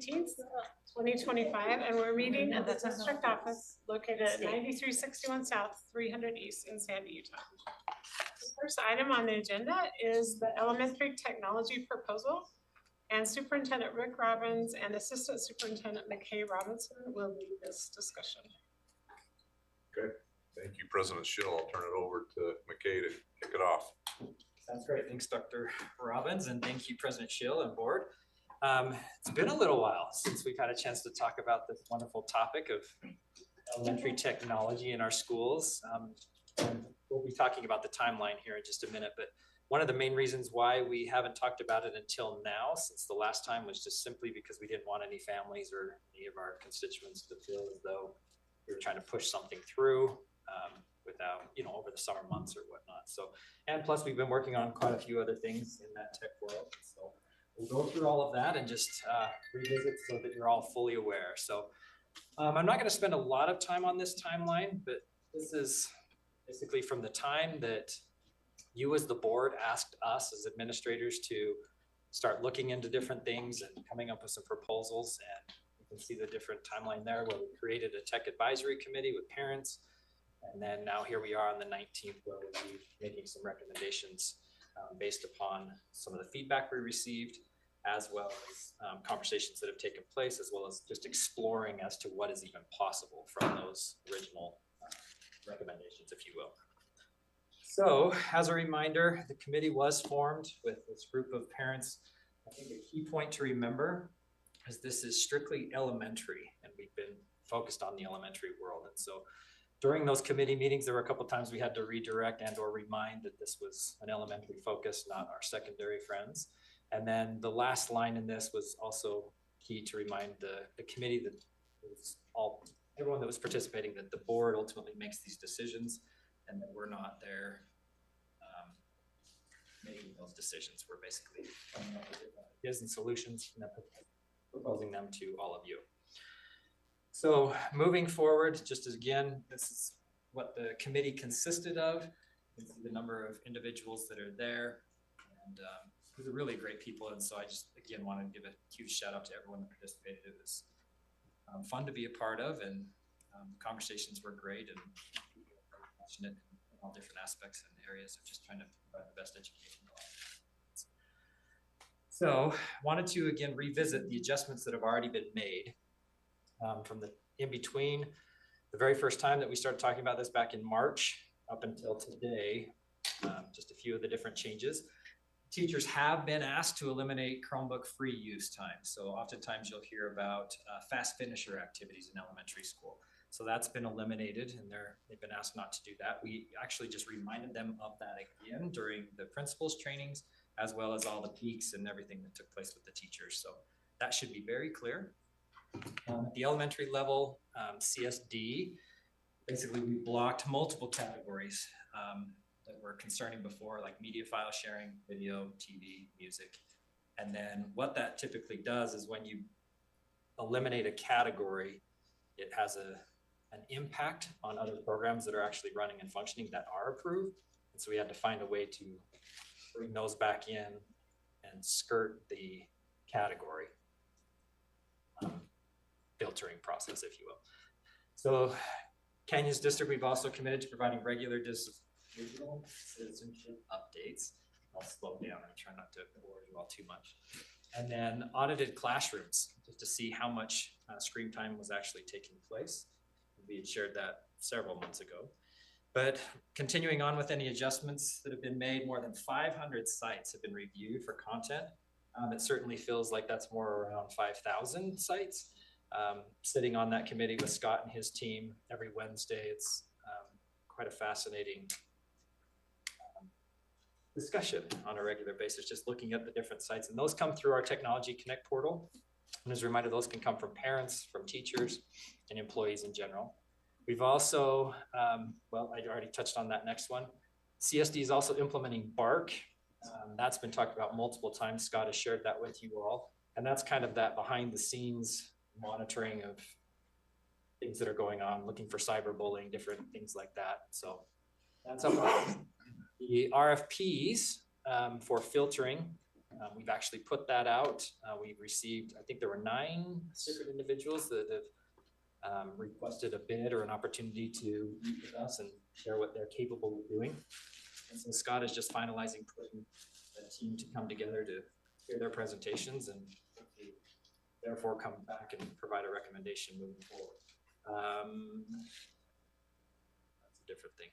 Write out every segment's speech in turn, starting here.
18th, 2025, and we're meeting at the district office located at 9361 South, 300 East in Sandy, Utah. The first item on the agenda is the elementary technology proposal, and Superintendent Rick Robbins and Assistant Superintendent McKay Robinson will lead this discussion. Okay, thank you, President Schill. I'll turn it over to McKay to kick it off. Sounds great. Thanks, Dr. Robbins, and thank you, President Schill and board. It's been a little while since we've had a chance to talk about this wonderful topic of elementary technology in our schools. And we'll be talking about the timeline here in just a minute, but one of the main reasons why we haven't talked about it until now, since the last time, was just simply because we didn't want any families or any of our constituents to feel as though we were trying to push something through without, over the summer months or whatnot. So, and plus we've been working on quite a few other things in that tech world. So we'll go through all of that and just revisit so that you're all fully aware. So I'm not going to spend a lot of time on this timeline, but this is basically from the time that you as the board asked us as administrators to start looking into different things and coming up with some proposals. And you can see the different timeline there where we created a tech advisory committee with parents. And then now here we are on the 19th where we'll be making some recommendations based upon some of the feedback we received, as well as conversations that have taken place, as well as just exploring as to what is even possible from those original recommendations, if you will. So as a reminder, the committee was formed with this group of parents. I think a key point to remember is this is strictly elementary, and we've been focused on the elementary world. And so during those committee meetings, there were a couple of times we had to redirect and or remind that this was an elementary focus, not our secondary friends. And then the last line in this was also key to remind the committee that it was everyone that was participating, that the board ultimately makes these decisions and that we're not there making those decisions. We're basically coming up with different ideas and solutions and then proposing them to all of you. So moving forward, just as again, this is what the committee consisted of. You can see the number of individuals that are there, and these are really great people. And so I just, again, want to give a huge shout out to everyone that participated. It was fun to be a part of, and the conversations were great, and people were very passionate in all different aspects and areas of just trying to provide the best education. So wanted to, again, revisit the adjustments that have already been made. From the in between the very first time that we started talking about this back in March up until today, just a few of the different changes. Teachers have been asked to eliminate Chromebook free use time. So oftentimes you'll hear about fast finisher activities in elementary school. So that's been eliminated, and they've been asked not to do that. We actually just reminded them of that again during the principals trainings, as well as all the peaks and everything that took place with the teachers. So that should be very clear. At the elementary level, CSD, basically we blocked multiple categories that were concerning before, like media file sharing, video, TV, music. And then what that typically does is when you eliminate a category, it has an impact on other programs that are actually running and functioning that are approved. And so we had to find a way to bring those back in and skirt the category filtering process, if you will. So Kenya's district, we've also committed to providing regular digital citizenship updates. I'll slow down and try not to bore you all too much. And then audited classrooms, just to see how much screen time was actually taking place. We had shared that several months ago. But continuing on with any adjustments that have been made, more than 500 sites have been reviewed for content. It certainly feels like that's more around 5,000 sites. Sitting on that committee with Scott and his team every Wednesday, it's quite a fascinating discussion on a regular basis, just looking at the different sites. And those come through our Technology Connect portal. And as a reminder, those can come from parents, from teachers, and employees in general. We've also, well, I already touched on that next one. CSD is also implementing BARC. That's been talked about multiple times. Scott has shared that with you all. And that's kind of that behind the scenes monitoring of things that are going on, looking for cyberbullying, different things like that. So that's up. The RFPs for filtering We've actually put that out. We've received, I think there were 9 different individuals that have requested a bid or an opportunity to meet with us and share what they're capable of doing. And so Scott is just finalizing putting a team to come together to hear their presentations and therefore come back and provide a recommendation moving forward. That's a different thing.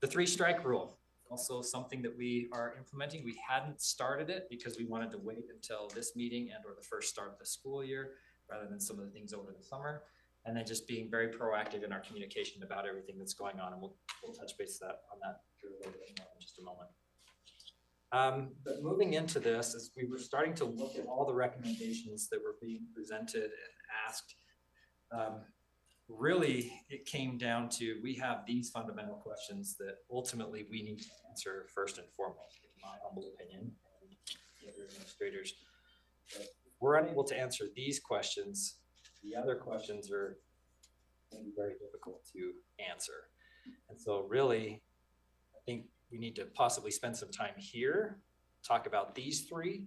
The 3-strike rule, also something that we are implementing. We hadn't started it because we wanted to wait until this meeting and or the first start of the school year rather than some of the things over the summer. And then just being very proactive in our communication about everything that's going on. And we'll touch base on that in just a moment. But moving into this, as we were starting to look at all the recommendations that were being presented and asked, really it came down to, we have these fundamental questions that ultimately we need to answer first and foremost, in my humble opinion, and the other administrators. But if we're unable to answer these questions, the other questions are going to be very difficult to answer. And so really, I think we need to possibly spend some time here, talk about these 3,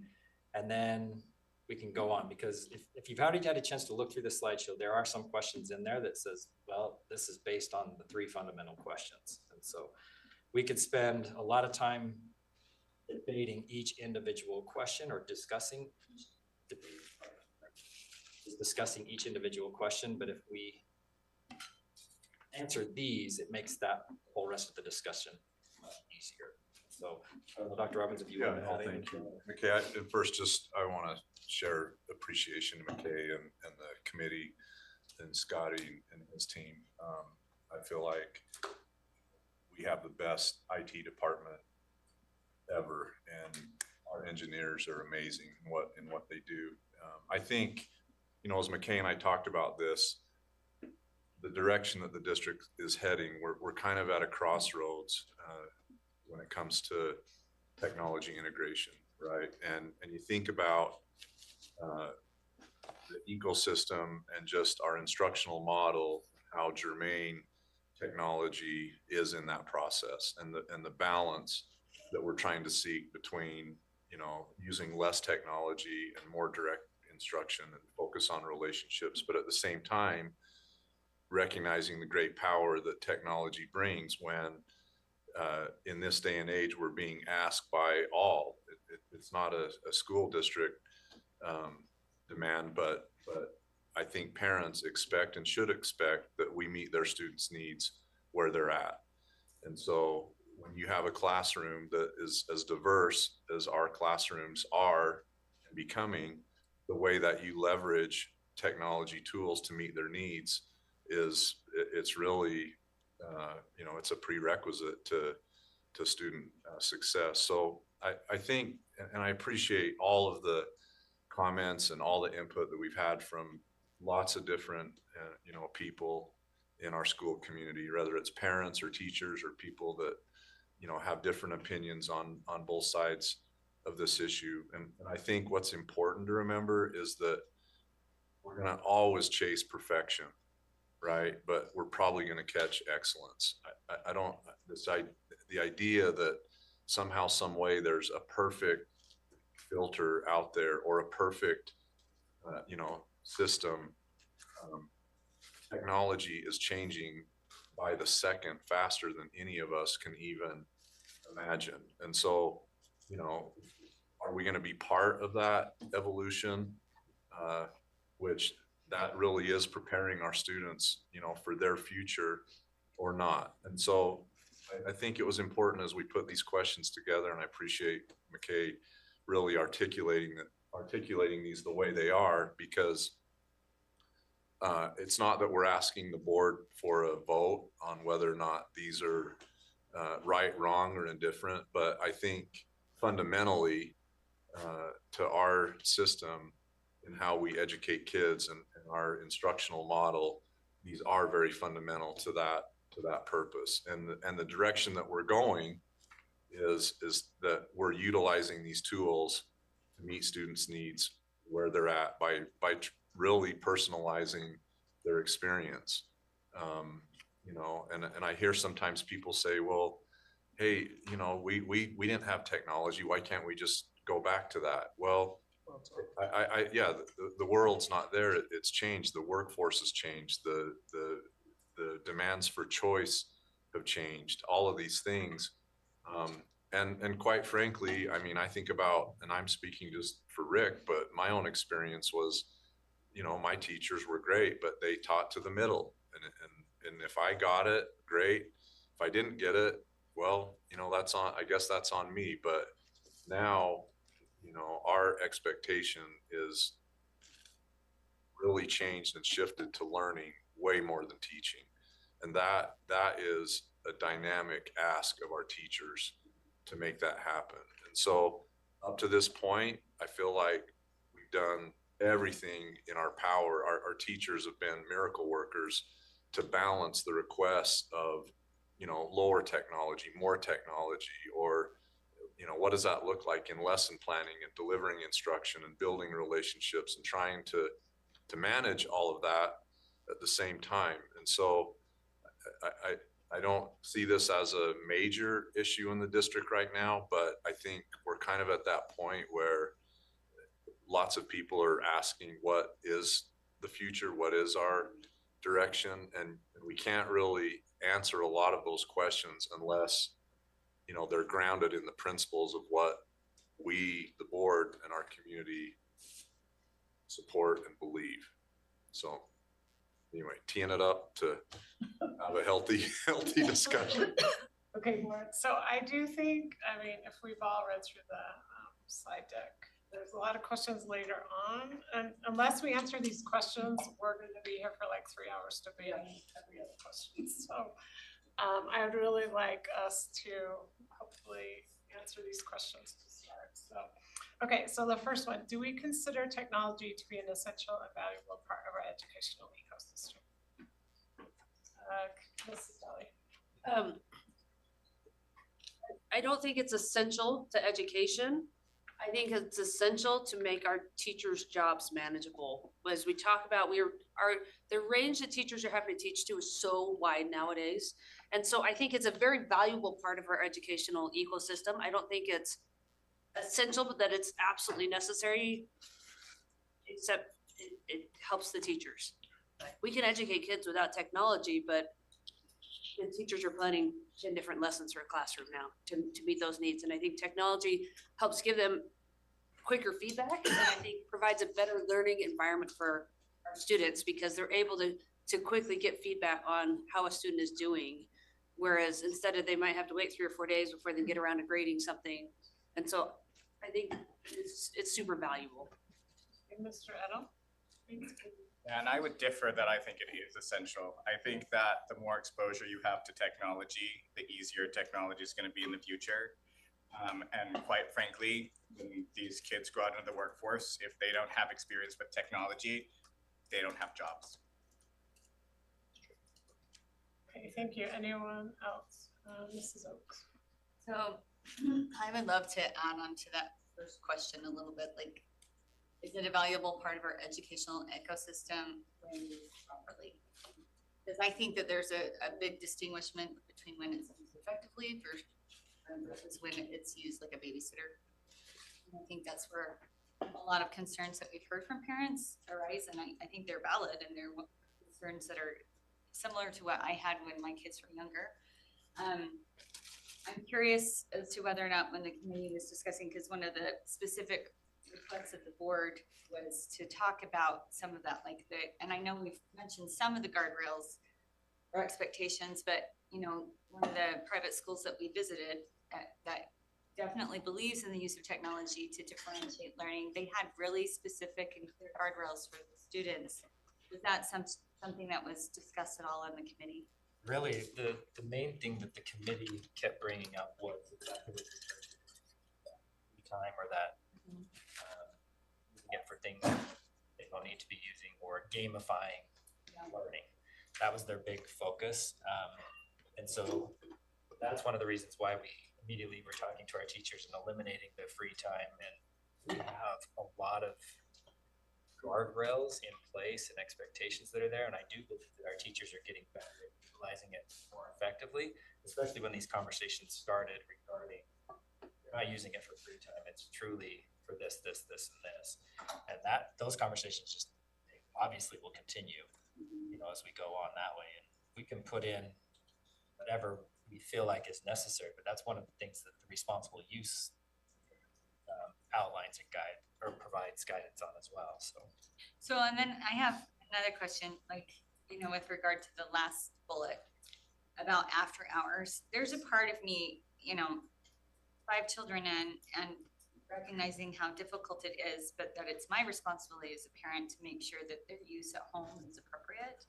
and then we can go on, because if you've already had a chance to look through the slideshow, there are some questions in there that says, well, this is based on the 3 fundamental questions. And so we could spend a lot of time debating each individual question or discussing each individual question. But if we answer these, it makes that whole rest of the discussion much easier. So Dr. Robbins, if you want to add anything. Thank you. McKay, first I want to share appreciation to McKay and the committee and Scotty and his team. I feel like we have the best IT department ever, and our engineers are amazing in what they do. I think, as McKay and I talked about this, the direction that the district is heading, we're kind of at a crossroads when it comes to technology integration, right? And you think about the ecosystem and just our instructional model, how germane technology is in that process, and the balance that we're trying to seek between, using less technology and more direct instruction and focus on relationships, but at the same time, recognizing the great power that technology brings when in this day and age, we're being asked by all. It's not a school district demand, but I think parents expect and should expect that we meet their students' needs where they're at. And so when you have a classroom that is as diverse as our classrooms are and becoming, the way that you leverage technology tools to meet their needs it's really, it's a prerequisite to student success. So I think, and I appreciate all of the comments and all the input that we've had from lots of different, people in our school community, whether it's parents or teachers or people that, have different opinions on both sides of this issue. And I think what's important to remember is that we're going to always chase perfection, right? But we're probably going to catch excellence. The idea that somehow, some way there's a perfect filter out there or a perfect, system. Technology is changing by the second faster than any of us can even imagine. And so, are we going to be part of that evolution? Which that really is preparing our students, for their future or not. And so I think it was important as we put these questions together, and I appreciate McKay really articulating these the way they are, because it's not that we're asking the board for a vote on whether or not these are right, wrong, or indifferent, but I think fundamentally to our system and how we educate kids and our instructional model, these are very fundamental to that purpose. And the direction that we're going is that we're utilizing these tools to meet students' needs where they're at by really personalizing their experience. And I hear sometimes people say, well, hey, you know, we didn't have technology. Why can't we just go back to that? Well, yeah, the world's not there. It's changed. The workforce has changed. The demands for choice have changed. All of these things. And quite frankly, I mean, I think about, and I'm speaking just for Rick, but my own experience was, you know, my teachers were great, but they taught to the middle. And if I got it, great. If I didn't get it, well, you know, I guess that's on me. But now, you know, our expectation is really changed and shifted to learning way more than teaching. And that is a dynamic ask of our teachers to make that happen. And so up to this point, I feel like we've done everything in our power. Our teachers have been miracle workers to balance the requests of, you know, lower technology, more technology, or, you know, what does that look like in lesson planning and delivering instruction and building relationships and trying to manage all of that at the same time. And so I don't see this as a major issue in the district right now, but I think we're kind of at that point where lots of people are asking, what is the future? What is our direction? And we can't really answer a lot of those questions unless, you know, they're grounded in the principles of what we, the board, and our community support and believe. So anyway, teeing it up to have a healthy discussion. Okay, Lauren, so I do think, I mean, if we've all read through the slide deck, there's a lot of questions later on, and unless we answer these questions, we're going to be here for like 3 hours debating every other question. So I would really like us to hopefully answer these questions to start. So, okay, so the first one, do we consider technology to be an essential and valuable part of our educational ecosystem? Mrs. Daly. I don't think it's essential to education. I think it's essential to make our teachers' jobs manageable. As we talk about, the range that teachers are having to teach to is so wide nowadays. And so I think it's a very valuable part of our educational ecosystem. I don't think it's essential, but that it's absolutely necessary, except it helps the teachers. We can educate kids without technology, but the teachers are planning 10 different lessons for a classroom now to meet those needs. And I think technology helps give them quicker feedback, and I think provides a better learning environment for our students because they're able to quickly get feedback on how a student is doing. Whereas instead of they might have to wait 3 or 4 days before they get around to grading something. And so I think it's super valuable. And Mr. Edel? And I would differ that I think it is essential. I think that the more exposure you have to technology, the easier technology is going to be in the future. And quite frankly, when these kids go out into the workforce, if they don't have experience with technology, they don't have jobs. Okay, thank you. Anyone else? Mrs. Oaks. So I would love to add on to that first question a little bit, like, is it a valuable part of our educational ecosystem when used properly? Because I think that there's a big distinguishment between when it's used effectively versus when it's used like a babysitter. And I think that's where a lot of concerns that we've heard from parents arise, and I think they're valid, and they're concerns that are similar to what I had when my kids were younger. I'm curious as to whether or not when the committee was discussing, because one of the specific requests of the board was to talk about some of that, like and I know we've mentioned some of the guardrails or expectations, but you know, one of the private schools that we visited that definitely believes in the use of technology to differentiate learning, they had really specific and clear guardrails for the students. Was that something that was discussed at all in the committee? Really, the main thing that the committee kept bringing up was exactly what time or that for things they don't need to be using, or gamifying learning. That was their big focus. And so that's one of the reasons why we immediately were talking to our teachers and eliminating the free time. And we have a lot of guardrails in place and expectations that are there. And I do believe that our teachers are getting better at utilizing it more effectively, especially when these conversations started regarding they're not using it for free time. It's truly for this, and this. And those conversations just obviously will continue, as we go on that way. And we can put in whatever we feel like is necessary, but that's one of the things that the responsible use outlines and guide or provides guidance on as well. So, and then I have another question, like, with regard to the last bullet about after hours, there's a part of me, 5 children and recognizing how difficult it is, but that it's my responsibility as a parent to make sure that their use at home is appropriate.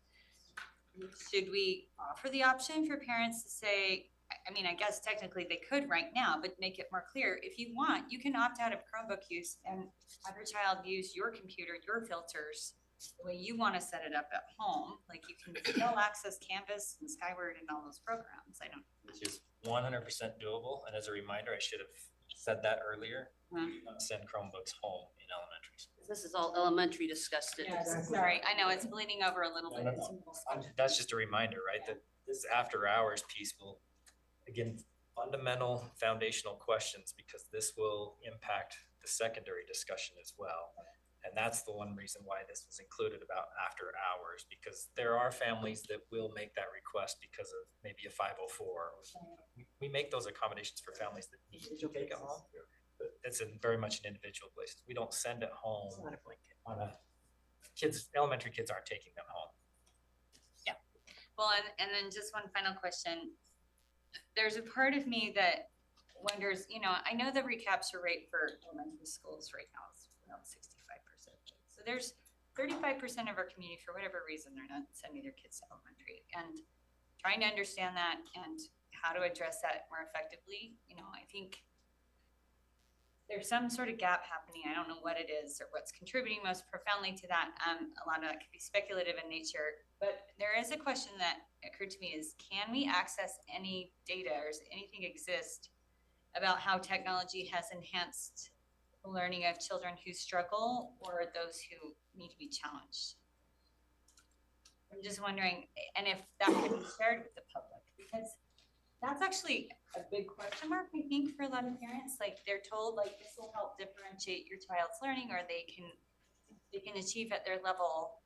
Should we offer the option for parents to say, I guess technically they could right now, but make it more clear. If you want, you can opt out of Chromebook use and have your child use your computer, your filters, the way you want to set it up at home. Like you can still access Canvas and Skyward and all those programs. Which is 100% doable. And as a reminder, I should have said that earlier. Send Chromebooks home in elementary school. This is all elementary discussed. Sorry, I know it's bleeding over a little bit. That's just a reminder, right? That this after hours piece will, again, fundamental foundational questions, because this will impact the secondary discussion as well. And that's the one reason why this was included about after hours, because there are families that will make that request because of maybe a 504. We make those accommodations for families that need to take it home. But it's very much an individual basis. We don't send it home on elementary kids aren't taking them home. Yeah. Well, and then just one final question. There's a part of me that wonders, I know the recapture rate for elementary schools right now is around 65%. So there's 35% of our community, for whatever reason, they're not sending their kids to elementary, and trying to understand that and how to address that more effectively. I think there's some sort of gap happening. I don't know what it is or what's contributing most profoundly to that. A lot of that could be speculative in nature, but there is a question that occurred to me is, can we access any data or does anything exist about how technology has enhanced the learning of children who struggle or those who need to be challenged? I'm just wondering, and if that can be shared with the public, because that's actually a big question mark, I think, for a lot of parents. Like they're told like this will help differentiate your child's learning, or they can achieve at their level.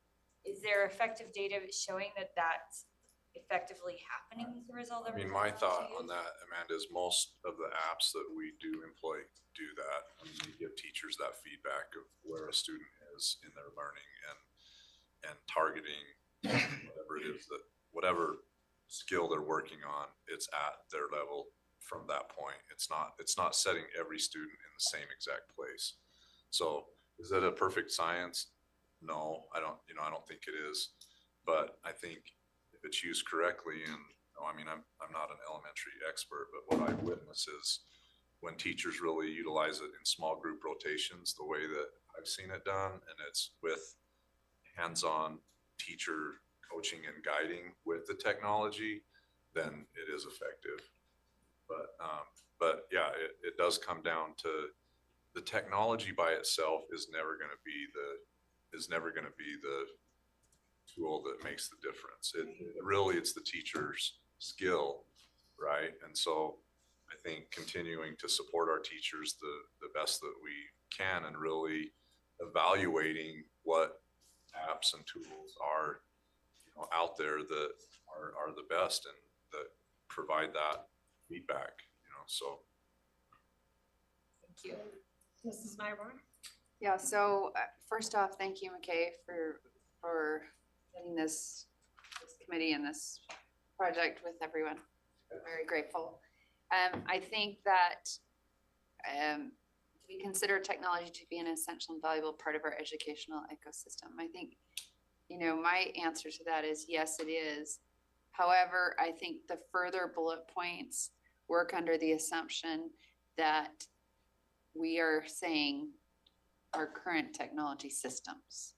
Is there effective data showing that that's effectively happening as a result of? My thought on that, Amanda, is most of the apps that we do employ do that. We give teachers that feedback of where a student is in their learning and targeting whatever skill they're working on, it's at their level from that point. It's not setting every student in the same exact place. So is it a perfect science? No, I don't think it is. But I think if it's used correctly, and I'm not an elementary expert, but what I witness is when teachers really utilize it in small group rotations, the way that I've seen it done, and it's with hands-on teacher coaching and guiding with the technology, then it is effective. But yeah, it does come down to the technology by itself is never going to be the tool that makes the difference. It's the teacher's skill, right? And so I think continuing to support our teachers the best that we can, and really evaluating what apps and tools are out there that are the best and that provide that feedback, so. Thank you. Mrs. Nyborn? Yeah, so first off, thank you, McKay, for getting this committee and this project with everyone. I'm very grateful. I think that we consider technology to be an essential and valuable part of our educational ecosystem. I think, my answer to that is yes, it is. However, I think the further bullet points work under the assumption that we are saying our current technology systems.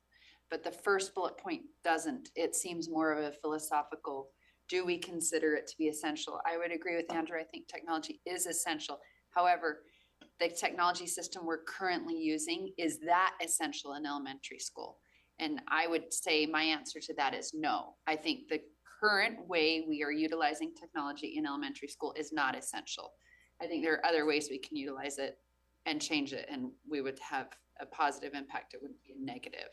But the first bullet point doesn't. It seems more of a philosophical, do we consider it to be essential? I would agree with Andrew. I think technology is essential. However, the technology system we're currently using, is that essential in elementary school? And I would say my answer to that is no. I think the current way we are utilizing technology in elementary school is not essential. I think there are other ways we can utilize it and change it, and we would have a positive impact. It wouldn't be a negative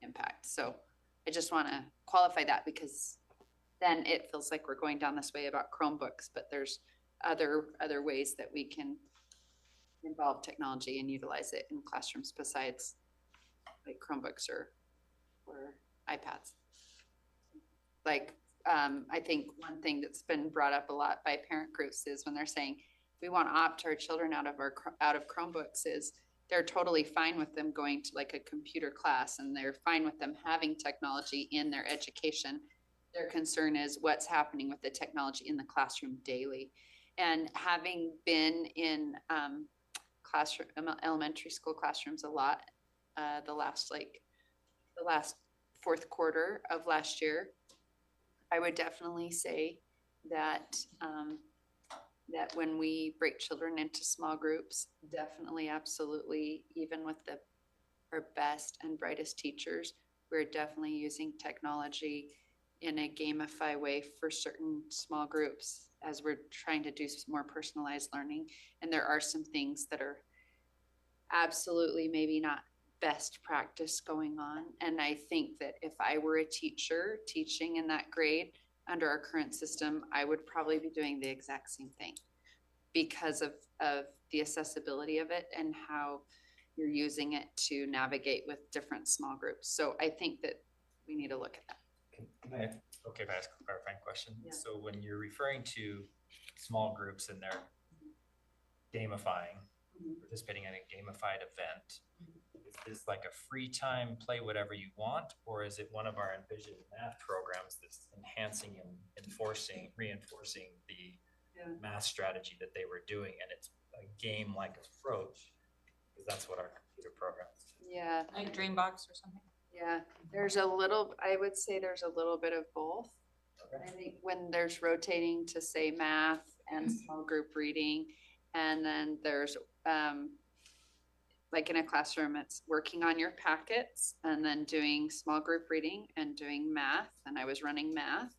impact. So I just want to qualify that, because then it feels like we're going down this way about Chromebooks, but there's other ways that we can involve technology and utilize it in classrooms besides like Chromebooks or iPads. Like, I think one thing that's been brought up a lot by parent groups is when they're saying we want to opt our children out of Chromebooks, is they're totally fine with them going to like a computer class, and they're fine with them having technology in their education. Their concern is what's happening with the technology in the classroom daily. And having been in elementary school classrooms a lot, the last fourth quarter of last year, I would definitely say that that when we break children into small groups, definitely, absolutely, even with our best and brightest teachers, we're definitely using technology in a gamify way for certain small groups as we're trying to do some more personalized learning. And there are some things that are absolutely maybe not best practice going on. And I think that if I were a teacher teaching in that grade under our current system, I would probably be doing the exact same thing because of the accessibility of it and how you're using it to navigate with different small groups. So I think that we need to look at that. Can I ask a clarifying question? Yeah. So when you're referring to small groups and they're gamifying, participating in a gamified event, is this like a free time, play whatever you want, or is it one of our envisioned math programs that's enhancing and reinforcing the math strategy that they were doing, and it's a game-like approach, because that's what our computer programs do. Yeah. Like Dreambox or something? Yeah, I would say there's a little bit of both. I think when there's rotating to say math and small group reading, and then there's like in a classroom, it's working on your packets and then doing small group reading and doing math. And I was running math.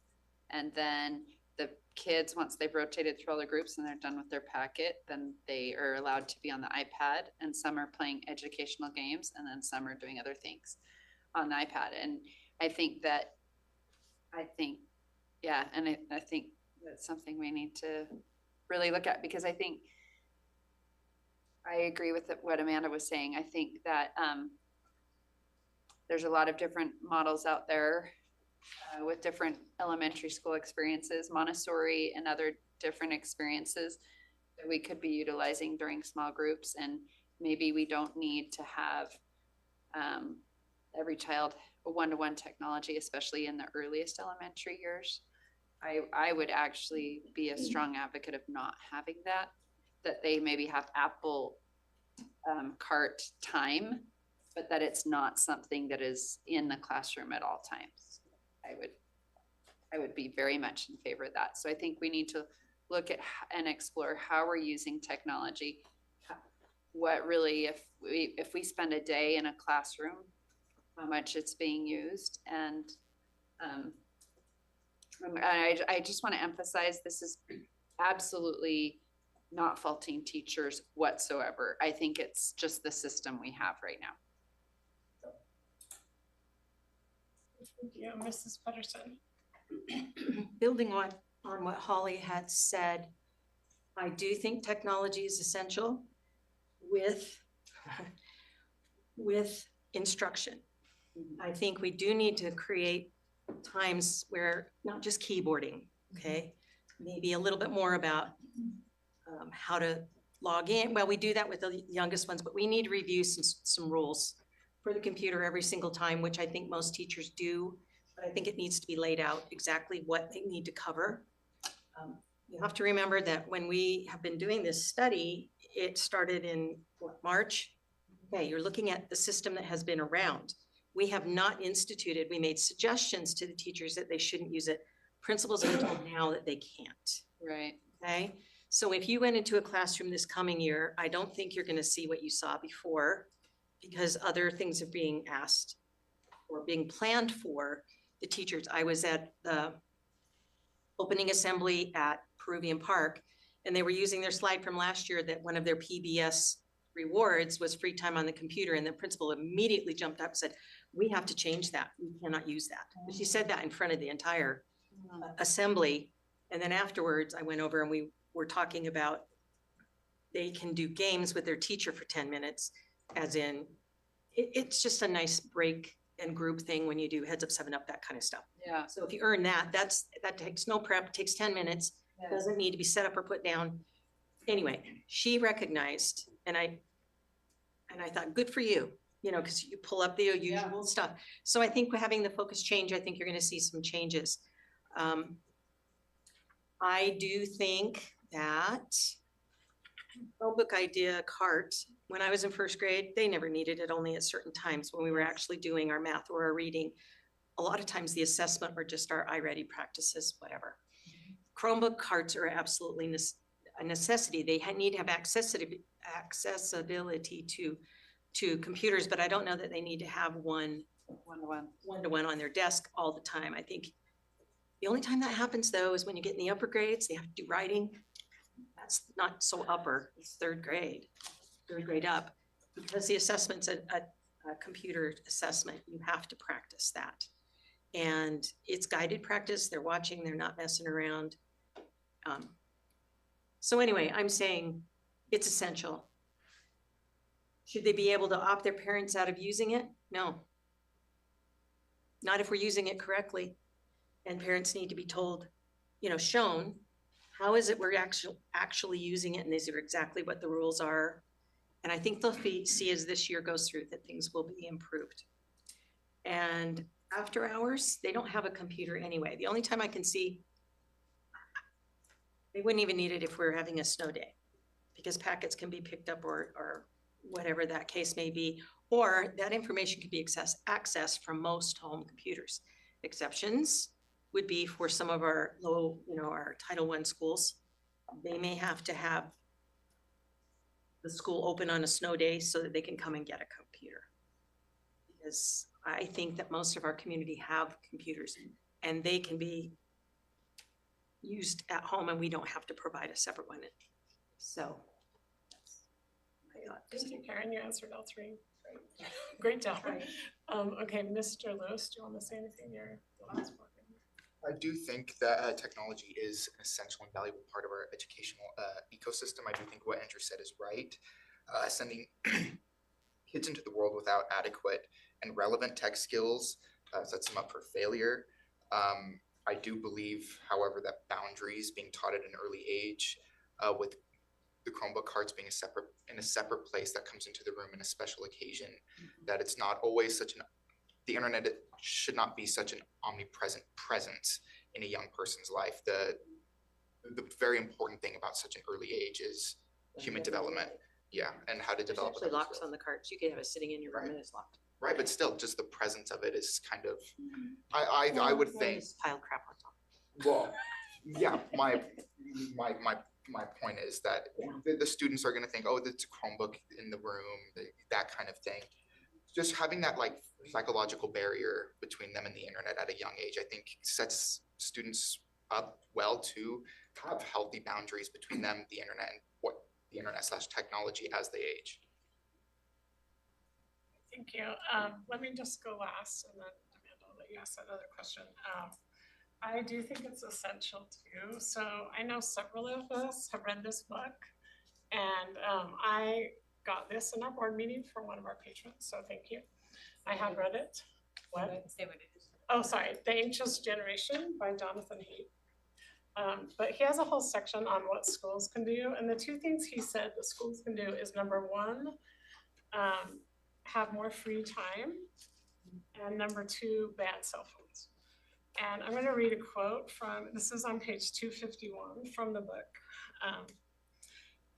And then the kids, once they've rotated through all the groups and they're done with their packet, then they are allowed to be on the iPad, and some are playing educational games, and then some are doing other things on the iPad. And I think that's something we need to really look at, because I think I agree with what Amanda was saying. I think that there's a lot of different models out there with different elementary school experiences, Montessori and other different experiences that we could be utilizing during small groups. And maybe we don't need to have every child a one-to-one technology, especially in the earliest elementary years. I would actually be a strong advocate of not having that they maybe have Apple Cart time, but that it's not something that is in the classroom at all times. I would be very much in favor of that. So I think we need to look at and explore how we're using technology. What really, if we spend a day in a classroom, how much it's being used. And I just want to emphasize, this is absolutely not faulting teachers whatsoever. I think it's just the system we have right now. Thank you, Mrs. Patterson. Building on what Holly had said, I do think technology is essential with instruction. I think we do need to create times where not just keyboarding, okay? Maybe a little bit more about how to log in. Well, we do that with the youngest ones, but we need to review some rules for the computer every single time, which I think most teachers do. But I think it needs to be laid out exactly what they need to cover. You have to remember that when we have been doing this study, it started in March. Okay, you're looking at the system that has been around. We have not instituted, we made suggestions to the teachers that they shouldn't use it. Principals are told now that they can't. Right. Okay, so if you went into a classroom this coming year, I don't think you're gonna see what you saw before, because other things are being asked. or being planned for the teachers. I was at the opening assembly at Peruvian Park, and they were using their slide from last year that one of their PBS rewards was free time on the computer, and the principal immediately jumped up and said, we have to change that. We cannot use that. And she said that in front of the entire assembly. And then afterwards, I went over and we were talking about they can do games with their teacher for 10 minutes, as in, it's just a nice break and group thing when you do heads up, 7 up, that kind of stuff. Yeah. So if you earn that, that takes no prep, takes 10 minutes, doesn't need to be set up or put down. Anyway, she recognized, and I thought, good for you, you know, because you pull up the usual stuff. So I think having the focus change, I think you're going to see some changes. I do think that Chromebook idea cart, when I was in first grade, they never needed it, only at certain times when we were actually doing our math or our reading. A lot of times the assessment or just our iReady practices, whatever. Chromebook carts are absolutely a necessity. They need to have accessibility to computers, but I don't know that they need to have one-to-one on their desk all the time. I think the only time that happens though is when you get in the upper grades, they have to do writing. That's not so upper, it's third grade up. Because the assessment's a computer assessment, you have to practice that. And it's guided practice, they're watching, they're not messing around. So anyway, I'm saying it's essential. Should they be able to opt their parents out of using it? No. Not if we're using it correctly. And parents need to be told, you know, shown, how is it we're actually using it, and these are exactly what the rules are. And I think they'll see as this year goes through that things will be improved. And after hours, they don't have a computer anyway. The only time I can see, they wouldn't even need it if we were having a snow day, because packets can be picked up or whatever that case may be, or that information could be accessed from most home computers. Exceptions would be for some of our low, you know, our Title I schools. They may have to have the school open on a snow day so that they can come and get a computer. Because I think that most of our community have computers and they can be used at home and we don't have to provide a separate one. So. Thank you, Karen, you answered all three. Great job. Okay, Mr. Lewis, do you want to say anything? You're the last one. I do think that technology is an essential and valuable part of our educational ecosystem. I do think what Andrew said is right. Sending kids into the world without adequate and relevant tech skills sets them up for failure. I do believe, however, that boundaries being taught at an early age, with the Chromebook cards being in a separate place that comes into the room in a special occasion, that it's not always the internet should not be such an omnipresent presence in a young person's life. The very important thing about such an early age is human development. Yeah, and how to There's develop. actually locks on the carts. You can have it sitting in your room and it's locked. Right, but still, just the presence of it is kind of, I would think. Just pile crap on top. Well, yeah, my point is that the students are gonna think, oh, there's a Chromebook in the room, that kind of thing. Just having that like psychological barrier between them and the internet at a young age, I think sets students up well to have healthy boundaries between them, the internet, and what the internet/technology as they age. Thank you. Let me just go last and then Amanda, I'll let you ask that other question. I do think it's essential too. So I know several of us have read this book and I got this in our board meeting for one of our patrons, so thank you. I have read it. What? Oh, sorry, The Anxious Generation by Jonathan Haidt. But he has a whole section on what schools can do, and the two things he said the schools can do is number one, have more free time, and number two, ban cell phones. And I'm gonna read a quote from, this is on page 251 from the book.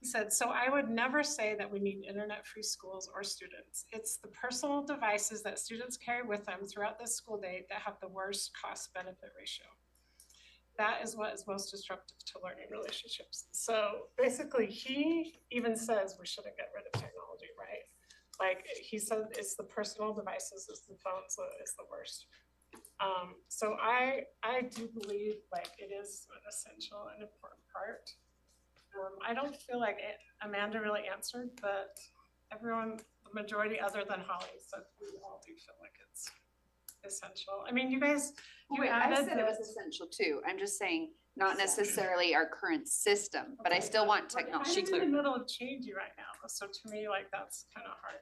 He said, so I would never say that we need internet-free schools or students. It's the personal devices that students carry with them throughout the school day that have the worst cost-benefit ratio. That is what is most disruptive to learning relationships. So basically, he even says we shouldn't get rid of technology, right? Like, he said, it's the personal devices, it's the phones that is the worst. So I do believe like it is an essential and important part. I don't feel like Amanda really answered, but everyone, the majority other than Holly said we all do feel like it's essential. I mean, you guys, you Wait, I added said it was the- essential too. I'm just saying, not necessarily our current system, but I still want We're technology. kind of in the middle of changing right now, so to me, like, that's kind of hard.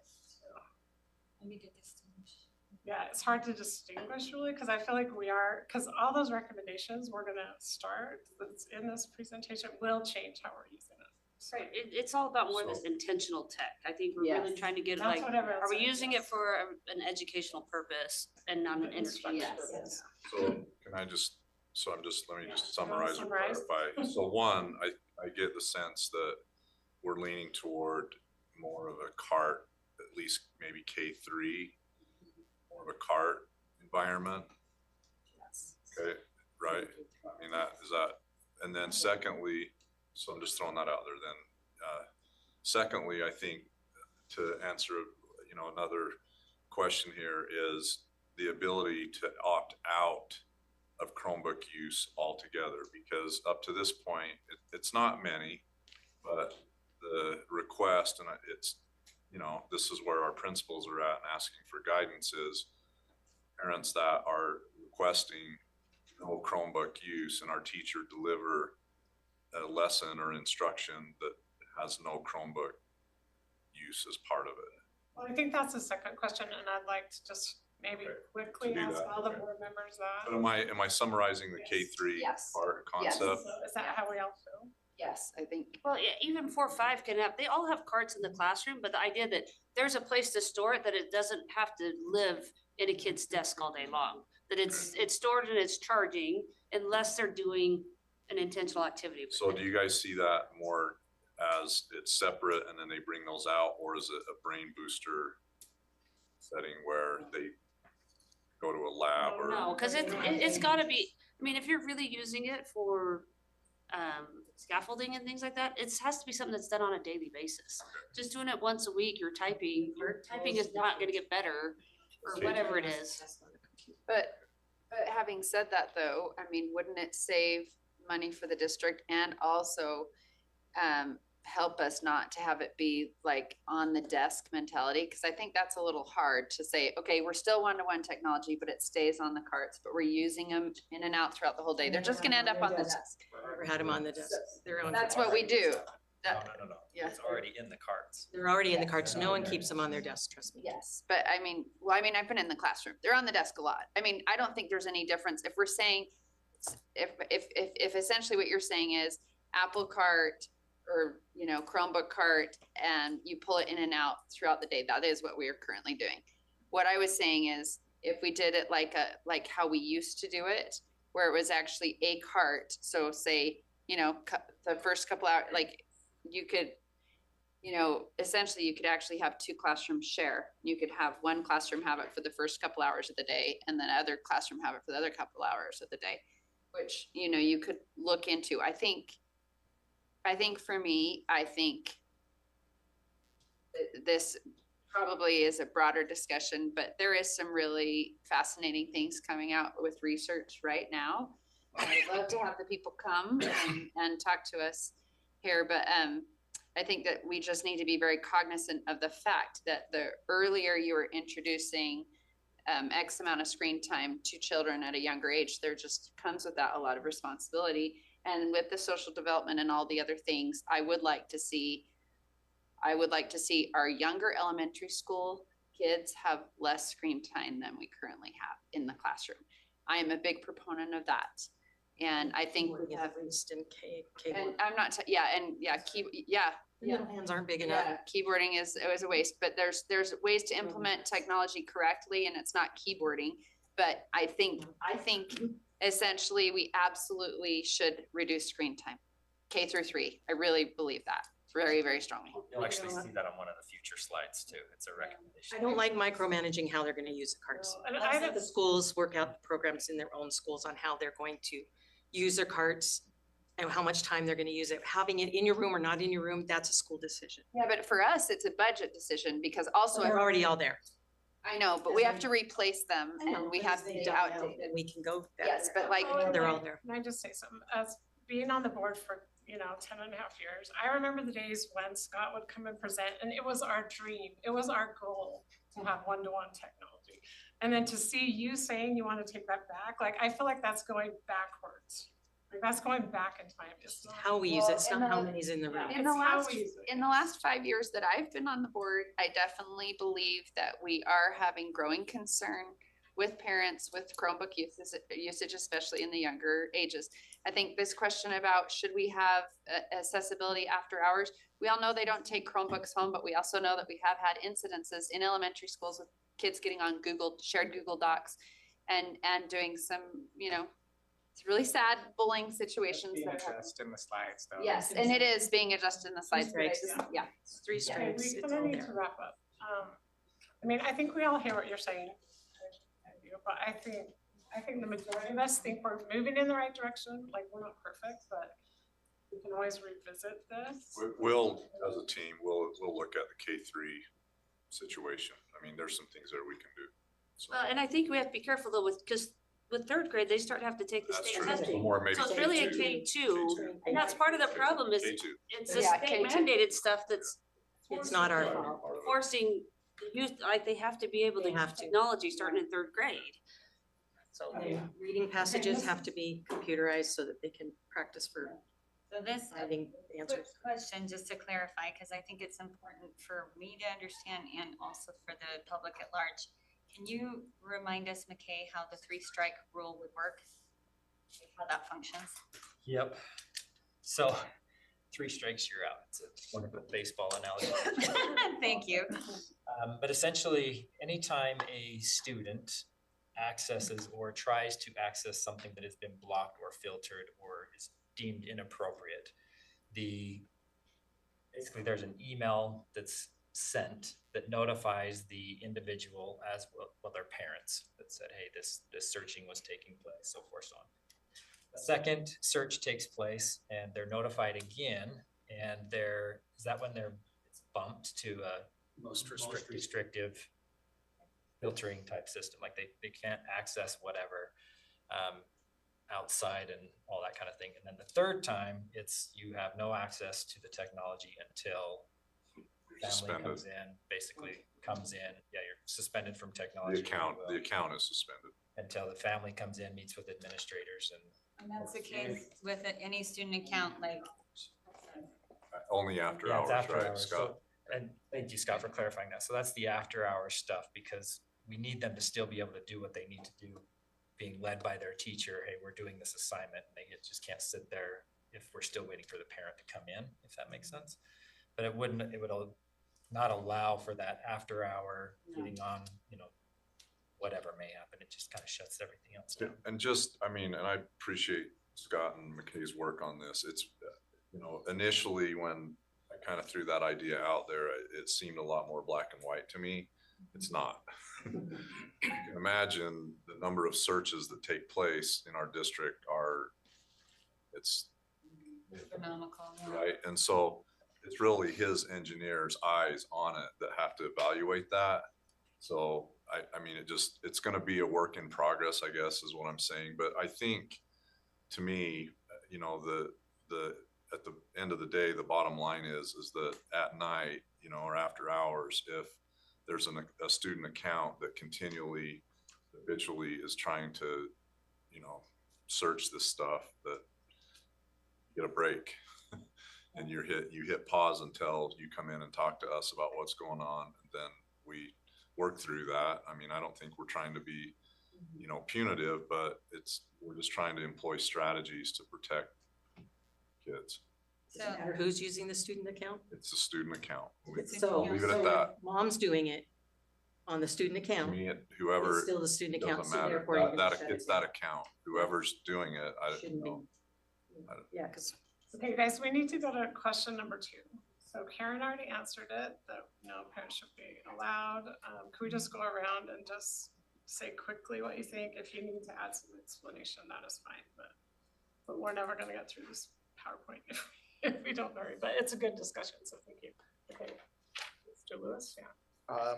Yeah, it's hard to distinguish really, because I feel like we are, because all those recommendations we're gonna start that's in this presentation will change how we're using it. So Right, it's all about more this So- intentional tech. I think we're really Yes. trying to get that's like, what everyone are we said, using yes. it for an educational purpose and not an instructional Yes. purpose? So can I just, let me just Yeah. summarize or Summarize. clarify. So one, I get the sense that we're leaning toward more of a cart, at least maybe K3, more of a cart environment. Okay, right? I mean, and then secondly, so I'm just throwing that out there then. Secondly, I think to answer, another question here is the ability to opt out of Chromebook use altogether, because up to this point, it's not many, but the request, and it's, this is where our principals are at and asking for guidance is parents that are requesting no Chromebook use and our teacher deliver a lesson or instruction that has no Chromebook use as part of it. Well, I think that's the second question, and I'd like to just maybe Okay, quickly to do ask that, all the okay. board members But that. am I summarizing the Yes. K3 Yes. part Yes. concept? So is that how we all feel? Yes, I think. Well, yeah, even 4, 5 can have, they all have carts in the classroom, but the idea that there's a place to store it, that it doesn't have to live in a kid's desk all day long. That it's stored and it's charging unless they're doing an intentional activity. with So it. do you guys see that more as it's separate and then they bring those out, or is it a brain booster setting where they go to a lab or? No, cause it's gotta be, I mean, if you're really using it for scaffolding and things like that, it has to be something that's done on a daily basis. Just doing it once a week, your typing is not gonna get better, or Okay. whatever it is. But having said that though, I mean, wouldn't it save money for the district and also help us not to have it be like on the desk mentality? Cause I think that's a little hard to say, okay, we're still one-to-one technology, but it stays on the carts, but we're using them in and out throughout the whole day. They're just gonna end up on the desk. Never had them on the desk. Their own. That's what we do. No, That- no, no, no. Yeah. It's already in the carts. They're already in the carts. No one keeps them on their desk, trust me. Yes, but I mean, I've been in the classroom. They're on the desk a lot. I mean, I don't think there's any difference if we're saying, if essentially what you're saying is Apple Cart or, Chromebook cart and you pull it in and out throughout the day, that is what we are currently doing. What I was saying is if we did it like how we used to do it, where it was actually a cart, so say, the first couple hours, like you could, essentially you could actually have 2 classrooms share. You could have one classroom have it for the first couple hours of the day and then other classroom have it for the other couple hours of the day, which, you could look into. I think for me, this probably is a broader discussion, but there is some really fascinating things coming out with research right now. I'd love to have the people come and talk to us here, but I think that we just need to be very cognizant of the fact that the earlier you are introducing X amount of screen time to children at a younger age, there just comes with that a lot of responsibility. And with the social development and all the other things, I would like to see our younger elementary school kids have less screen time than we currently have in the classroom. I am a big proponent of that. And I think we have, At least in K. and I'm not, The middle hands aren't big enough. yeah, keyboarding is a waste, but there's ways to implement technology correctly and it's not keyboarding. But I think essentially we absolutely should reduce screen time, K-3. I really believe that very, very strongly. You'll actually see that on one of the future slides too. It's a recommendation. I don't like micromanaging how they're gonna use the carts. And I Let's let have- the schools work out the programs in their own schools on how they're going to use their carts. and how much time they're gonna use it. Having it in your room or not in your room, that's a school decision. Yeah, but for us, it's a budget decision because also, They're already all there. I know, but we have to replace them and we have to They be die out, outdated. and we can go. Yes, but like, Oh, They're all there. Can I just say something? As being on the board for, 10 and a half years, I remember the days when Scott would come and present, and it was our dream. It was our goal to have one-to-one technology. And then to see you saying you want to take that back, like, I feel like that's going backwards. Like, that's going back in time. It's not How we use it, it's Well, not how many's in the room. in the it's how last, we use it. in the last 5 years that I've been on the board, I definitely believe that we are having growing concern with parents with Chromebook usage, especially in the younger ages. I think this question about should we have accessibility after hours, we all know they don't take Chromebooks home, but we also know that we have had incidences in elementary schools with kids getting on shared Google Docs and doing some, it's really sad bullying situations. Being that happen. addressed in the slides though. Yes, and it is being adjusted in the slides, but I Strikes. just, yeah. It's 3 Okay, strikes, we it's kind of all need to there. wrap up. I think we all hear what you're saying. But I think the majority of us think we're moving in the right direction. Like, we're not perfect, but we can always revisit this. We'll, as a team, we'll look at the K-3 situation. I mean, there's some things there we can do. So Well, and I think we have to be careful though because with third grade, they start to have to take the that's state true. testing. Or maybe So it's really a K2. K2, and that's part of the problem is K2. it's the Yeah, state K2. mandated stuff that's It's not our Part of fault. it. forcing the youth, like they have to be able to They have use to. technology starting in third grade. So reading passages have to be computerized so that they can practice for So this, finding quick answers. question, just to clarify, because I think it's important for me to understand and also for the public at large. Can you remind us, McKay, how the 3-strike rule would work? How that functions? Yep. So 3 strikes, you're out. It's a wonderful baseball analogy. Thank you. But essentially, anytime a student accesses or tries to access something that has been blocked or filtered or is deemed inappropriate, basically there's an email that's sent that notifies the individual as well their parents that said, hey, this searching was taking place, so forth, so on. A second search takes place and they're notified again, and it's bumped to a most restrictive filtering type system, like they can't access whatever outside and all that kind of thing. And then the third time, you have no access to the technology until family comes in, you're suspended from technology. The account is suspended. Until the family comes in, meets with administrators And that's the case with any student account, like, Only after Yeah, it's hours, after right, hours. Scott? And thank you, Scott, for clarifying that. So that's the after hours stuff, because we need them to still be able to do what they need to do, being led by their teacher. Hey, we're doing this assignment, and they just can't sit there if we're still waiting for the parent to come in, if that makes sense. But it would not allow for that after hour getting on, whatever may happen. It just kind of shuts everything else down. And and I appreciate Scott and McKay's work on this. It's, initially when I kind of threw that idea out there, it seemed a lot more black and white to me. It's not. You can imagine the number of searches that take place in our district it's economical. right. And so it's really his engineer's eyes on it that have to evaluate that. So it's going to be a work in progress, I guess, is what I'm saying. But I think, to me, at the end of the day, the bottom line is that at night, or after hours, if there's a student account that continually, habitually is trying to, search this stuff, that you get a break. And you hit pause until you come in and talk to us about what's going on, and then we work through that. I don't think we're trying to be, punitive, but we're just trying to employ strategies to protect kids. Does it matter who's using the student account? It's a student account. So Leave it so at that. if Mom's doing it on the student To account. me, whoever, It's still the student account, doesn't so matter. therefore you can shut It's it that down. account. Whoever's doing it, I don't Shouldn't be. know. Yeah, because Okay, guys, we need to go to question number 2. So Karen already answered it, that parents should be allowed. Can we just go around and just say quickly what you think? If you need to add some explanation, that is fine, but we're never gonna get through this PowerPoint if we don't hurry, but it's a good discussion, so thank you. Okay. Mr. Lewis, yeah.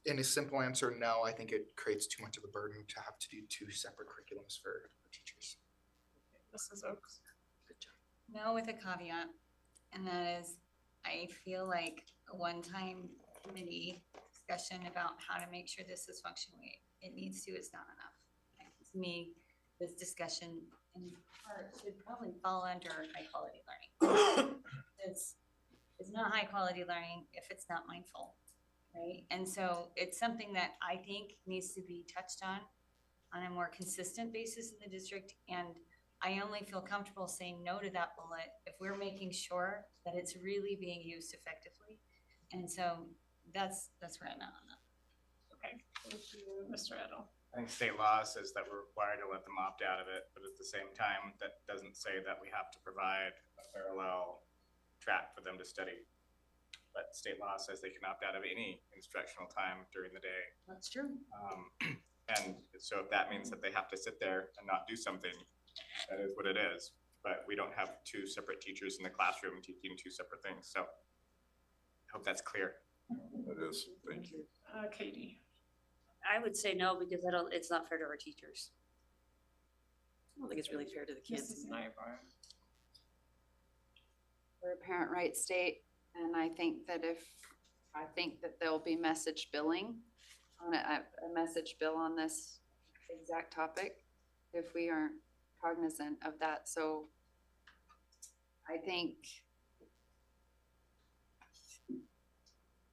In a simple answer, no, I think it creates too much of a burden to have to do two separate curriculums for teachers. Mrs. Oaks. No, with a caveat, and that is, I feel like a one-time committee discussion about how to make sure this is functioning, it needs to, is not enough. And to me, this discussion in part should probably fall under high-quality learning. It's not high-quality learning if it's not mindful, right? And so it's something that I think needs to be touched on a more consistent basis in the district, and I only feel comfortable saying no to that bullet if we're making sure that it's really being used effectively. And so that's where I'm at on that. Okay, thank you, Mr. Edel. I think state law says that we're required to let them opt out of it, but at the same time, that doesn't say that we have to provide a parallel track for them to study. But state law says they can opt out of any instructional time during the day. That's true. And so if that means that they have to sit there and not do something, that is what it is. But we don't have two separate teachers in the classroom teaching two separate things. So I hope that's clear. It is, thank you. Katie. I would say no, because it's not fair to our teachers. I don't think it's really fair to the kids. Mrs. Nybar. We're a parent rights state, and I think that there'll be message billing on a message bill on this exact topic if we aren't cognizant of that. So I think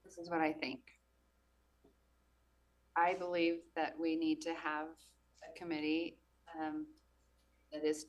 this is what I think. I believe that we need to have a committee that is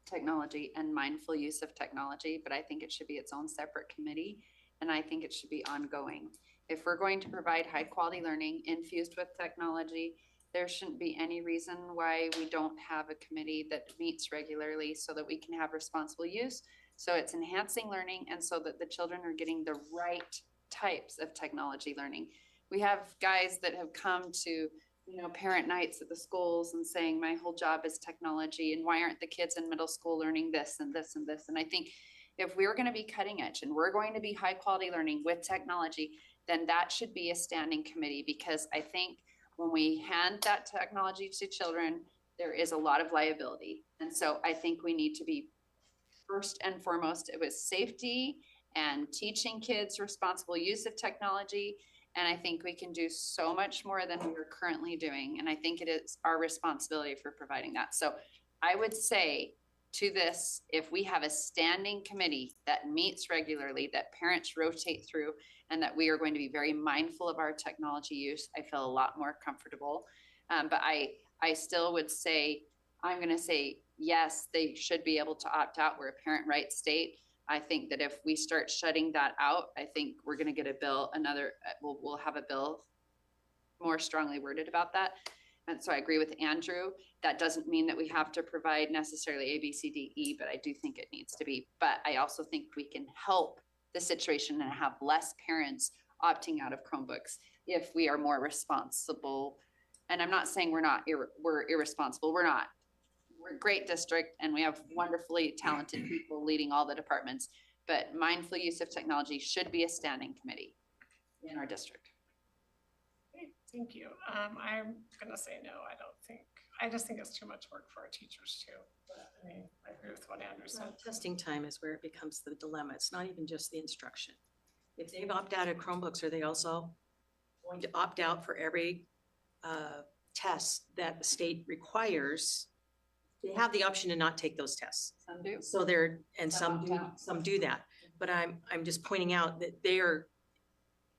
technology and mindful use of technology, but I think it should be its own separate committee, and I think it should be ongoing. If we're going to provide high quality learning infused with technology, there shouldn't be any reason why we don't have a committee that meets regularly so that we can have responsible use, so it's enhancing learning and so that the children are getting the right types of technology learning. We have guys that have come to, parent nights at the schools and saying, my whole job is technology, and why aren't the kids in middle school learning this and this and this? And I think if we're going to be cutting edge and we're going to be high quality learning with technology, then that should be a standing committee, because I think when we hand that technology to children, there is a lot of liability. And so I think we need to be first and foremost with safety and teaching kids responsible use of technology. And I think we can do so much more than we are currently doing. And I think it is our responsibility for providing that. So I would say to this, if we have a standing committee that meets regularly, that parents rotate through, and that we are going to be very mindful of our technology use, I feel a lot more comfortable. But I still would say, I'm going to say, yes, they should be able to opt out. We're a parent rights state. I think that if we start shutting that out, I think we're going to get a bill, we'll have a bill more strongly worded about that. And so I agree with Andrew. That doesn't mean that we have to provide necessarily A, B, C, D, E, but I do think it needs to be. But I also think we can help the situation and have less parents opting out of Chromebooks if we are more responsible. And I'm not saying we're irresponsible. We're not. We're a great district and we have wonderfully talented people leading all the departments, but mindful use of technology should be a standing committee in our district. Okay, thank you. I'm gonna say no, I just think it's too much work for our teachers too. But I agree with what Andrew said. Testing time is where it becomes the dilemma. It's not even just the instruction. If they've opted out of Chromebooks, are they also going to opt out for every test that the state requires? They have the option to not take those tests. Some do. So some do that. But I'm just pointing out that they are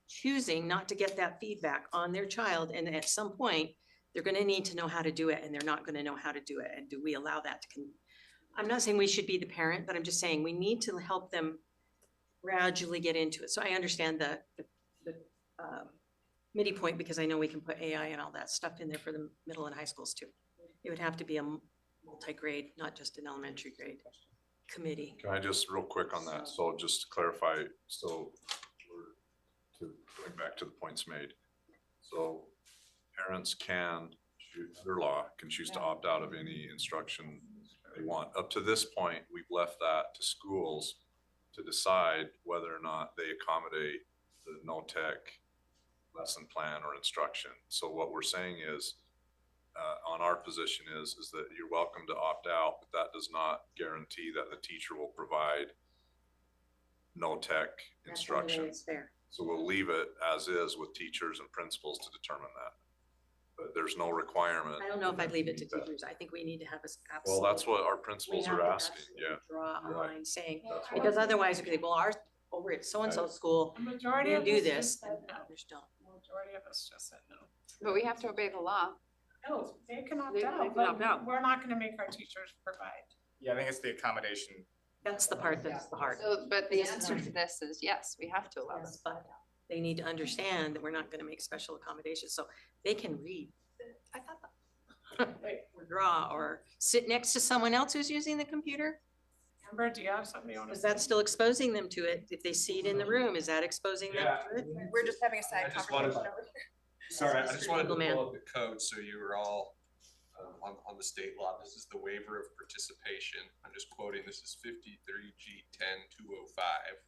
choosing not to get that feedback on their child. And at some point, they're going to need to know how to do it, and they're not going to know how to do it. And do we allow that to I'm not saying we should be the parent, but I'm just saying we need to help them gradually get into it. So I understand the MIDI point, because I know we can put AI and all that stuff in there for the middle and high schools too. It would have to be a multi-grade, not just an elementary grade committee. Can I just real quick on that? So just to clarify, so going back to the points made. So parents can, under law, can choose to opt out of any instruction they want. Up to this point, we've left that to schools to decide whether or not they accommodate the no tech lesson plan or instruction. So what we're saying is, on our position is that you're welcome to opt out, but that does not guarantee that the teacher will provide no tech instruction. It's fair. So we'll leave it as is with teachers and principals to determine that. But there's no requirement. I don't know if I'd leave it to that. teachers. I think we need to have a. Well, that's what our We principals have are to asking, absolutely yeah. Draw a Right. line saying, That's what- because otherwise, okay, well, ours, over at so-and-so school, The majority we of do us this, just said and no. others don't. Majority of us just said no. But we have to obey the law. No, they can opt They out, can but opt out. we're not gonna make our teachers provide. Yeah, I think it's the accommodation. That's the part that's the hard. So, but the answer to this is yes, we have to allow Yes, this. but they need to understand that we're not gonna make special accommodations, so they can read. I thought that. Or draw, or sit next to someone else who's using the computer. Amber, do you have something you wanna Is say? that still exposing them to it? If they see it in the room, is that exposing them to it? We're just having a side I just wanted- conversation over here. Sorry, I just wanted to Legal man. pull up the code so you were all on the state law. This is the waiver of participation. I'm just quoting, this is 53G10-205.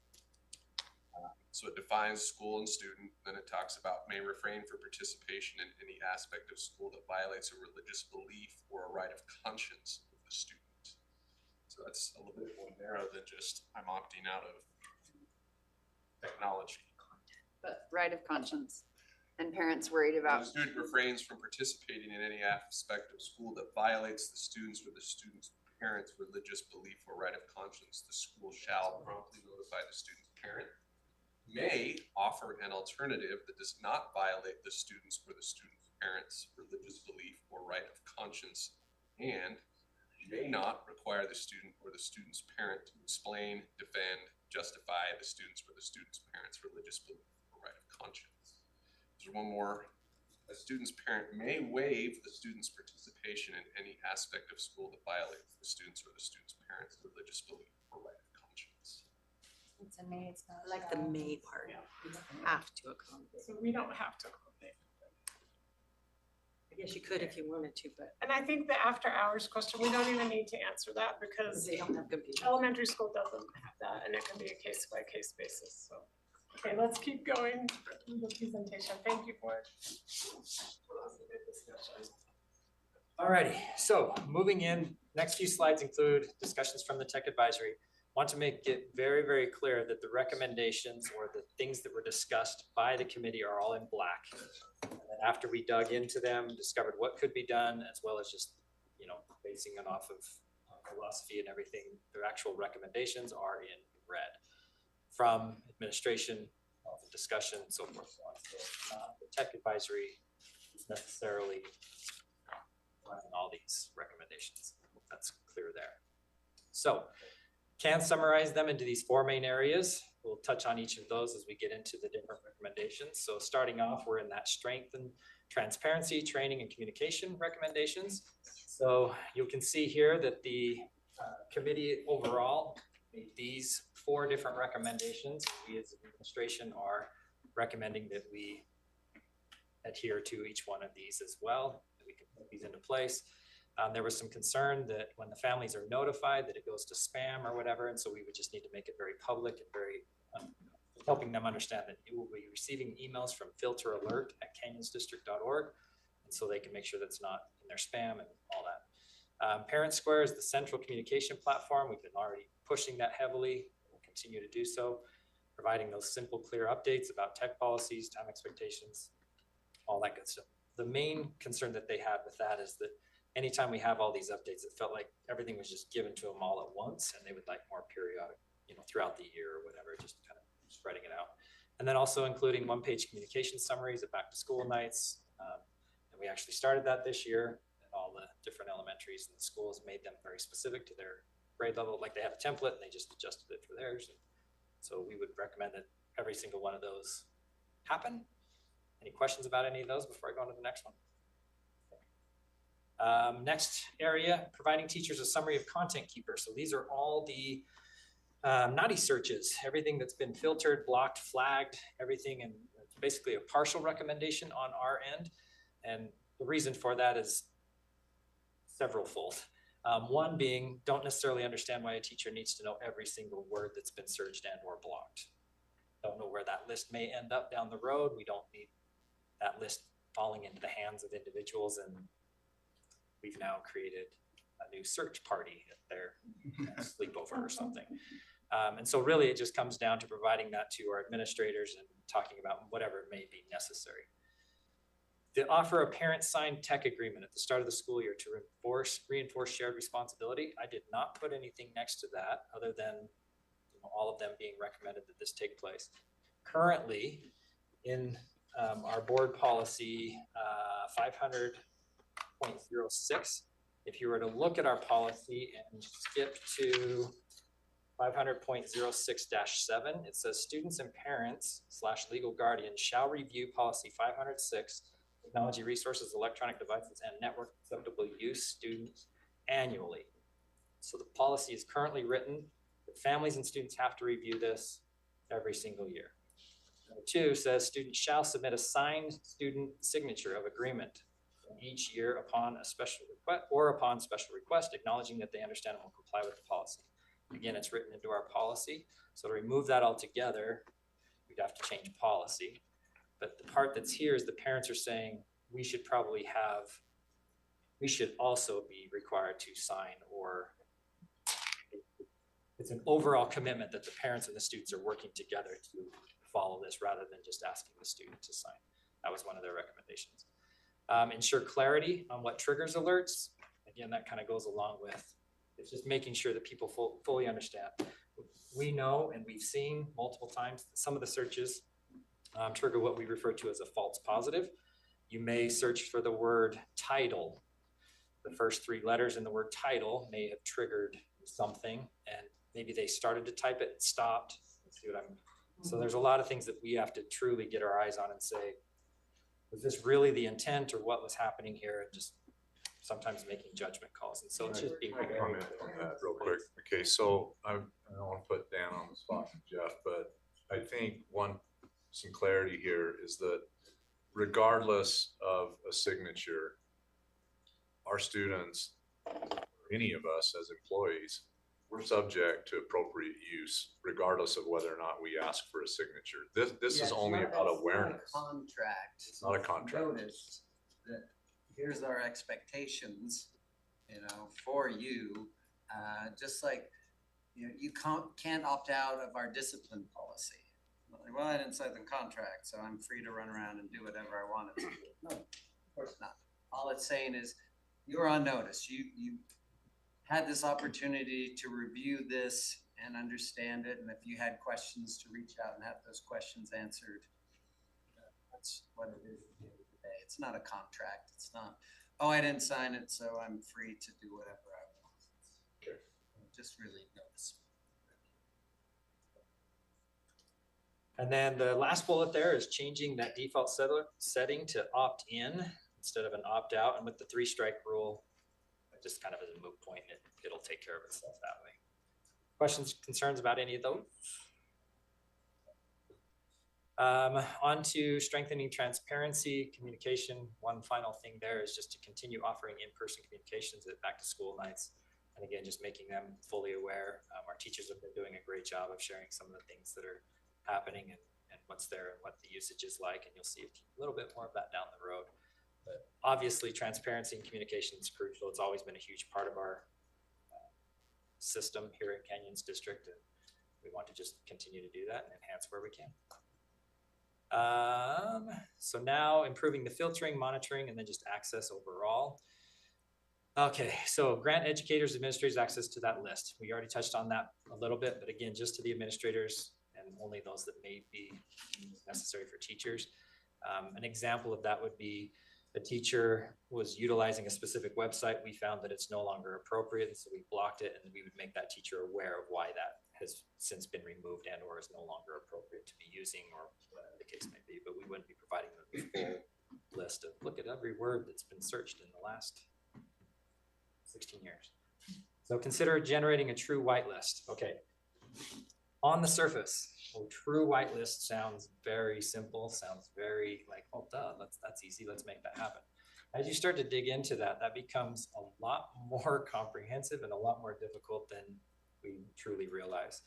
So it defines school and student, then it talks about may refrain from participation in any aspect of school that violates a religious belief or a right of conscience of the student. So that's a little bit more narrow than just I'm opting out of technology. But right of conscience, and parents worried The about, student refrains from participating in any aspect of school that violates the student's or the student's parent's religious belief or right of conscience. The school shall promptly notify the student's parent, may offer an alternative that does not violate the student's or the student's parent's religious belief or right of conscience, and may not require the student or the student's parent to explain, defend, justify the student's or the student's parent's religious belief or right of conscience. There's one more. A student's parent may waive the student's participation in any aspect of school that violates the student's or the student's parent's religious belief or right of conscience. It's a may, it's not. I like the may part. You have to accommodate. So we don't have to accommodate. I guess you could if you wanted to, but And I think the after hours question, we don't even need to answer that because they don't have computers. elementary school doesn't have that and it can be a case by case basis, so. Okay, let's keep going with the presentation. Thank you for it. Alrighty, so moving in, next few slides include discussions from the tech advisory. Want to make it very, very clear that the recommendations or the things that were discussed by the committee are all in black. And then after we dug into them, discovered what could be done, as well as just, you know, basing it off of philosophy and everything, their actual recommendations are in red. From administration, the discussion, so forth. So on. So, the tech advisory is necessarily running all these recommendations. That's clear there. So can summarize them into these four main areas. We'll touch on each of those as we get into the different recommendations. So starting off, we're in that strengthen transparency, training, and communication recommendations. So you can see here that the committee overall made these four different recommendations. We as administration are recommending that we adhere to each one of these as well, that we can put these into place. There was some concern that when the families are notified that it goes to spam or whatever, and so we would just need to make it very public and very helping them understand that you will be receiving emails from filteralert@canyonsdistrict.org, and so they can make sure that's not in their spam and all that. Parent Square is the central communication platform. We've been already pushing that heavily. We'll continue to do so, providing those simple, clear updates about tech policies, time expectations, all that good stuff. The main concern that they had with that is that anytime we have all these updates, it felt like everything was just given to them all at once, and they would like more periodic, you know, throughout the year or whatever, just kind of spreading it out. And then also including one-page communication summaries of back-to-school nights. And we actually started that this year at all the different elementaries and the schools, made them very specific to their grade level. Like they had a template and they just adjusted it for theirs. And so we would recommend that every single one of those happen. Any questions about any of those before I go on to the next one? Next area, providing teachers a summary of content keeper. So these are all the naughty searches, everything that's been filtered, blocked, flagged, everything, and it's basically a partial recommendation on our end. And the reason for that is several-fold. One being, don't necessarily understand why a teacher needs to know every single word that's been searched and or blocked. Don't know where that list may end up down the road. We don't need that list falling into the hands of individuals, and we've now created a new search party at their sleepover or something. And so really it just comes down to providing that to our administrators and talking about whatever may be necessary. To offer a parent-signed tech agreement at the start of the school year to reinforce shared responsibility. I did not put anything next to that other than all of them being recommended that this take place. Currently, in our board policy 500.06, if you were to look at our policy and skip to 500.06-7, it says students and parents / legal guardians shall review policy 506, technology resources, electronic devices, and network acceptable use students annually. So the policy is currently written that families and students have to review this every single year. Number 2 says students shall submit a signed student signature of agreement each year upon a special request or upon special request, acknowledging that they understand and will comply with the policy. Again, it's written into our policy. So to remove that altogether, we'd have to change policy. But the part that's here is the parents are saying we should also be required to sign, or it's an overall commitment that the parents and the students are working together to follow this rather than just asking the student to sign. That was one of their recommendations. Ensure clarity on what triggers alerts. Again, that kind of goes along with, it's just making sure that people fully understand. We know, and we've seen multiple times, that some of the searches trigger what we refer to as a false positive. You may search for the word title. The first 3 letters in the word title may have triggered something, and maybe they started to type it and stopped. See what I'm, so there's a lot of things that we have to truly get our eyes on and say, was this really the intent or what was happening here? And just sometimes making judgment calls. And so it's just being very comment on that real quick. Okay, so I don't want to put Dan on the spot, Jeff, but I think some clarity here is that regardless of a signature, our students, any of us as employees, we're subject to appropriate use regardless of whether or not we ask for a signature. This is only about awareness. Contract. It's not a contract. Notice that here's our expectations, for you. Just like, you can't opt out of our discipline policy. Well, I didn't sign the contract, so I'm free to run around and do whatever I wanted to do. No, of course not. All it's saying is you're on notice. You had this opportunity to review this and understand it. And if you had questions, to reach out and have those questions answered. That's what it is at the end of the day. It's not a contract. It's not, oh, I didn't sign it, so I'm free to do whatever I want. Okay. Just really notice. And then the last bullet there is changing that default setting to opt in instead of an opt out. And with the 3-strike rule, just kind of as a moot point, it'll take care of itself that way. Questions, concerns about any of those? On to strengthening transparency, communication. One final thing there is just to continue offering in-person communications at back to school nights. And again, just making them fully aware. Our teachers have been doing a great job of sharing some of the things that are happening and what's there and what the usage is like. And you'll see a little bit more of that down the road. But obviously transparency and communication is crucial. It's always been a huge part of our system here in Canyons District. And we want to just continue to do that and enhance where we can. So now improving the filtering, monitoring, and then just access overall. Okay, so grant educators, administrators access to that list. We already touched on that a little bit, but again, just to the administrators and only those that may be necessary for teachers. An example of that would be a teacher was utilizing a specific website. We found that it's no longer appropriate, and so we blocked it, and we would make that teacher aware of why that has since been removed and or is no longer appropriate to be using, or whatever the case may be. But we wouldn't be providing them the full list of look at every word that's been searched in the last 16 years. So consider generating a true whitelist. Okay. On the surface, a true whitelist sounds very simple, sounds very like, oh, duh, that's easy, let's make that happen. As you start to dig into that, that becomes a lot more comprehensive and a lot more difficult than we truly realize.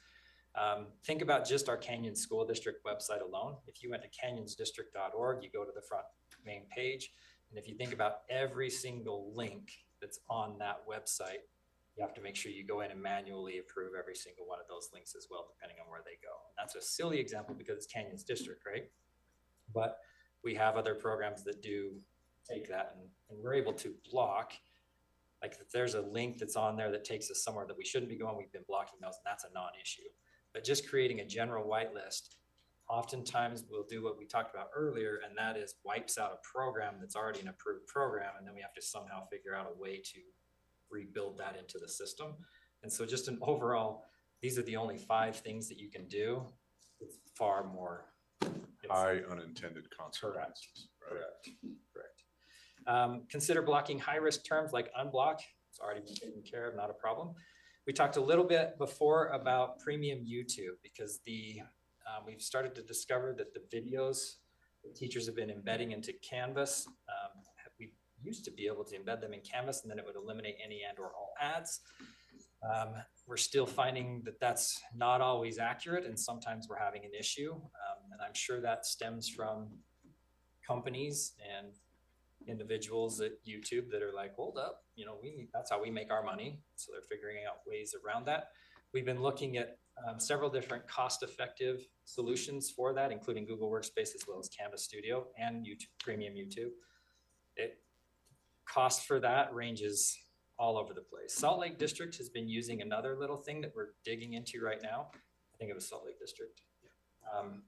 Think about just our Canyon School District website alone. If you went to canyonsdistrict.org, you go to the front main page. And if you think about every single link that's on that website, you have to make sure you go in and manually approve every single one of those links as well, depending on where they go. And that's a silly example because it's Canyons District, right? But we have other programs that do take that and we're able to block. Like if there's a link that's on there that takes us somewhere that we shouldn't be going, we've been blocking those, and that's a non-issue. But just creating a general whitelist, oftentimes we'll do what we talked about earlier, and that is wipes out a program that's already an approved program, and then we have to somehow figure out a way to rebuild that into the system. And so just an overall, these are the only 5 things that you can do. It's far more. High unintended consequences. Correct. Consider blocking high-risk terms like unblock. It's already been taken care of, not a problem. We talked a little bit before about premium YouTube because we've started to discover that the videos that teachers have been embedding into Canvas, we used to be able to embed them in Canvas and then it would eliminate any and or all ads. We're still finding that that's not always accurate and sometimes we're having an issue. And I'm sure that stems from companies and individuals at YouTube that are like, hold up, that's how we make our money. So they're figuring out ways around that. We've been looking at several different cost-effective solutions for that, including Google Workspace as well as Canvas Studio and YouTube, Premium YouTube. Cost for that ranges all over the place. Salt Lake District has been using another little thing that we're digging into right now. I think it was Salt Lake District.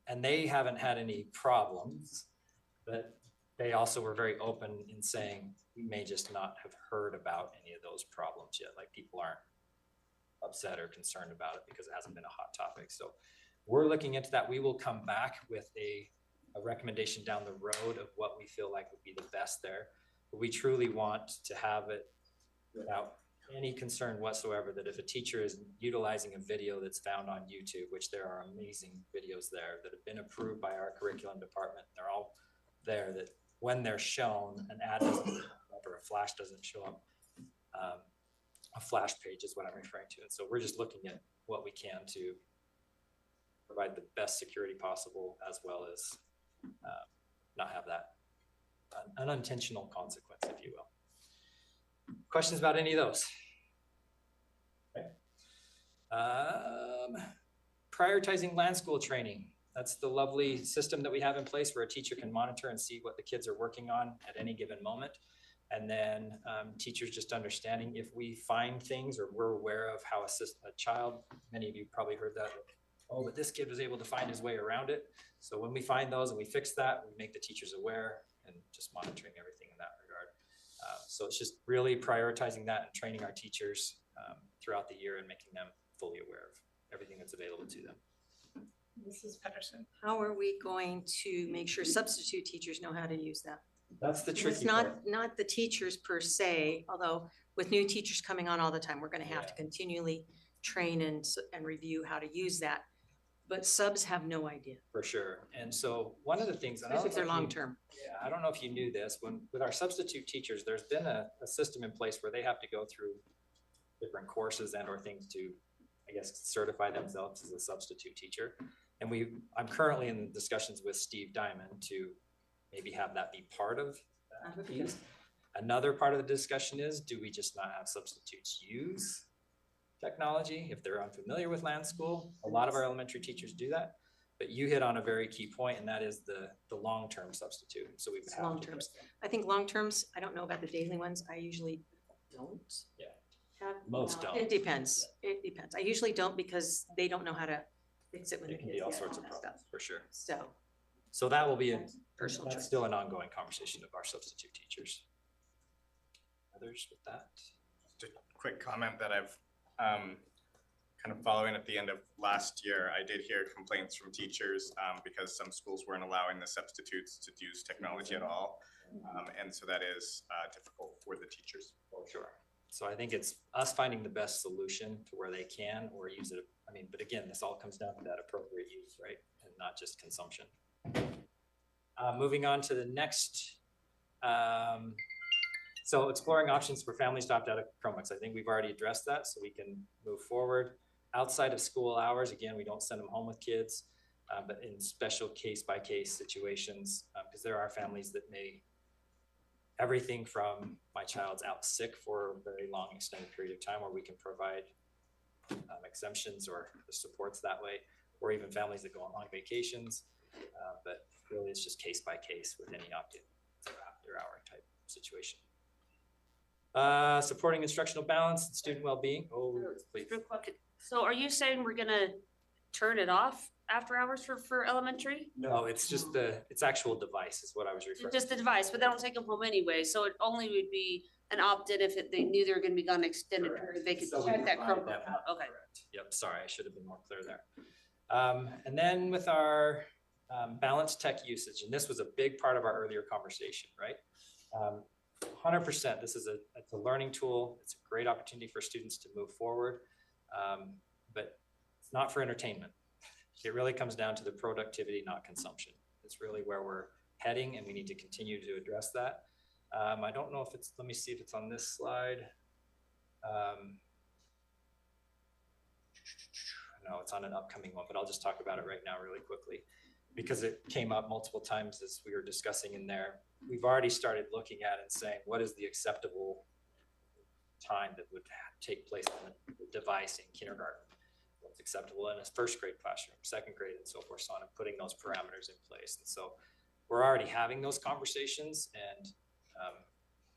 And they haven't had any problems, but they also were very open in saying we may just not have heard about any of those problems yet. Like people aren't upset or concerned about it because it hasn't been a hot topic. So we're looking into that. We will come back with a recommendation down the road of what we feel like would be the best there. But we truly want to have it without any concern whatsoever that if a teacher is utilizing a video that's found on YouTube, which there are amazing videos there that have been approved by our curriculum department, they're all there, that when they're shown, an ad doesn't show up or a flash doesn't show up. A flash page is what I'm referring to. And so we're just looking at what we can to provide the best security possible, as well as not have that an unintentional consequence, if you will. Questions about any of those? Okay. Prioritizing land school training. That's the lovely system that we have in place where a teacher can monitor and see what the kids are working on at any given moment. And then teachers just understanding if we find things or we're aware of how a child, many of you probably heard that, oh, but this kid was able to find his way around it. So when we find those and we fix that, we make the teachers aware and just monitoring everything in that regard. So it's just really prioritizing that and training our teachers throughout the year and making them fully aware of everything that's available to them. Mrs. Pedersen. How are we going to make sure substitute teachers know how to use that? That's the tricky It's part. not the teachers per se, although with new teachers coming on all the time, we're going to have to continually train and review how to use that. But subs have no idea. For sure. And so one of the things, and I don't Especially if they're know if you- long-term. Yeah, I don't know if you knew this, with our substitute teachers, there's been a system in place where they have to go through different courses and or things to, I guess, certify themselves as a substitute teacher. And I'm currently in discussions with Steve Diamond to maybe have that be part of that piece. Another part of the discussion is, do we just not have substitutes use technology if they're unfamiliar with land school? A lot of our elementary teachers do that, but you hit on a very key point, and that is the long-term substitute. So we would have Long to- terms. I think long terms, I don't know about the daily ones. I usually don't. Yeah. Have, Most don't. It depends. It depends. I usually don't because they don't know how to fix it when It the can be kids all get sorts all of that problems, stuff. for sure. So So that will be personal that's choice. still an ongoing conversation of our substitute teachers. Others with that? Just a quick comment that I've kind of following at the end of last year, I did hear complaints from teachers because some schools weren't allowing the substitutes to use technology at all. And so that is difficult for the teachers. For sure. So I think it's us finding the best solution to where they can or use it. I mean, but again, this all comes down to that appropriate use, right? And not just consumption. Moving on to the next So exploring options for families to opt out of Chromebooks. I think we've already addressed that, so we can move forward. Outside of school hours, again, we don't send them home with kids, but in special case-by-case situations, because there are families that may, everything from my child's out sick for a very long extended period of time where we can provide exemptions or the supports that way, or even families that go on long vacations. But really it's just case by case with any opt-in after hour type situation. Supporting instructional balance and student well-being. Oh, please. Real quick, so are you saying we're gonna turn it off after hours for elementary? No, it's just it's actual device is what I was referring to. Just the device, but they don't take them home anyway, so it only would be an opt-in if they knew they were gonna be gone an extended period, they could So we check that provide Chromebook them. out, okay. Correct. Yep, sorry, I should have been more clear there. And then with our balanced tech usage, and this was a big part of our earlier conversation, right? 100%, it's a learning tool. It's a great opportunity for students to move forward, but it's not for entertainment. It really comes down to the productivity, not consumption. It's really where we're heading, and we need to continue to address that. I don't know if it's, let me see if it's on this slide. No, it's on an upcoming one, but I'll just talk about it right now really quickly because it came up multiple times as we were discussing in there. We've already started looking at and saying, what is the acceptable time that would take place on the device in kindergarten? What's acceptable in a first grade classroom, second grade, and so forth, so on, and putting those parameters in place. And so we're already having those conversations, and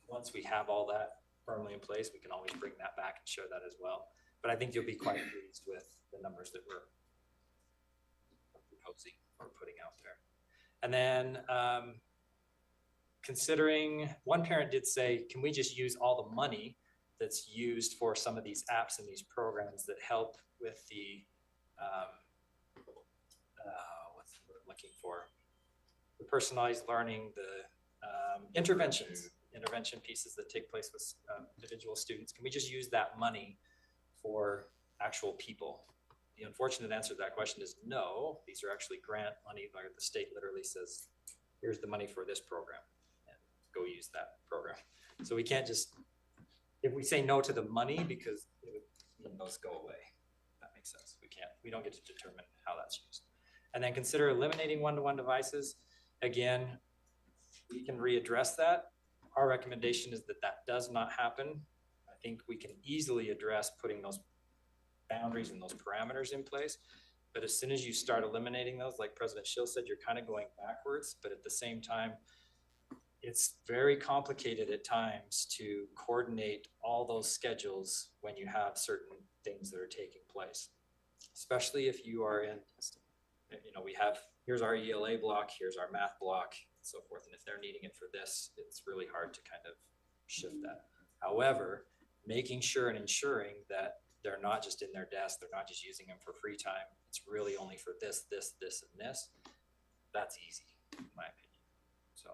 once we have all that firmly in place, we can always bring that back and share that as well. But I think you'll be quite pleased with the numbers that we're proposing or putting out there. And then considering, one parent did say, can we just use all the money that's used for some of these apps and these programs that help with the, what's the word I'm looking for? The personalized learning, the intervention pieces that take place with individual students. Can we just use that money for actual people? The unfortunate answer to that question is no. These are actually grant money where the state literally says, here's the money for this program and go use that program. So we can't just, if we say no to the money because it would mean those go away. That makes sense. We don't get to determine how that's used. And then consider eliminating one-to-one devices. Again, we can readdress that. Our recommendation is that that does not happen. I think we can easily address putting those boundaries and those parameters in place. But as soon as you start eliminating those, like President Schill said, you're kind of going backwards. But at the same time, it's very complicated at times to coordinate all those schedules when you have certain things that are taking place, especially if you are in, we have, here's our ELA block, here's our math block, and so forth. And if they're needing it for this, it's really hard to kind of shift that. However, making sure and ensuring that they're not just in their desk, they're not just using them for free time. It's really only for this, this, this, and this. That's easy, in my opinion. So,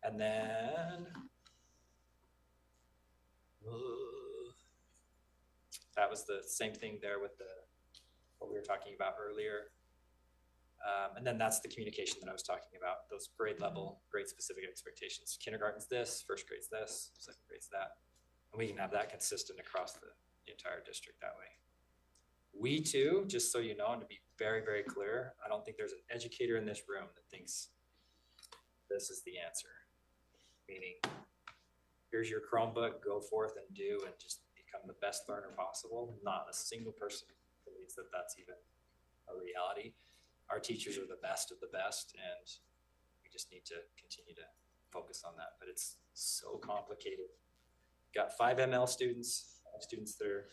and then that was the same thing there with what we were talking about earlier. And then that's the communication that I was talking about, those grade level, grade specific expectations. Kindergarten's this, first grade's this, second grade's that. And we can have that consistent across the entire district that way. We too, just so you know, and to be very, very clear, I don't think there's an educator in this room that thinks this is the answer. Meaning, here's your Chromebook, go forth and do, and just become the best learner possible. Not a single person believes that that's even a reality. Our teachers are the best of the best, and we just need to continue to focus on that. But it's so complicated. Got 5 ML students, 5 students that are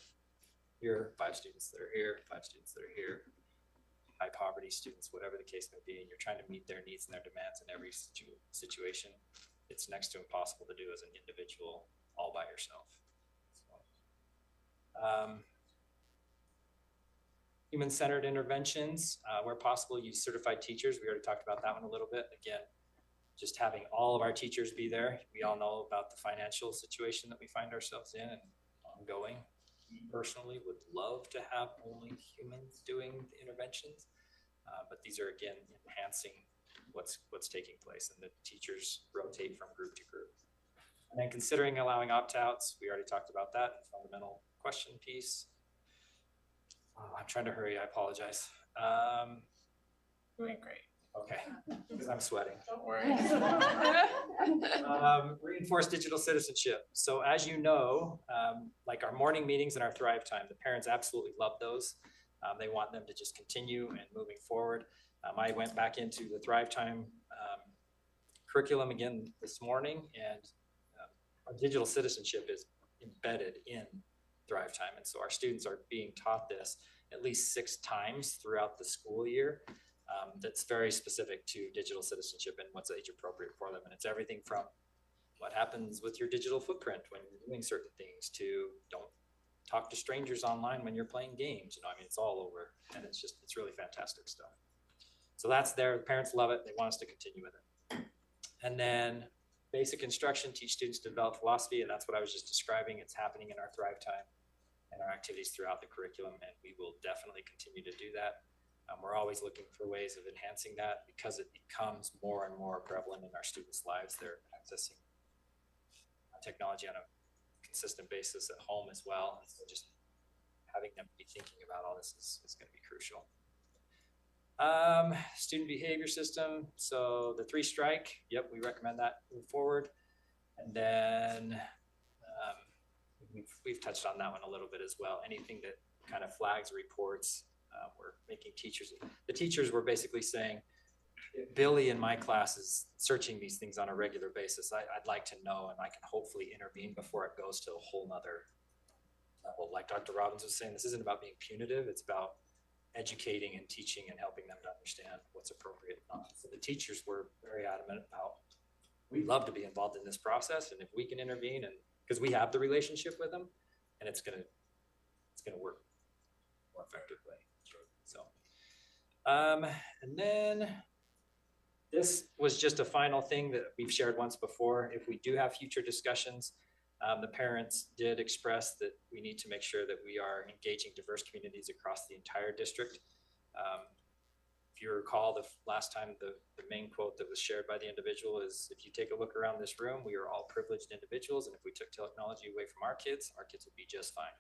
here, 5 students that are here, 5 students that are here, high poverty students, whatever the case may be, and you're trying to meet their needs and their demands in every situation. It's next to impossible to do as an individual all by yourself. So, human-centered interventions, where possible, use certified teachers. We already talked about that one a little bit. Again, just having all of our teachers be there. We all know about the financial situation that we find ourselves in and ongoing. We personally would love to have only humans doing the interventions, but these are, again, enhancing what's taking place, and the teachers rotate from group to group. And then considering allowing opt-outs, we already talked about that, fundamental question piece. I'm trying to hurry, I apologize. Doing great. Okay, because I'm sweating. Don't worry. Reinforce digital citizenship. So as you know, like our morning meetings and our Thrive Time, the parents absolutely love those. They want them to just continue and moving forward. I went back into the Thrive Time curriculum again this morning, and our digital citizenship is embedded in Thrive Time. And so our students are being taught this at least 6 times throughout the school year. That's very specific to digital citizenship and what's age appropriate for them. And it's everything from what happens with your digital footprint when you're doing certain things to don't talk to strangers online when you're playing games. You know, I mean, it's all over, and it's really fantastic stuff. So that's there. The parents love it. They want us to continue with it. And then basic instruction, teach students to develop philosophy. And that's what I was just describing. It's happening in our Thrive Time and our activities throughout the curriculum. And we will definitely continue to do that. We're always looking for ways of enhancing that because it becomes more and more prevalent in our students' lives. They're accessing technology on a consistent basis at home as well. And so just having them be thinking about all this is going to be crucial. Student behavior system. So the 3 strike, yep, we recommend that move forward. And then we've touched on that one a little bit as well. Anything that kind of flags reports, we're making the teachers were basically saying, if Billy in my class is searching these things on a regular basis, I'd like to know, and I can hopefully intervene before it goes to a whole nother level. Like Dr. Robbins was saying, this isn't about being punitive, it's about educating and teaching and helping them to understand what's appropriate. So the teachers were very adamant about, we'd love to be involved in this process, and if we can intervene, and because we have the relationship with them, and it's gonna work more effectively. So, and then this was just a final thing that we've shared once before. If we do have future discussions, the parents did express that we need to make sure that we are engaging diverse communities across the entire district. If you recall, the last time the main quote that was shared by the individual is, if you take a look around this room, we are all privileged individuals, and if we took technology away from our kids would be just fine.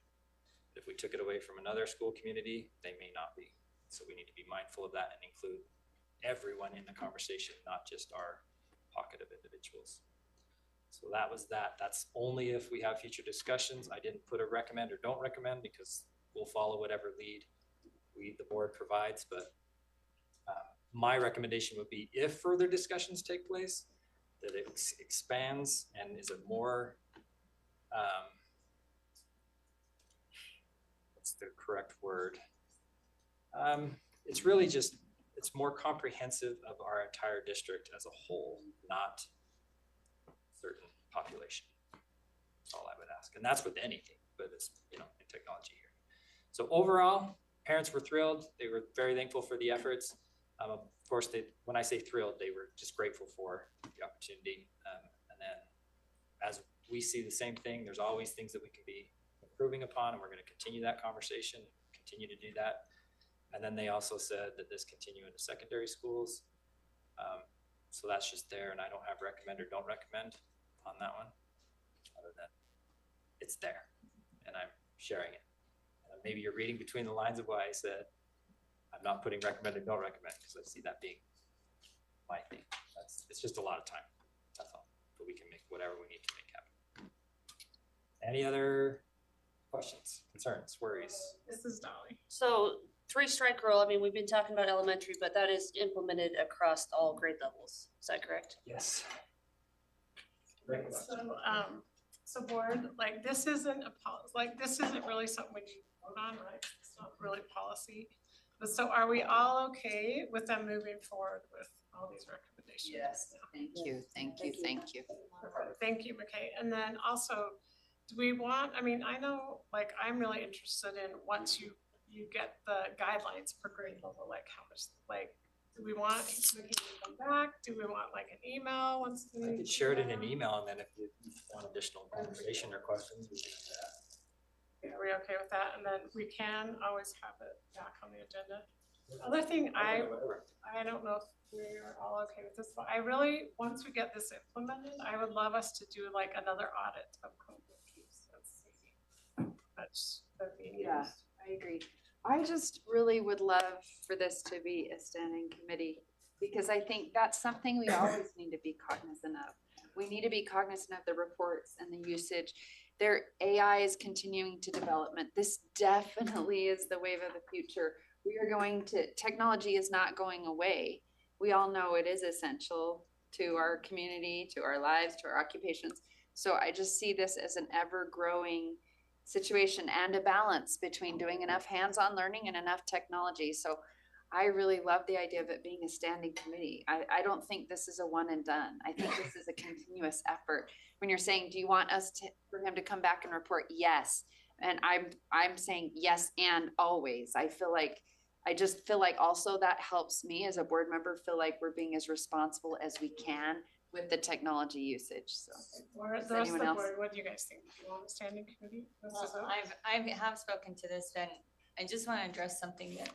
But if we took it away from another school community, they may not be. So we need to be mindful of that and include everyone in the conversation, not just our pocket of individuals. So that was that. That's only if we have future discussions. I didn't put a recommend or don't recommend because we'll follow whatever lead the board provides. But my recommendation would be, if further discussions take place, that it expands and is a more, what's the correct word? It's really just, it's more comprehensive of our entire district as a whole, not certain population. That's all I would ask. And that's with anything, but it's, in technology here. So overall, parents were thrilled. They were very thankful for the efforts. Of course, when I say thrilled, they were just grateful for the opportunity. And then as we see the same thing, there's always things that we can be improving upon, and we're going to continue that conversation, continue to do that. And then they also said that this continue into secondary schools. So that's just there, and I don't have recommend or don't recommend on that one, other than it's there, and I'm sharing it. Maybe you're reading between the lines of why I said I'm not putting recommend or don't recommend, because I see that being my thing. It's just a lot of time, that's all. But we can make whatever we need to make happen. Any other questions, concerns, worries? This is Dolly. So 3 strike rule, I mean, we've been talking about elementary, but that is implemented across all grade levels. Is that correct? Yes. So board, this isn't this isn't really something we need to vote on, right? It's not really policy. But so are we all okay with them moving forward with all these recommendations? Yes. Thank you, thank you, thank you. Thank you, McKay. And then also, do we want, I know, I'm really interested in, once you get the guidelines per grade level, how much, do we want McKay to come back? Do we want an email once? I could share it in an email, and then if you want additional conversation or questions, we can do that. Are we okay with that? And then we can always have it back on the agenda. Other thing, I don't know if we're all okay with this, but I really, once we get this implemented, I would love us to do like another audit of COVID keys and see much they're being Yeah. used. I agree. I just really would love for this to be a standing committee, because I think that's something we always need to be cognizant of. We need to be cognizant of the reports and the usage. Their AI is continuing to development. This definitely is the wave of the future. We are going to, technology is not going away. We all know it is essential to our community, to our lives, to our occupations. So I just see this as an ever-growing situation and a balance between doing enough hands-on learning and enough technology. So I really love the idea of it being a standing committee. I don't think this is a one and done. I think this is a continuous effort. When you're saying, do you want us to, for him to come back and report? Yes. And I'm saying yes and always. I just feel like also that helps me as a board member feel like we're being as responsible as we can with the technology usage, so. Or Does the rest of anyone the else? board, what do you guys think? Do you want a standing committee? This is Well, a- I have spoken to this, and I just want to address something that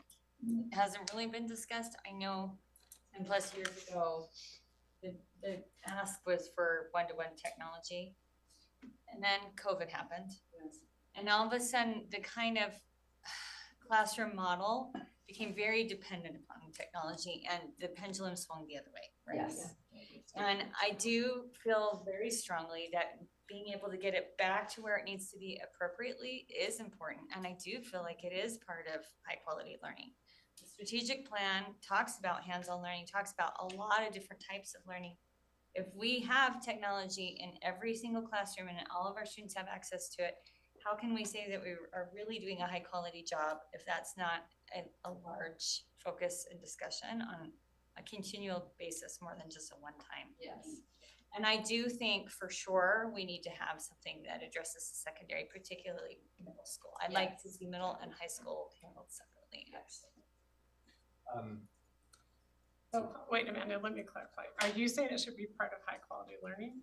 hasn't really been discussed. I know 10+ years ago, the ask was for one-to-one technology. And then COVID happened. And all of a sudden, the kind of classroom model became very dependent upon technology, and the pendulum swung the other way, right? Yes. And I do feel very strongly that being able to get it back to where it needs to be appropriately is important. And I do feel like it is part of high quality learning. The strategic plan talks about hands-on learning, talks about a lot of different types of learning. If we have technology in every single classroom and all of our students have access to it, how can we say that we are really doing a high quality job if that's not a large focus and discussion on a continual basis more than just a one-time? Yes. And I do think for sure we need to have something that addresses the secondary, particularly middle school. I'd like to see middle and high school handled separately. So, wait a minute, let me clarify. Are you saying it should be part of high quality learning?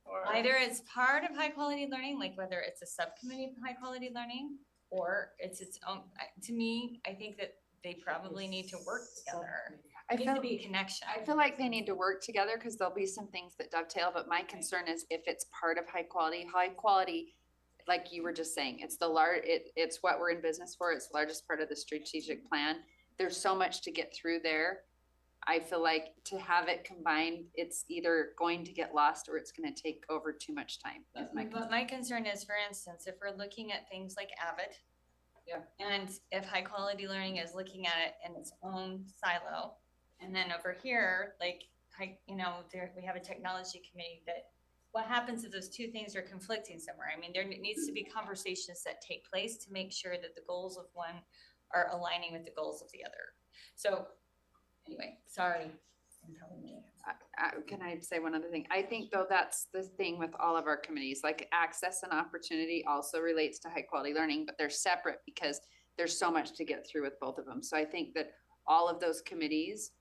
Or Either it's part of high quality learning, like whether it's a subcommittee of high quality learning, or it's its own, to me, I think that they probably need to work together. I Needs to feel, be a connection. I feel like they need to work together because there'll be some things that dovetail, but my concern is if it's part of high quality, like you were just saying, it's it's what we're in business for. It's the largest part of the strategic plan. There's so much to get through there. I feel like to have it combined, it's either going to get lost or it's gonna take over too much time. That's my concern. But my concern is, for instance, if we're looking at things like Avid. Yeah. And if high quality learning is looking at it in its own silo, and then over here, like, we have a technology committee that, what happens if those two things are conflicting somewhere? I mean, there needs to be conversations that take place to make sure that the goals of one are aligning with the goals of the other. So, anyway, sorry. I'm telling you. Can I say one other thing? I think though that's the thing with all of our committees, like access and opportunity also relates to high quality learning, but they're separate because there's so much to get through with both of them. So I think that all of those committees,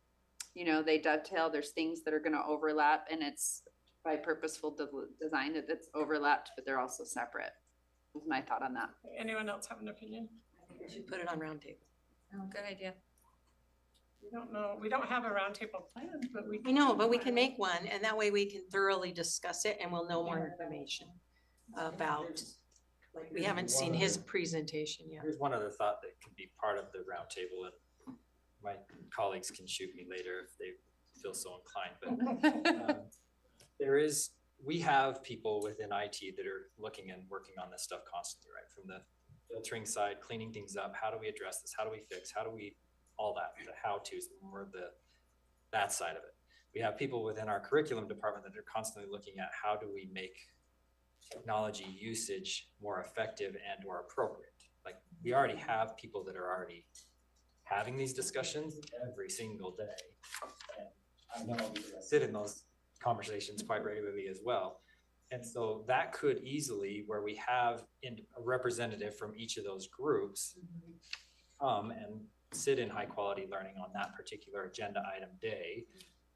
they dovetail, there's things that are gonna overlap, and it's by purposeful design that it's overlapped, but they're also separate. Was my thought on that. anyone else have an opinion? We should put it on roundtable. Oh, good idea. We don't know, we don't have a roundtable plan, but we. I know, but we can make one, and that way we can thoroughly discuss it and we'll know more information about, like, we haven't seen his presentation yet. Here's one other thought that could be part of the roundtable, and my colleagues can shoot me later if they feel so inclined, but we have people within IT that are looking and working on this stuff constantly, right? From the filtering side, cleaning things up, how do we address this? How do we fix? How do we, all that, the how-tos, more that side of it. We have people within our curriculum department that are constantly looking at how do we make technology usage more effective and or appropriate. Like, we already have people that are already having these discussions every single day. And I know because I sit in those conversations quite regularly as well. And so that could easily, where we have a representative from each of those groups come and sit in high quality learning on that particular agenda item day,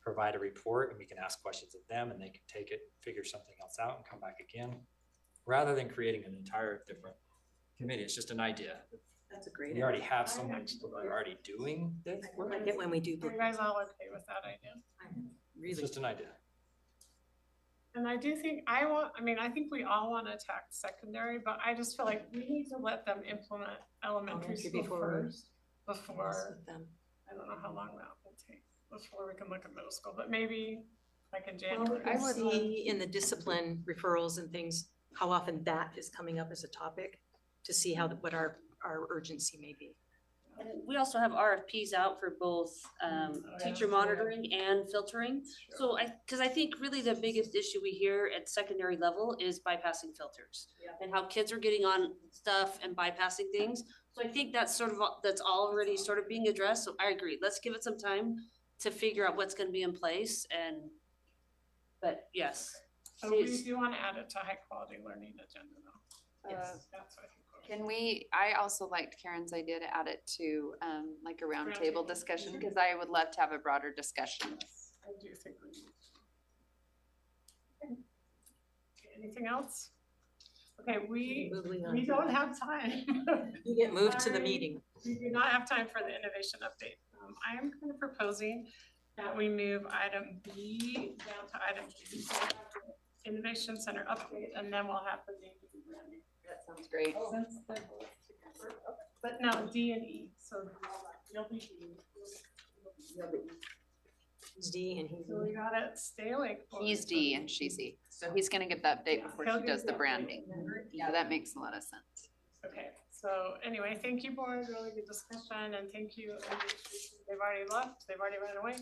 provide a report, and we can ask questions of them, and they can take it, figure something else out, and come back again, rather than creating an entire different committee. It's just an idea. That's a great. We already have so much that we're already doing this I work. like it when we do. Are you guys all okay with that idea? It's Really. just an idea. And I do think I think we all want to attack secondary, but I just feel like we need to let them implement elementary Elementary school before we first. Before, With them. I don't know how long that will take, before we can look at middle school, but maybe like in Well, January. I would see in the discipline referrals and things, how often that is coming up as a topic to see what our urgency may be. And we also have RFPs out for both teacher monitoring and filtering. So cause I think really the biggest issue we hear at secondary level is bypassing filters. And how kids are getting on stuff and bypassing things. So I think that's that's already sort of being addressed. So I agree, let's give it some time to figure out what's gonna be in place but yes. So we do want to add it to high quality learning agenda though. Yes. That's what I think. I also liked Karen's idea to add it to, like a roundtable Roundtable. discussion, because I would love to have a broader discussion. I do think we need to. Okay, anything else? Okay, we Moving on. don't have time. You get moved to the Sorry. meeting. We do not have time for the innovation update. I am kind of proposing that we move item B down to item D. So we'll have the Innovation Center update, and then we'll have the name and branding. That sounds great. Since they're both together. But no, D and E, so you'll be D. He's D and he's. So we gotta stay awake. for He's it. D and she's E. So he's gonna get the update before He'll she get does the update. branding. Yeah, that makes a lot of sense. Okay, so anyway, thank you, board, really good discussion, and thank you. They've already left, they've already run away.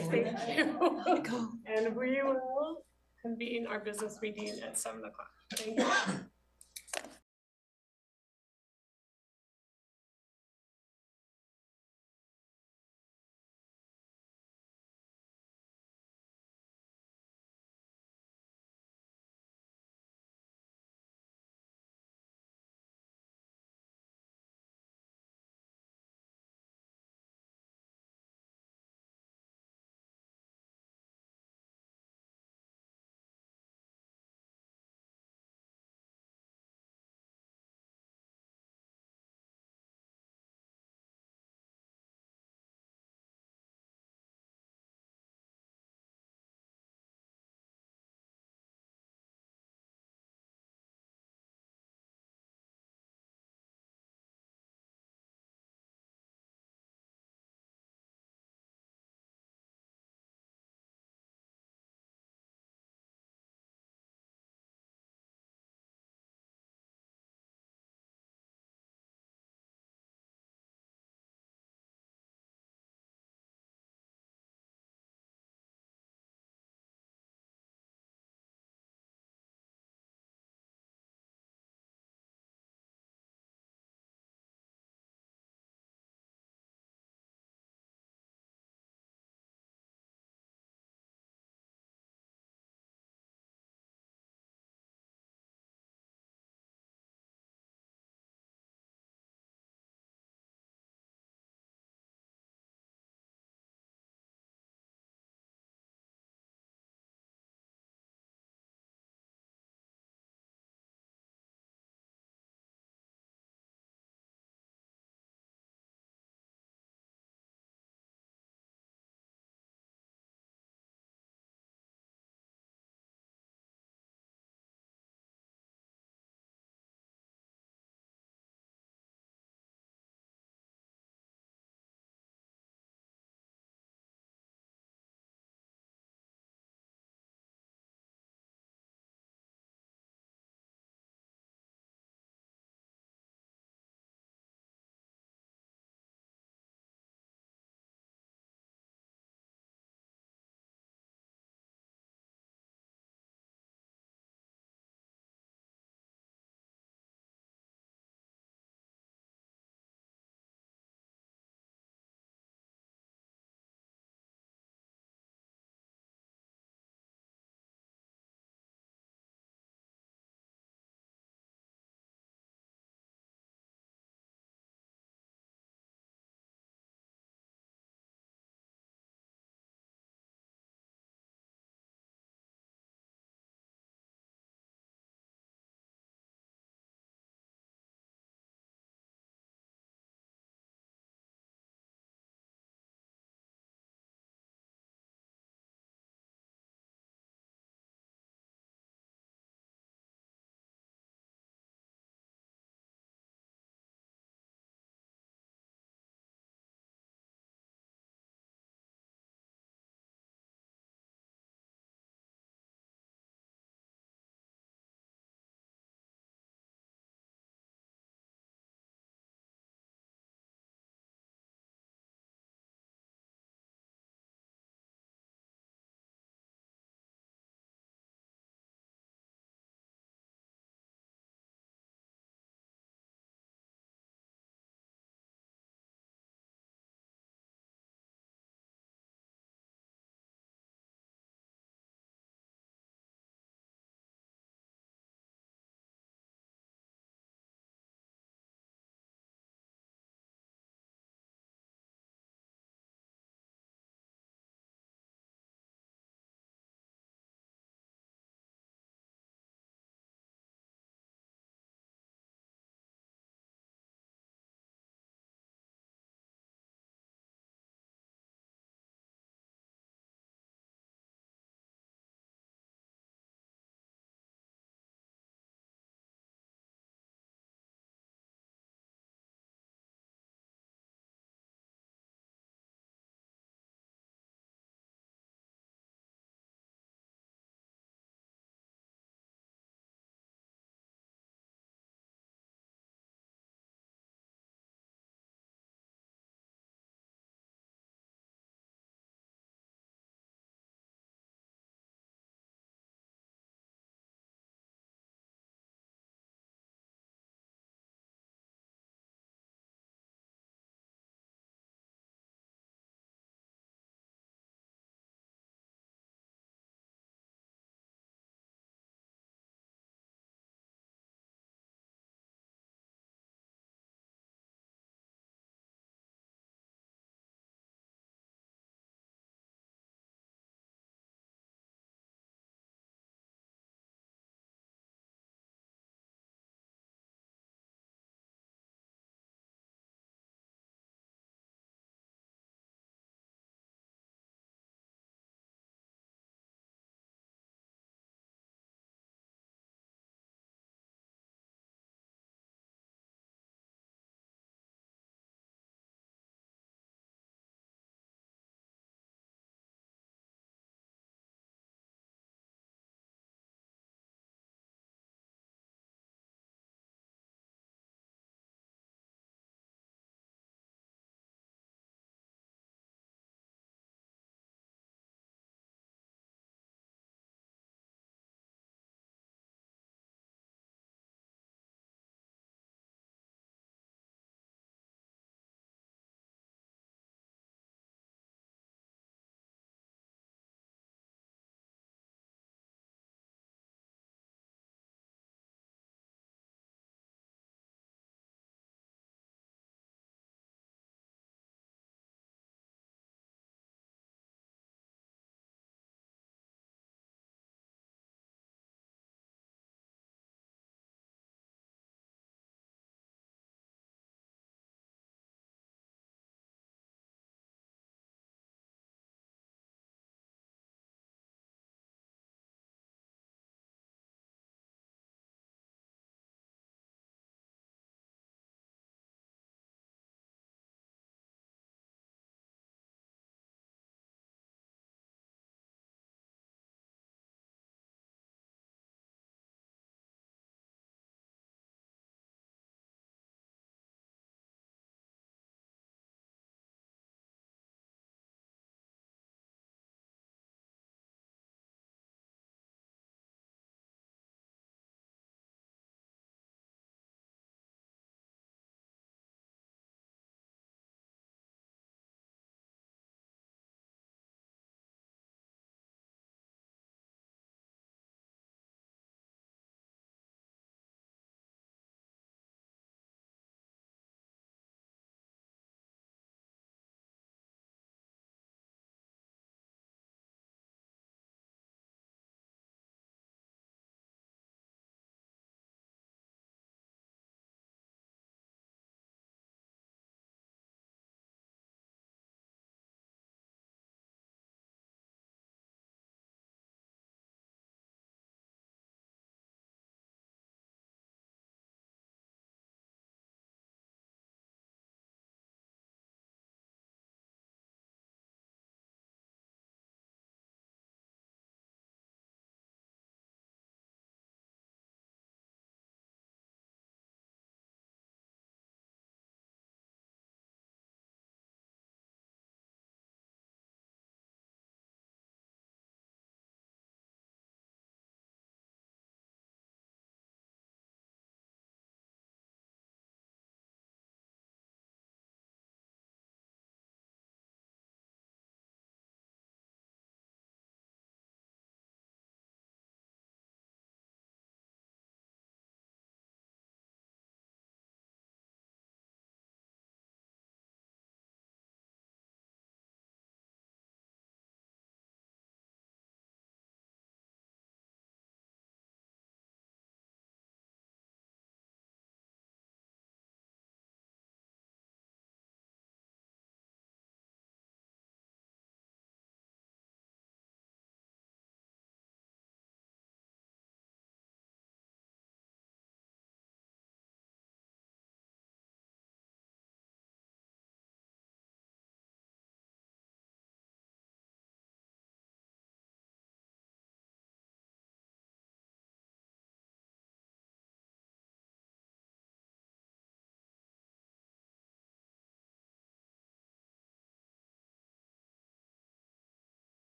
Thank you. And we will convene our business meeting at 7:00. Thank you.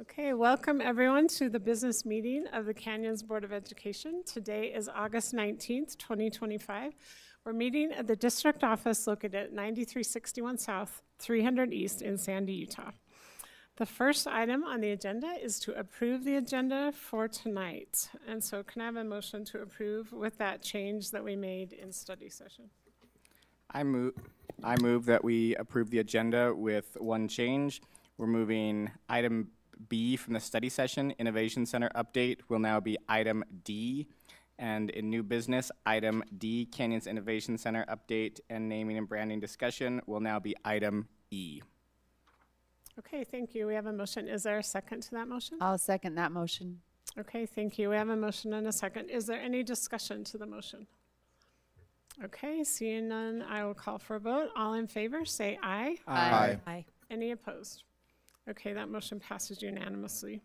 Okay, welcome everyone to the business meeting of the Canyons Board of Education. Today is August 19th, 2025. We're meeting at the district office located at 9361 South, 300 East in Sandy, Utah. The first item on the agenda is to approve the agenda for tonight. And so can I have a motion to approve with that change that we made in study session? I move that we approve the agenda with one change. We're moving item B from the study session, Innovation Center update, will now be item D. And in new business, item D, Canyons Innovation Center update and naming and branding discussion will now be item E. Okay, thank you. We have a motion. Is there a second to that motion? I'll second that motion. Okay, thank you. We have a motion and a second. Is there any discussion to the motion? Okay, seeing none, I will call for a vote. All in favor, say aye. Aye. Any opposed? Okay, that motion passes unanimously.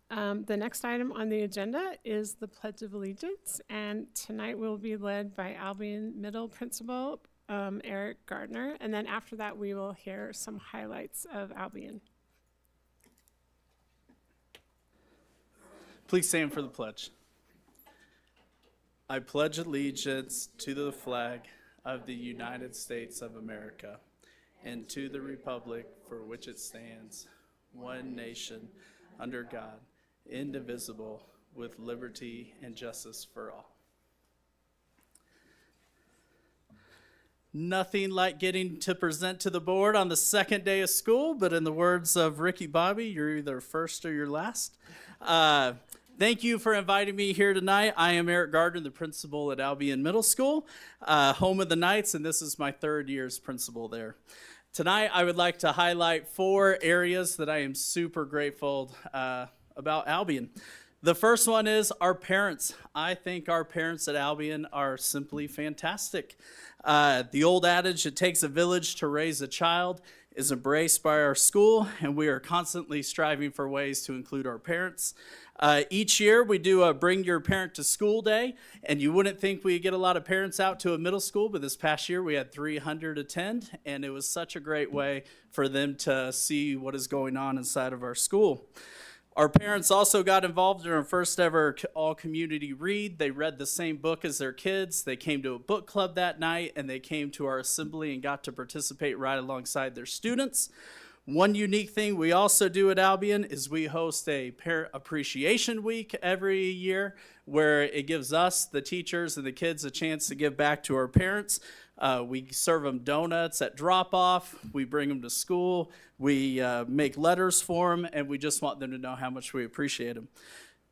The next item on the agenda is the Pledge of Allegiance, and tonight will be led by Albion Middle Principal Eric Gardner, and then after that we will hear some highlights of Albion. Please stand for the pledge. I pledge allegiance to the flag of the United States of America and to the republic for which it stands, one nation, under God, indivisible, with liberty and justice for all. Nothing like getting to present to the board on the second day of school, but in the words of Ricky Bobby, you're either first or you're last. Thank you for inviting me here tonight. I am Eric Gardner, the principal at Albion Middle School, home of the Knights, and this is my third year as principal there. Tonight, I would like to highlight 4 areas that I am super grateful about Albion. The first one is our parents. I think our parents at Albion are simply fantastic. The old adage, it takes a village to raise a child, is embraced by our school, and we are constantly striving for ways to include our parents. Each year we do a Bring Your Parent to School Day, and you wouldn't think we get a lot of parents out to a middle school, but this past year we had 300 attend, and it was such a great way for them to see what is going on inside of our school. Our parents also got involved in our first ever all-community read. They read the same book as their kids. They came to a book club that night, and they came to our assembly and got to participate right alongside their students. One unique thing we also do at Albion is we host a Parent Appreciation Week every year where it gives us, the teachers, and the kids a chance to give back to our parents. We serve them donuts at drop-off. We bring them to school. We make letters for them, and we just want them to know how much we appreciate them.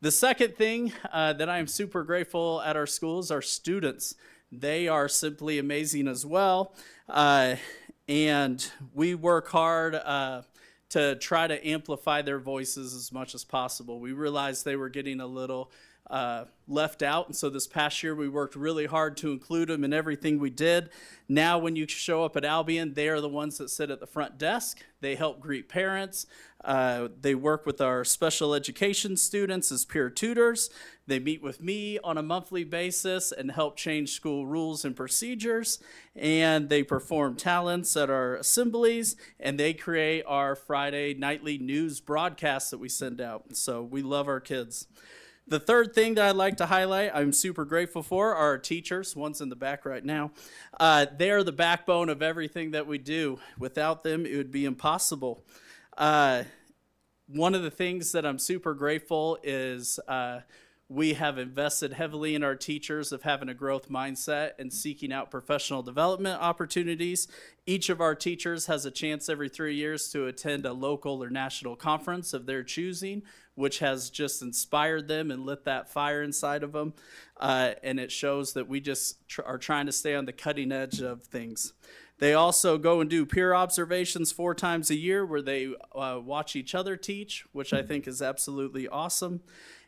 The second thing that I am super grateful at our school is our students. They are simply amazing as well. And we work hard to try to amplify their voices as much as possible. We realized they were getting a little left out, and so this past year we worked really hard to include them in everything we did. Now when you show up at Albion, they are the ones that sit at the front desk. They help greet parents. They work with our special education students as peer tutors. They meet with me on a monthly basis and help change school rules and procedures. And they perform talents at our assemblies, and they create our Friday nightly news broadcasts that we send out. So we love our kids. The third thing that I'd like to highlight, I'm super grateful for, are our teachers. One's in the back right now. They are the backbone of everything that we do. Without them, it would be impossible. One of the things that I'm super grateful is we have invested heavily in our teachers of having a growth mindset and seeking out professional development opportunities. Each of our teachers has a chance every 3 years to attend a local or national conference of their choosing, which has just inspired them and lit that fire inside of them. And it shows that we just are trying to stay on the cutting edge of things. They also go and do peer observations 4 times a year where they watch each other teach, which I think is absolutely awesome.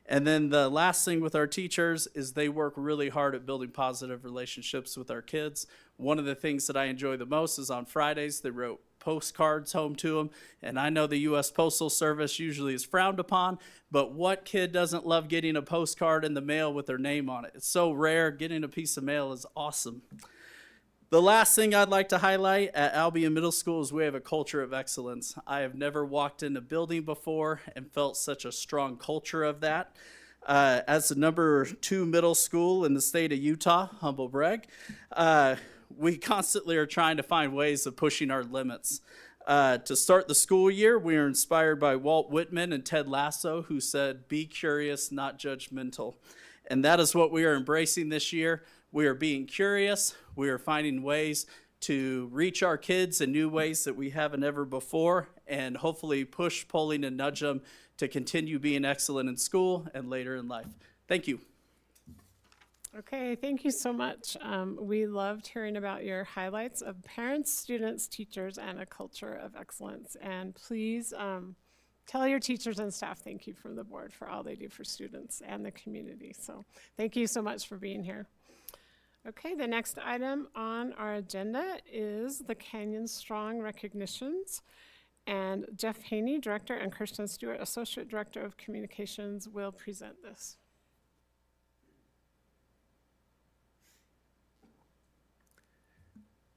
And then the last thing with our teachers is they work really hard at building positive relationships with our kids. One of the things that I enjoy the most is on Fridays, they wrote postcards home to them. And I know the U.S. Postal Service usually is frowned upon, but what kid doesn't love getting a postcard in the mail with their name on it? It's so rare. Getting a piece of mail is awesome. The last thing I'd like to highlight at Albion Middle School is we have a culture of excellence. I have never walked in a building before and felt such a strong culture of that. As the number 2 middle school in the state of Utah, humble brag, we constantly are trying to find ways of pushing our limits. To start the school year, we are inspired by Walt Whitman and Ted Lasso, who said, "Be curious, not judgmental." And that is what we are embracing this year. We are being curious. We are finding ways to reach our kids in new ways that we haven't ever before, and hopefully push, pulling, and nudge them to continue being excellent in school and later in life. Thank you. Okay, thank you so much. We loved hearing about your highlights of parents, students, teachers, and a culture of excellence. And please tell your teachers and staff thank you from the board for all they do for students and the community. So thank you so much for being here. Okay, the next item on our agenda is the Canyon Strong recognitions. And Jeff Haney, Director, and Kirsten Stewart, Associate Director of Communications, will present this.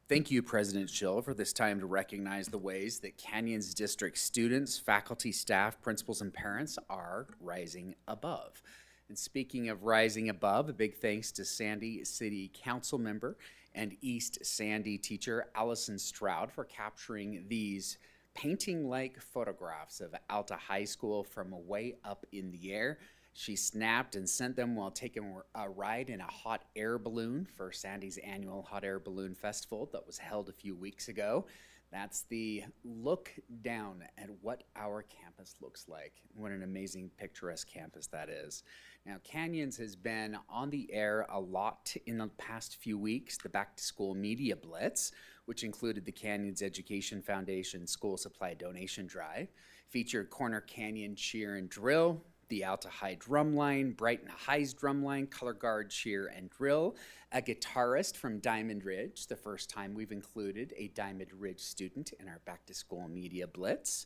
Thank you, President Schill, for this time to recognize the ways that Canyons District students, faculty, staff, principals, and parents are rising above. And speaking of rising above, a big thanks to Sandy City Council member and East Sandy teacher Allison Stroud for capturing these painting-like photographs of Alta High School from way up in the air. She snapped and sent them while taking a ride in a hot air balloon for Sandy's annual Hot Air Balloon Festival that was held a few weeks ago. That's the look down at what our campus looks like. What an amazing, picturesque campus that is. Now, Canyons has been on the air a lot in the past few weeks. The Back to School Media Blitz, which included the Canyons Education Foundation School Supply Donation Drive, featured Corner Canyon Cheer and Drill, the Alta High Drumline, Brighton High's Drumline, Color Guard Cheer and Drill, a guitarist from Diamond Ridge, the first time we've included a Diamond Ridge student in our Back to School Media Blitz,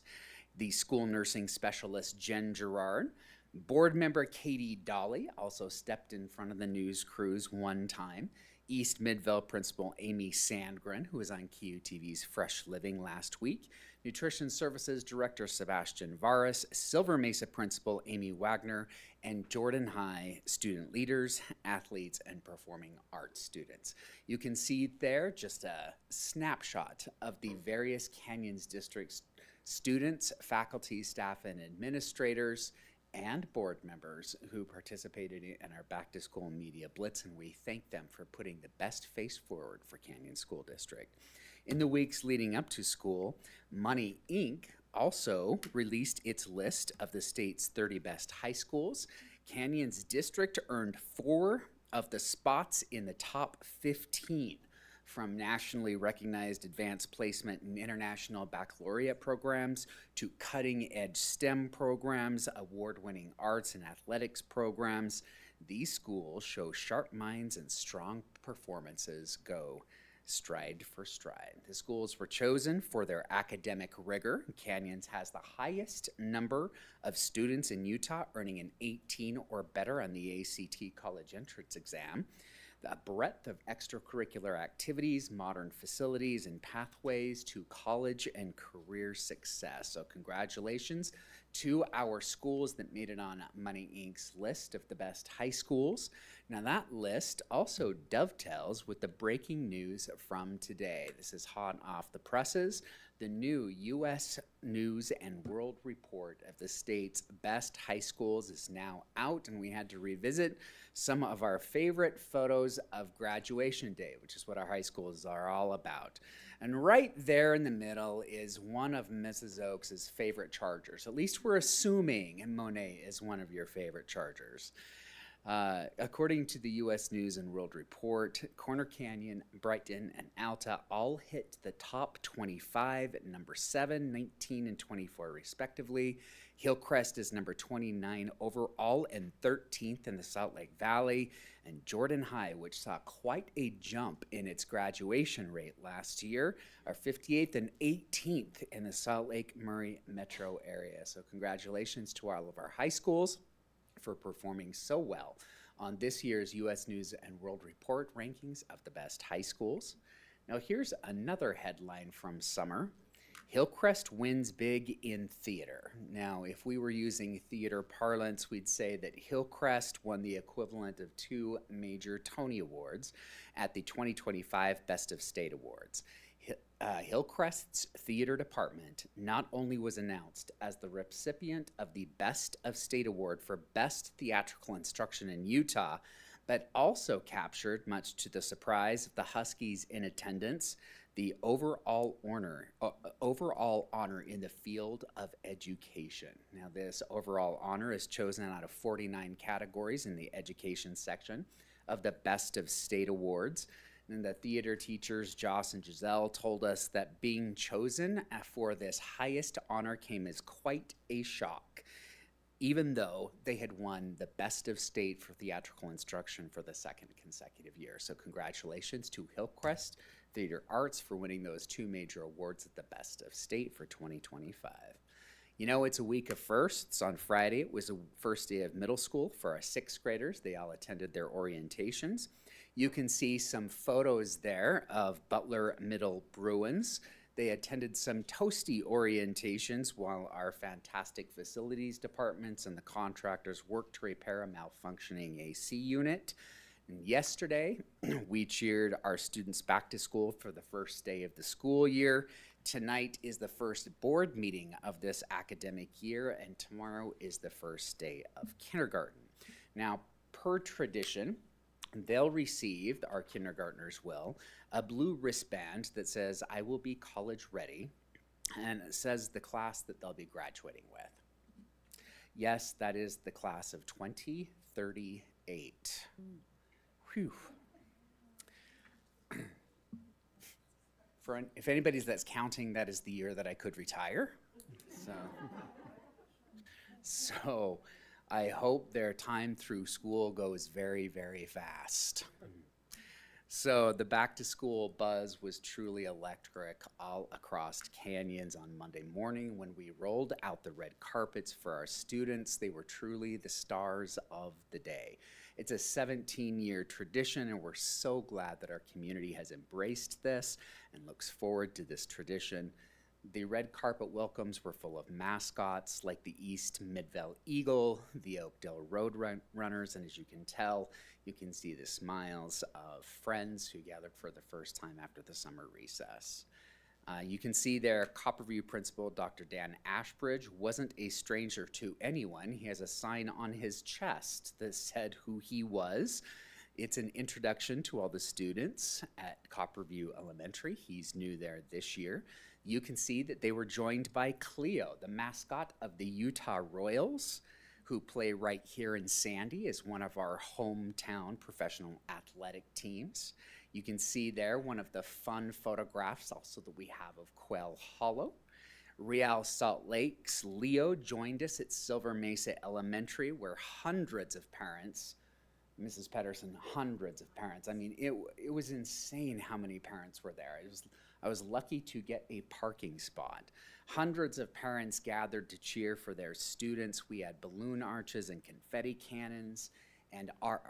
the school nursing specialist Jen Gerard, board member Katie Dolly also stepped in front of the news crews one time, East Midvale principal Amy Sandgren, who was on QTV's Fresh Living last week, Nutrition Services Director Sebastian Varas, Silver Mesa Principal Amy Wagner, and Jordan High student leaders, athletes, and performing arts students. You can see there just a snapshot of the various Canyons District's students, faculty, staff, and administrators, and board members who participated in our Back to School Media Blitz, and we thank them for putting the best face forward for Canyon School District. In the weeks leading up to school, Money Inc. also released its list of the state's 30 best high schools. Canyons District earned 4 of the spots in the top 15, from nationally recognized advanced placement in international baccalaureate programs to cutting-edge STEM programs, award-winning arts and athletics programs. These schools show sharp minds and strong performances go stride for stride. The schools were chosen for their academic rigor. Canyons has the highest number of students in Utah earning an 18 or better on the ACT college entrance exam. The breadth of extracurricular activities, modern facilities, and pathways to college and career success. So congratulations to our schools that made it on Money Inc.'s list of the best high schools. Now that list also dovetails with the breaking news from today. This is hot off the presses. The new U.S. News and World Report of the state's best high schools is now out, and we had to revisit some of our favorite photos of graduation day, which is what our high schools are all about. And right there in the middle is one of Mrs. Oaks' favorite Chargers. At least we're assuming Monet is one of your favorite Chargers. According to the U.S. News and World Report, Corner Canyon, Brighton, and Alta all hit the top 25 at number 7, 19, and 24 respectively. Hillcrest is number 29 overall and 13th in the Salt Lake Valley. And Jordan High, which saw quite a jump in its graduation rate last year, are 58th and 18th in the Salt Lake Murray metro area. So congratulations to all of our high schools for performing so well on this year's U.S. News and World Report rankings of the best high schools. Now here's another headline from summer. Hillcrest wins big in theater. Now, if we were using theater parlance, we'd say that Hillcrest won the equivalent of 2 major Tony Awards at the 2025 Best of State Awards. Hillcrest's theater department not only was announced as the recipient of the Best of State Award for Best Theatrical Instruction in Utah, but also captured, much to the surprise of the Huskies in attendance, the overall honor in the field of education. Now, this overall honor is chosen out of 49 categories in the education section of the Best of State Awards. And the theater teachers, Joss and Giselle, told us that being chosen for this highest honor came as quite a shock, even though they had won the Best of State for theatrical instruction for the 2nd consecutive year. So congratulations to Hillcrest Theater Arts for winning those 2 major awards at the Best of State for 2025. You know, it's a week of firsts. On Friday, it was the first day of middle school for our 6th graders. They all attended their orientations. You can see some photos there of Butler Middle Bruins. They attended some toasty orientations while our fantastic facilities departments and the contractors worked to repair a malfunctioning AC unit. And yesterday, we cheered our students back to school for the first day of the school year. Tonight is the first board meeting of this academic year, and tomorrow is the first day of kindergarten. Now, per tradition, they'll receive, our kindergartners will, a blue wristband that says, "I will be college ready," and it says the class that they'll be graduating with. Yes, that is the class of 2038. Whew. If anybody's that's counting, that is the year that I could retire. So I hope their time through school goes very, very fast. So the back to school buzz was truly electric all across Canyons on Monday morning when we rolled out the red carpets for our students. They were truly the stars of the day. It's a 17-year tradition, and we're so glad that our community has embraced this and looks forward to this tradition. The red carpet welcomes were full of mascots like the East Midvale Eagle, the Oakdale Road Runners, and as you can tell, you can see the smiles of friends who gathered for the first time after the summer recess. You can see there, Copperview principal Dr. Dan Ashbridge wasn't a stranger to anyone. He has a sign on his chest that said who he was. It's an introduction to all the students at Copperview Elementary. He's new there this year. You can see that they were joined by Cleo, the mascot of the Utah Royals, who play right here in Sandy as one of our hometown professional athletic teams. You can see there one of the fun photographs also that we have of Quail Hollow. Real Salt Lake's Leo joined us at Silver Mesa Elementary, where hundreds of parents, Mrs. Pedersen, hundreds of parents. I mean, it was insane how many parents were there. I was lucky to get a parking spot. Hundreds of parents gathered to cheer for their students. We had balloon arches and confetti cannons, and our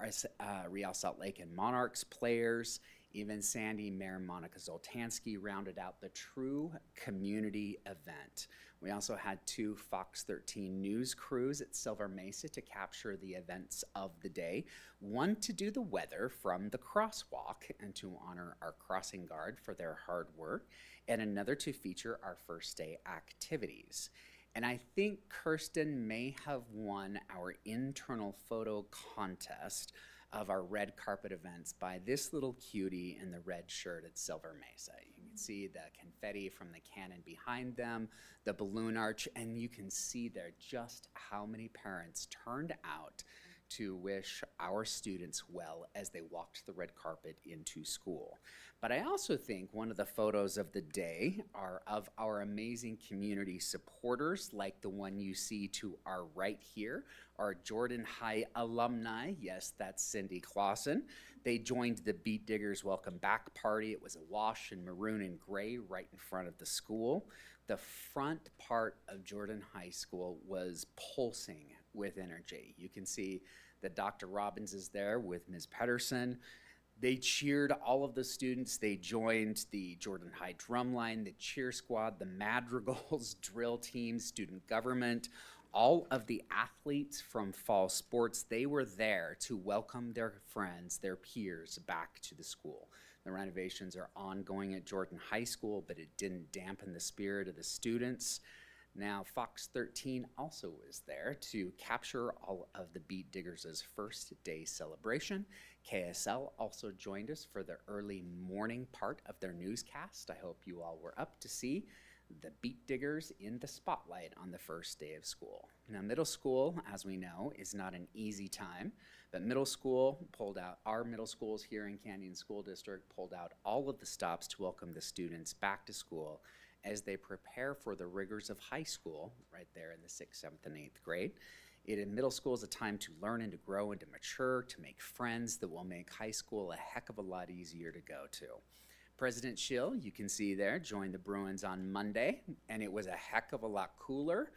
Real Salt Lake and Monarchs players. Even Sandy Mayor Monica Zoltansky rounded out the true community event. We also had 2 Fox 13 news crews at Silver Mesa to capture the events of the day. One to do the weather from the crosswalk and to honor our crossing guard for their hard work, and another to feature our first day activities. And I think Kirsten may have won our internal photo contest of our red carpet events by this little cutie in the red shirt at Silver Mesa. You can see the confetti from the cannon behind them, the balloon arch, and you can see there just how many parents turned out to wish our students well as they walked the red carpet into school. But I also think one of the photos of the day are of our amazing community supporters, like the one you see to our right here, our Jordan High alumni. Yes, that's Cindy Clausen. They joined the Beat Diggers Welcome Back party. It was a wash in maroon and gray right in front of the school. The front part of Jordan High School was pulsing with energy. You can see that Dr. Robbins is there with Ms. Pedersen. They cheered all of the students. They joined the Jordan High Drumline, the cheer squad, the madrigals, drill team, student government, all of the athletes from fall sports. They were there to welcome their friends, their peers back to the school. The renovations are ongoing at Jordan High School, but it didn't dampen the spirit of the students. Now, Fox 13 also is there to capture all of the Beat Diggers' first day celebration. KSL also joined us for the early morning part of their newscast. I hope you all were up to see the Beat Diggers in the spotlight on the first day of school. Now, middle school, as we know, is not an easy time, but our middle schools here in Canyon School District pulled out all of the stops to welcome the students back to school as they prepare for the rigors of high school right there in the 6th, 7th, and 8th grade. Middle school is a time to learn and to grow and to mature, to make friends that will make high school a heck of a lot easier to go to. President Schill, you can see there, joined the Bruins on Monday, and it was a heck of a lot cooler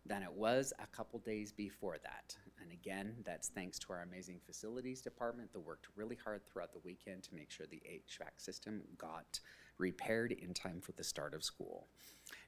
than it was a couple days before that. And again, that's thanks to our amazing facilities department that worked really hard throughout the weekend to make sure the HVAC system got repaired in time for the start of school.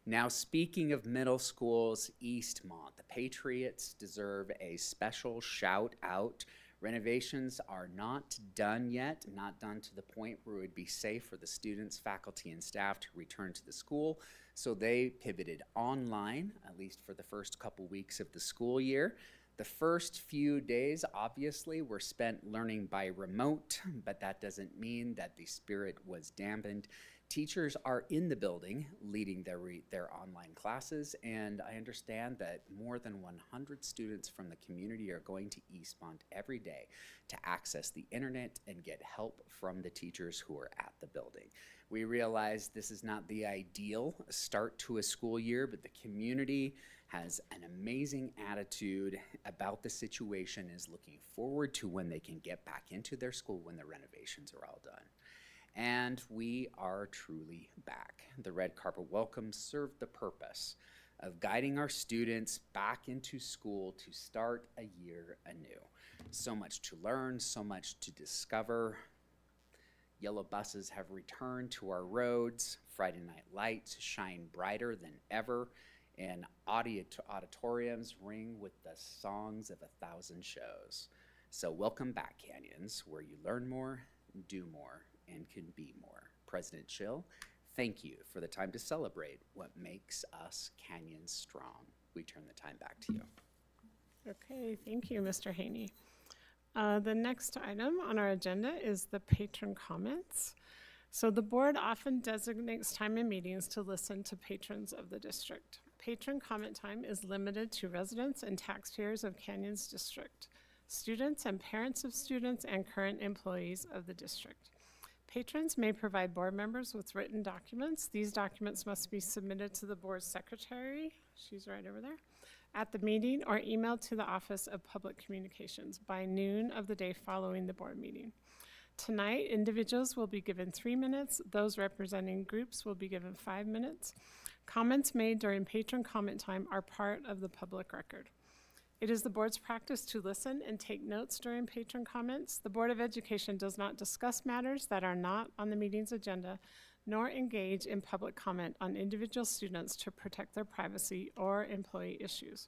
Now, speaking of middle schools, Eastmont, the Patriots deserve a special shout out. Renovations are not done yet, not done to the point where it would be safe for the students, faculty, and staff to return to the school. So they pivoted online, at least for the first couple weeks of the school year. The first few days, obviously, were spent learning by remote, but that doesn't mean that the spirit was dampened. Teachers are in the building leading their online classes, and I understand that more than 100 students from the community are going to Eastmont every day to access the internet and get help from the teachers who are at the building. We realize this is not the ideal start to a school year, but the community has an amazing attitude about the situation, is looking forward to when they can get back into their school when the renovations are all done. And we are truly back. The red carpet welcome served the purpose of guiding our students back into school to start a year anew. So much to learn, so much to discover. Yellow buses have returned to our roads. Friday night lights shine brighter than ever, and auditoriums ring with the songs of 1,000 shows. So welcome back, Canyons, where you learn more, do more, and can be more. President Schill, thank you for the time to celebrate what makes us Canyons strong. We turn the time back to you. Okay, thank you, Mr. Haney. The next item on our agenda is the patron comments. So the board often designates time in meetings to listen to patrons of the district. Patron comment time is limited to residents and taxpayers of Canyons District, students and parents of students, and current employees of the district. Patrons may provide board members with written documents. These documents must be submitted to the board secretary, she's right over there, at the meeting, or emailed to the Office of Public Communications by noon of the day following the board meeting. Tonight, individuals will be given 3 minutes. Those representing groups will be given 5 minutes. Comments made during patron comment time are part of the public record. It is the board's practice to listen and take notes during patron comments. The Board of Education does not discuss matters that are not on the meeting's agenda, nor engage in public comment on individual students to protect their privacy or employee issues.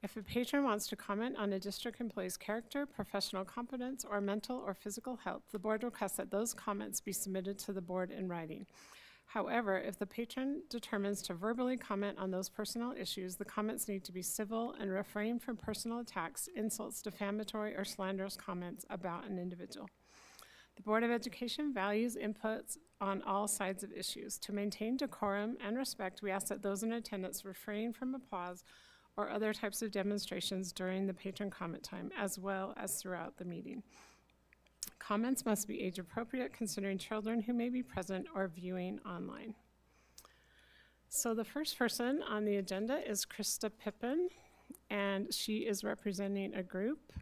If a patron wants to comment on a district employee's character, professional competence, or mental or physical health, the board requests that those comments be submitted to the board in writing. However, if the patron determines to verbally comment on those personal issues, the comments need to be civil and refrain from personal attacks, insults, defamatory, or slanderous comments about an individual. The Board of Education values inputs on all sides of issues. To maintain decorum and respect, we ask that those in attendance refrain from applause or other types of demonstrations during the patron comment time, as well as throughout the meeting. Comments must be age appropriate, considering children who may be present or viewing online. So the first person on the agenda is Krista Pippin, and she is representing a group.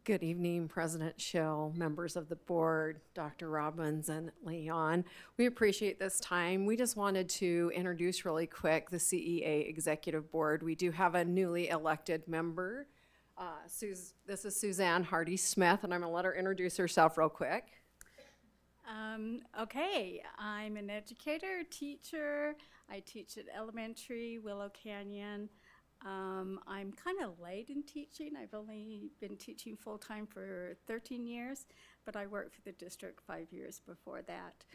Good evening, President Schill, members of the board, Dr. Robbins and Leon. We appreciate this time. We just wanted to introduce really quick the CEA Executive Board. We do have a newly elected member. This is Suzanne Hardy-Smith, and I'm gonna let her introduce herself real quick. Okay, I'm an educator, teacher. I teach at elementary, Willow Canyon. I'm kind of late in teaching. I've only been teaching full-time for 13 years, but I worked for the district 5 years before that.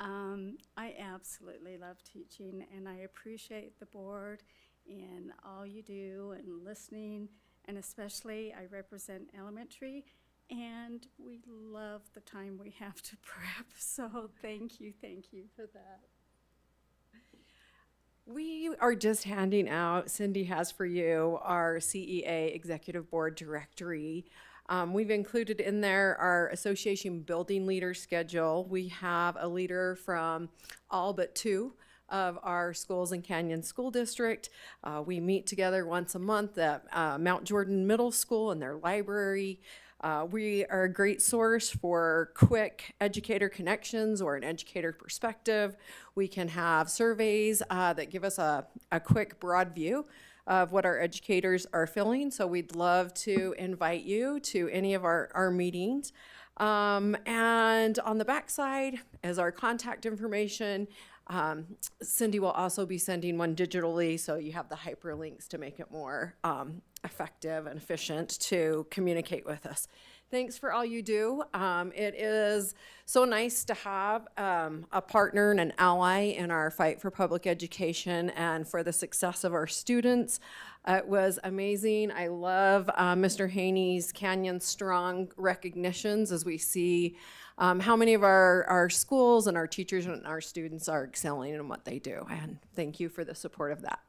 I absolutely love teaching, and I appreciate the board and all you do and listening, and especially I represent elementary, and we love the time we have to prep, so thank you for that. We are just handing out, Cindy has for you, our CEA Executive Board Directory. We've included in there our association building leader schedule. We have a leader from all but 2 of our schools in Canyon School District. We meet together once a month at Mount Jordan Middle School in their library. We are a great source for quick educator connections or an educator perspective. We can have surveys that give us a quick, broad view of what our educators are feeling. So we'd love to invite you to any of our meetings. And on the backside is our contact information. Cindy will also be sending one digitally, so you have the hyperlinks to make it more effective and efficient to communicate with us. Thanks for all you do. It is so nice to have a partner and an ally in our fight for public education and for the success of our students. It was amazing. I love Mr. Haney's Canyon Strong recognitions as we see how many of our schools and our teachers and our students are excelling in what they do. And thank you for the support of that.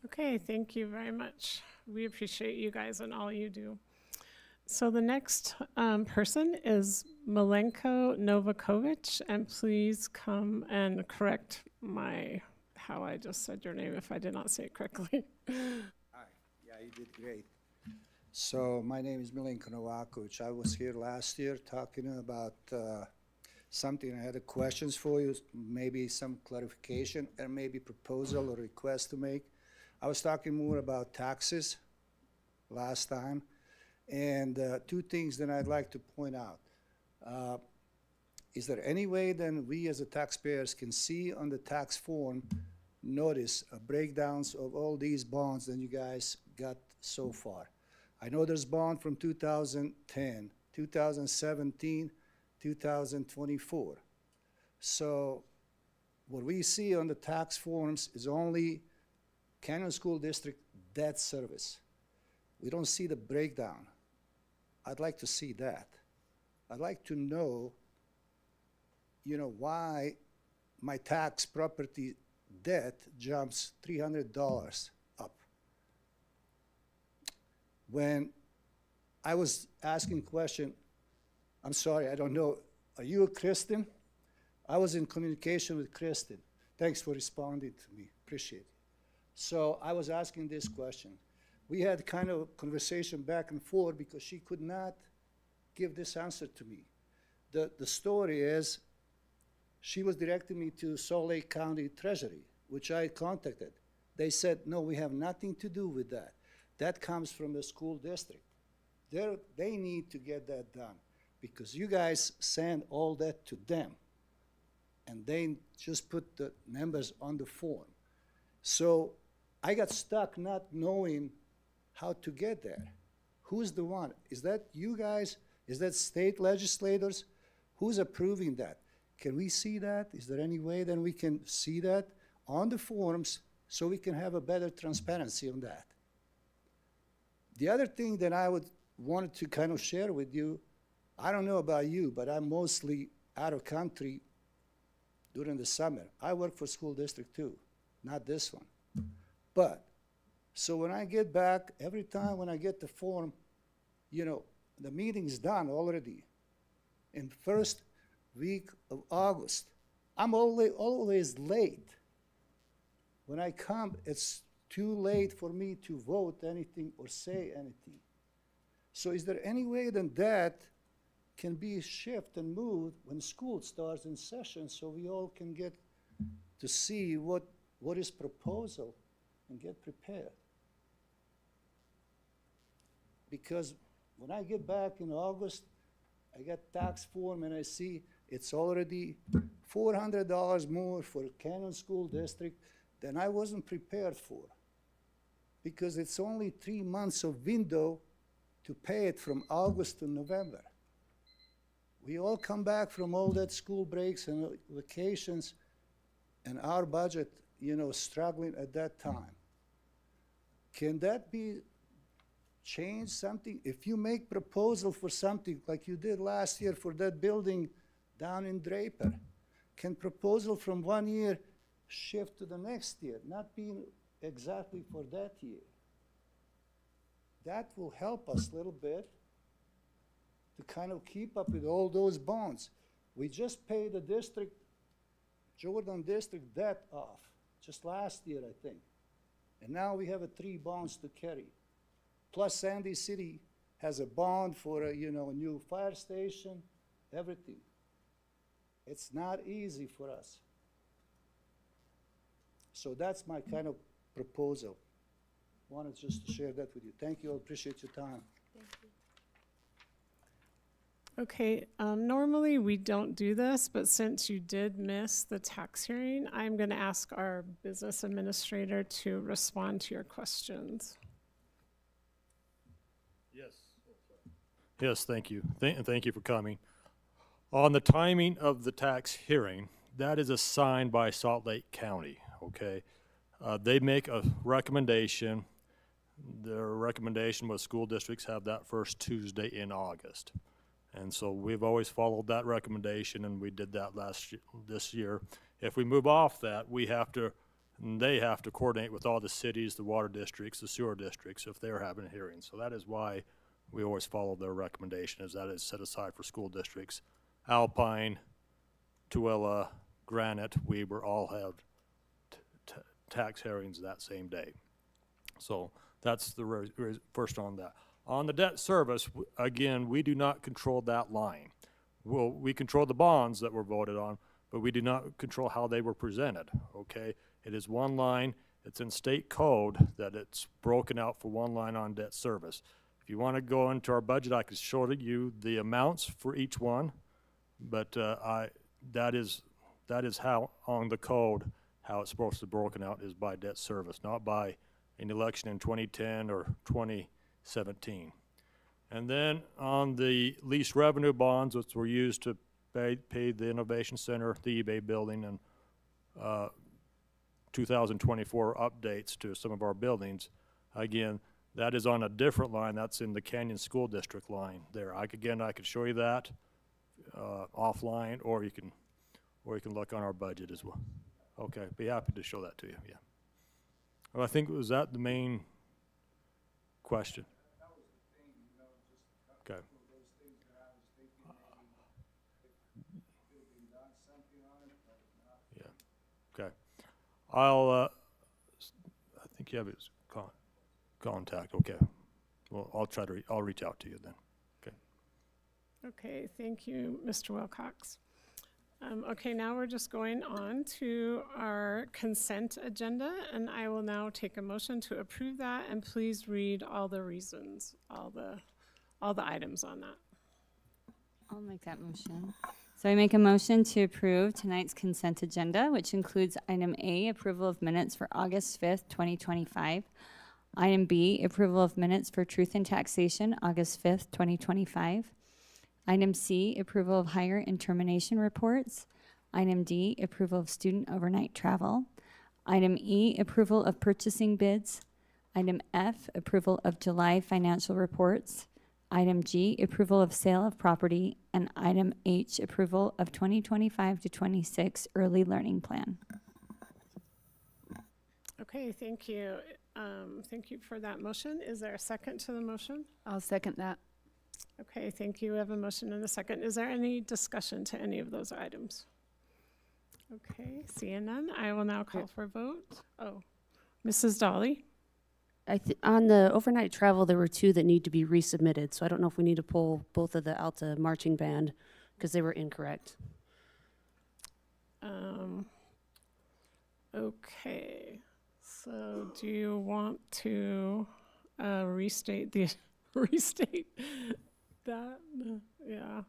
Okay, thank you very much. We appreciate you guys and all you do. So the next person is Milenko Novakovic, and please come and correct how I just said your name if I did not say it correctly. Hi, yeah, you did great. So my name is Milenko Novakovic. I was here last year talking about something. I had questions for you, maybe some clarification, and maybe proposal or request to make. I was talking more about taxes last time, and 2 things that I'd like to point out. Is there any way then we as the taxpayers can see on the tax form notice breakdowns of all these bonds that you guys got so far? I know there's bond from 2010, 2017, 2024. So what we see on the tax forms is only Canyon School District debt service. We don't see the breakdown. I'd like to see that. I'd like to know, why my tax property debt jumps $300 up. When I was asking question, I'm sorry, I don't know, are you a Kristen? I was in communication with Kristen. Thanks for responding to me, appreciate it. So I was asking this question. We had kind of a conversation back and forth because she could not give this answer to me. The story is, she was directing me to Salt Lake County Treasury, which I contacted. They said, no, we have nothing to do with that. That comes from the school district. They need to get that done because you guys send all that to them and they just put the numbers on the form. So I got stuck not knowing how to get there. Who's the one? Is that you guys? Is that state legislators? Who's approving that? Can we see that? Is there any way then we can see that on the forms so we can have a better transparency on that? The other thing that I wanted to kind of share with you, I don't know about you, but I'm mostly out of country during the summer. I work for school district too, not this one. But, so when I get back, every time when I get the form, the meeting's done already. In first week of August, I'm always late. When I come, it's too late for me to vote anything or say anything. So is there any way then that can be shifted and moved when school starts in session so we all can get to see what is proposal and get prepared? Because when I get back in August, I get tax form and I see it's already $400 more for Canyon School District than I wasn't prepared for. Because it's only 3 months of window to pay it from August to November. We all come back from all that school breaks and vacations and our budget, struggling at that time. Can that be changed something? If you make proposal for something like you did last year for that building down in Draper, can proposal from 1 year shift to the next year, not being exactly for that year? That will help us a little bit to kind of keep up with all those bonds. We just paid the district, Jordan District debt off, just last year, I think. And now we have 3 bonds to carry. Plus Sandy City has a bond for a new fire station, everything. It's not easy for us. So that's my kind of proposal. Wanted just to share that with you. Thank you, I appreciate your time. Okay, normally we don't do this, but since you did miss the tax hearing, I'm going to ask our business administrator to respond to your questions. Yes, thank you. Thank you for coming. On the timing of the tax hearing, that is assigned by Salt Lake County, okay? They make a recommendation. Their recommendation was school districts have that first Tuesday in August. And so we've always followed that recommendation, and we did that this year. If we move off that, they have to coordinate with all the cities, the water districts, the sewer districts, if they're having a hearing. So that is why we always follow their recommendation, is that is set aside for school districts. Alpine, Tooele, Granite, Weber all have tax hearings that same day. So that's the first on that. On the debt service, again, we do not control that line. We control the bonds that were voted on, but we do not control how they were presented, okay? It is one line. It's in state code that it's broken out for one line on debt service. If you want to go into our budget, I could show you the amounts for each one, but that is how on the code, how it's supposed to be broken out is by debt service, not by an election in 2010 or 2017. And then on the lease revenue bonds, which were used to pay the Innovation Center, the eBay building, and 2024 updates to some of our buildings, again, that is on a different line. That's in the Canyon School District line there. I could show you that offline, or you can look on our budget as well. Okay, be happy to show that to you. Yeah. Well, I think was that the main question. That was the thing, just Okay. those things that I was thinking maybe could have been done something on it, but not. Yeah. Okay. I think you have his contact. Okay. Well, I'll reach out to you then. Okay. Okay, thank you, Mr. Wilcox. Okay, now we're just going on to our consent agenda, and I will now take a motion to approve that, and please read all the reasons, all the items on that. I'll make that motion. So I make a motion to approve tonight's consent agenda, which includes item A, approval of minutes for August 5th, 2025. Item B, approval of minutes for Truth and Taxation, August 5th, 2025. Item C, approval of hire and termination reports. Item D, approval of student overnight travel. Item E, approval of purchasing bids. Item F, approval of July financial reports. Item G, approval of sale of property. And item H, approval of 2025 to 26 early learning plan. Okay, thank you. Thank you for that motion. Is there a second to the motion? I'll second that. Okay, thank you. We have a motion and a second. Is there any discussion to any of those items? Okay, seeing none, I will now call for a vote. Oh, Mrs. Dolly? On the overnight travel, there were 2 that need to be resubmitted, so I don't know if we need to pull both of the Alta marching band, because they were incorrect. Okay, so do you want to restate that? Yeah,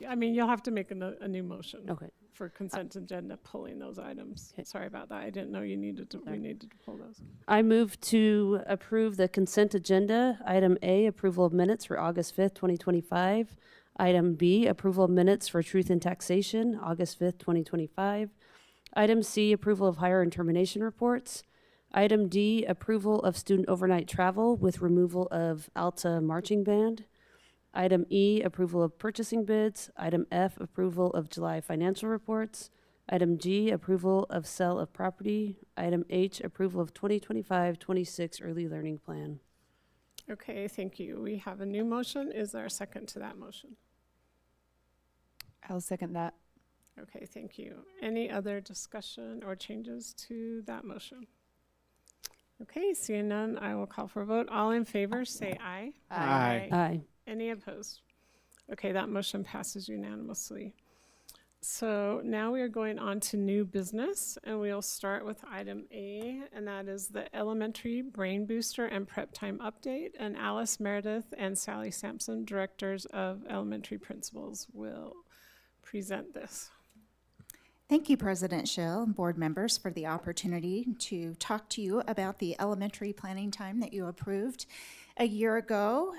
I mean, you'll have to make a new motion. Okay. For consent agenda, pulling those items. Okay. Sorry about that. I didn't know we needed to pull those. I move to approve the consent agenda. Item A, approval of minutes for August 5th, 2025. Item B, approval of minutes for truth and taxation, August 5th, 2025. Item C, approval of hire and termination reports. Item D, approval of student overnight travel with removal of Alta marching band. Item E, approval of purchasing bids. Item F, approval of July financial reports. Item G, approval of sale of property. Item H, approval of 2025-26 early learning plan. Okay, thank you. We have a new motion. Is there a second to that motion? I'll second that. Okay, thank you. Any other discussion or changes to that motion? Okay, seeing none, I will call for a vote. All in favor, say aye. Aye. Aye. Any opposed? Okay, that motion passes unanimously. So now we are going on to new business, and we'll start with item A, and that is the elementary brain booster and prep time update. And Alice Meredith and Sally Sampson, directors of elementary principals, will present this. Thank you, President Schill and board members, for the opportunity to talk to you about the elementary planning time that you approved a year ago.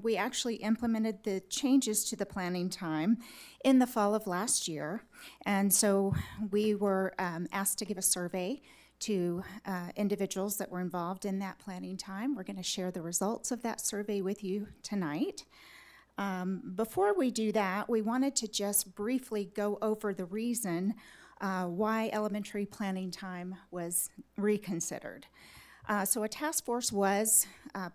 We actually implemented the changes to the planning time in the fall of last year. And so we were asked to give a survey to individuals that were involved in that planning time. We're going to share the results of that survey with you tonight. Before we do that, we wanted to just briefly go over the reason why elementary planning time was reconsidered. So a task force was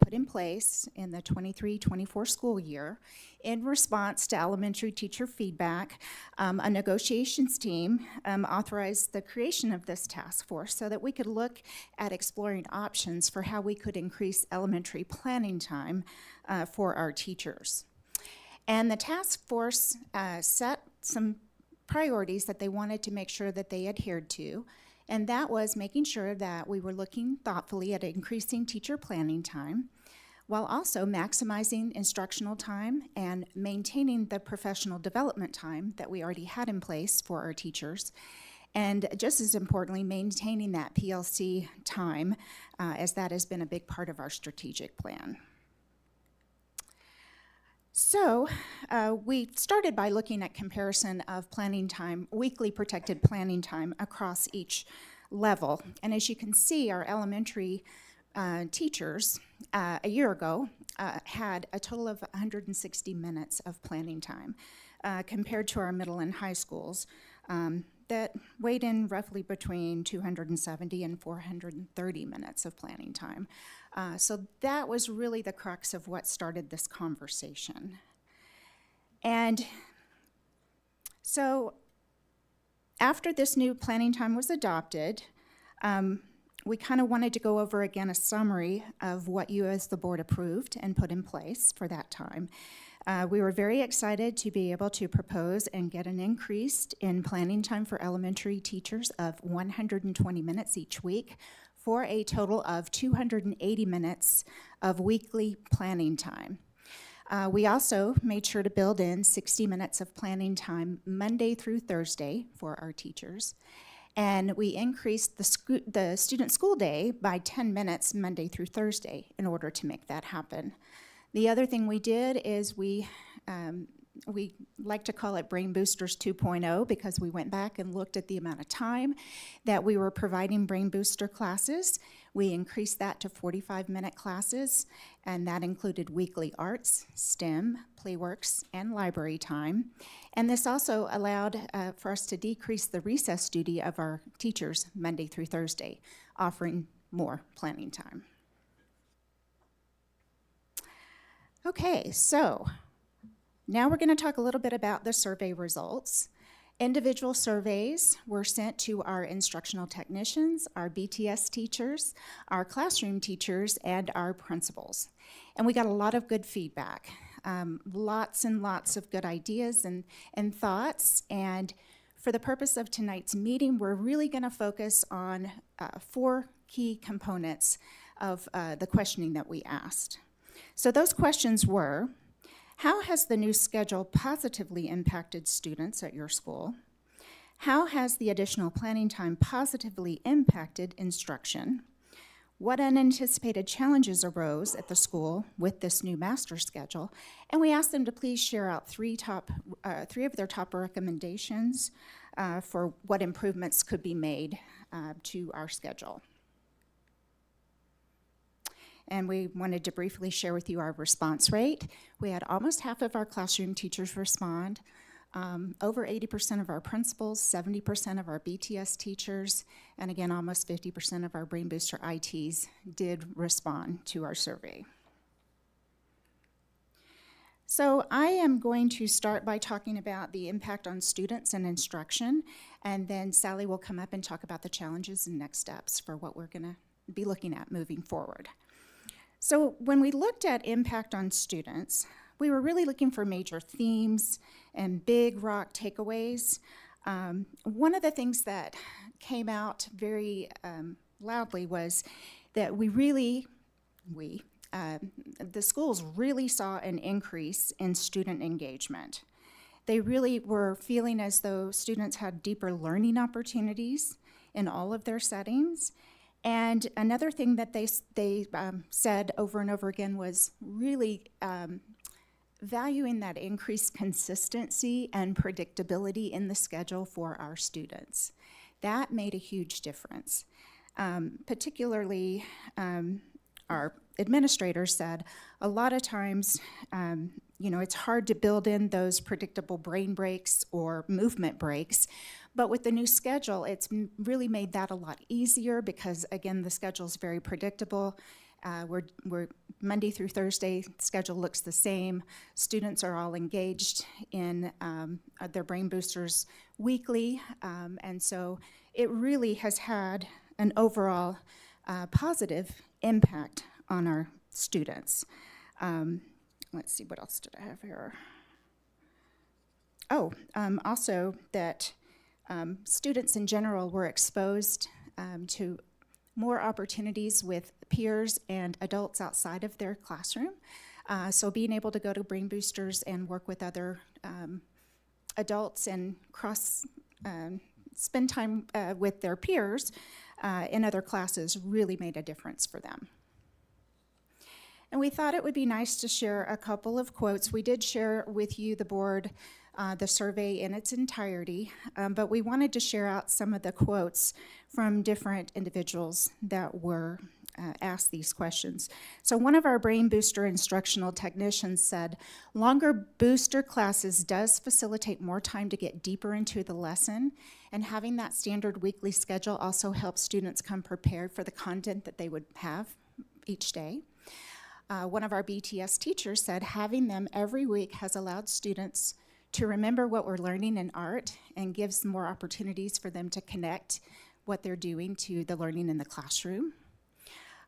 put in place in the 23-24 school year in response to elementary teacher feedback. A negotiations team authorized the creation of this task force so that we could look at exploring options for how we could increase elementary planning time for our teachers. And the task force set some priorities that they wanted to make sure that they adhered to. And that was making sure that we were looking thoughtfully at increasing teacher planning time, while also maximizing instructional time and maintaining the professional development time that we already had in place for our teachers. And just as importantly, maintaining that PLC time, as that has been a big part of our strategic plan. So we started by looking at comparison of planning time, weekly protected planning time across each level. And as you can see, our elementary teachers a year ago had a total of 160 minutes of planning time compared to our middle and high schools that weighed in roughly between 270 and 430 minutes of planning time. So that was really the crux of what started this conversation. And so after this new planning time was adopted, we kind of wanted to go over again a summary of what you as the board approved and put in place for that time. We were very excited to be able to propose and get an increase in planning time for elementary teachers of 120 minutes each week, for a total of 280 minutes of weekly planning time. We also made sure to build in 60 minutes of planning time Monday through Thursday for our teachers. And we increased the student school day by 10 minutes Monday through Thursday in order to make that happen. The other thing we did is we like to call it Brain Boosters 2.0 because we went back and looked at the amount of time that we were providing Brain Booster classes. We increased that to 45-minute classes, and that included weekly arts, STEM, playworks, and library time. And this also allowed for us to decrease the recess duty of our teachers Monday through Thursday, offering more planning time. Okay, so now we're going to talk a little bit about the survey results. Individual surveys were sent to our instructional technicians, our BTS teachers, our classroom teachers, and our principals. And we got a lot of good feedback, lots and lots of good ideas and thoughts. And for the purpose of tonight's meeting, we're really going to focus on 4 key components of the questioning that we asked. So those questions were, how has the new schedule positively impacted students at your school? How has the additional planning time positively impacted instruction? What unanticipated challenges arose at the school with this new master schedule? And we asked them to please share out 3 of their top recommendations for what improvements could be made to our schedule. And we wanted to briefly share with you our response rate. We had almost half of our classroom teachers respond, over 80% of our principals, 70% of our BTS teachers, and again, almost 50% of our Brain Booster ITs did respond to our survey. So I am going to start by talking about the impact on students and instruction, and then Sally will come up and talk about the challenges and next steps for what we're gonna be looking at moving forward. So when we looked at impact on students, we were really looking for major themes and big rock takeaways. One of the things that came out very loudly was that the schools really saw an increase in student engagement. They really were feeling as though students had deeper learning opportunities in all of their settings. And another thing that they said over and over again was really valuing that increased consistency and predictability in the schedule for our students. That made a huge difference. Particularly, our administrators said a lot of times, it's hard to build in those predictable brain breaks or movement breaks. But with the new schedule, it's really made that a lot easier because, again, the schedule is very predictable. We're Monday through Thursday, schedule looks the same. Students are all engaged in their Brain Boosters weekly. And so it really has had an overall positive impact on our students. Let's see, what else did I have here? Also that students in general were exposed to more opportunities with peers and adults outside of their classroom. So being able to go to Brain Boosters and work with other adults and spend time with their peers in other classes really made a difference for them. And we thought it would be nice to share a couple of quotes. We did share with you, the board, the survey in its entirety, but we wanted to share out some of the quotes from different individuals that were asked these questions. So one of our Brain Booster instructional technicians said, longer booster classes does facilitate more time to get deeper into the lesson, and having that standard weekly schedule also helps students come prepared for the content that they would have each day. One of our BTS teachers said, having them every week has allowed students to remember what we're learning in art and gives more opportunities for them to connect what they're doing to the learning in the classroom.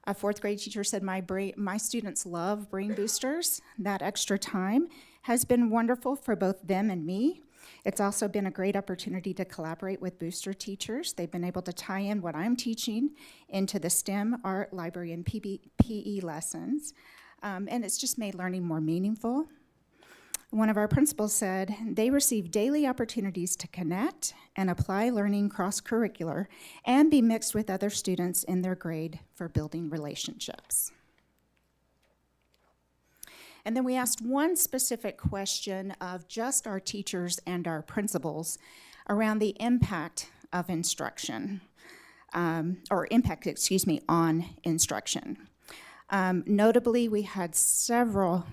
A 4th grade teacher said, my students love Brain Boosters. That extra time has been wonderful for both them and me. It's also been a great opportunity to collaborate with booster teachers. They've been able to tie in what I'm teaching into the STEM, art, library, and PE lessons. And it's just made learning more meaningful. One of our principals said, they receive daily opportunities to connect and apply learning cross-curricular and be mixed with other students in their grade for building relationships. And then we asked one specific question of just our teachers and our principals around the impact of instruction, on instruction. Notably, we had several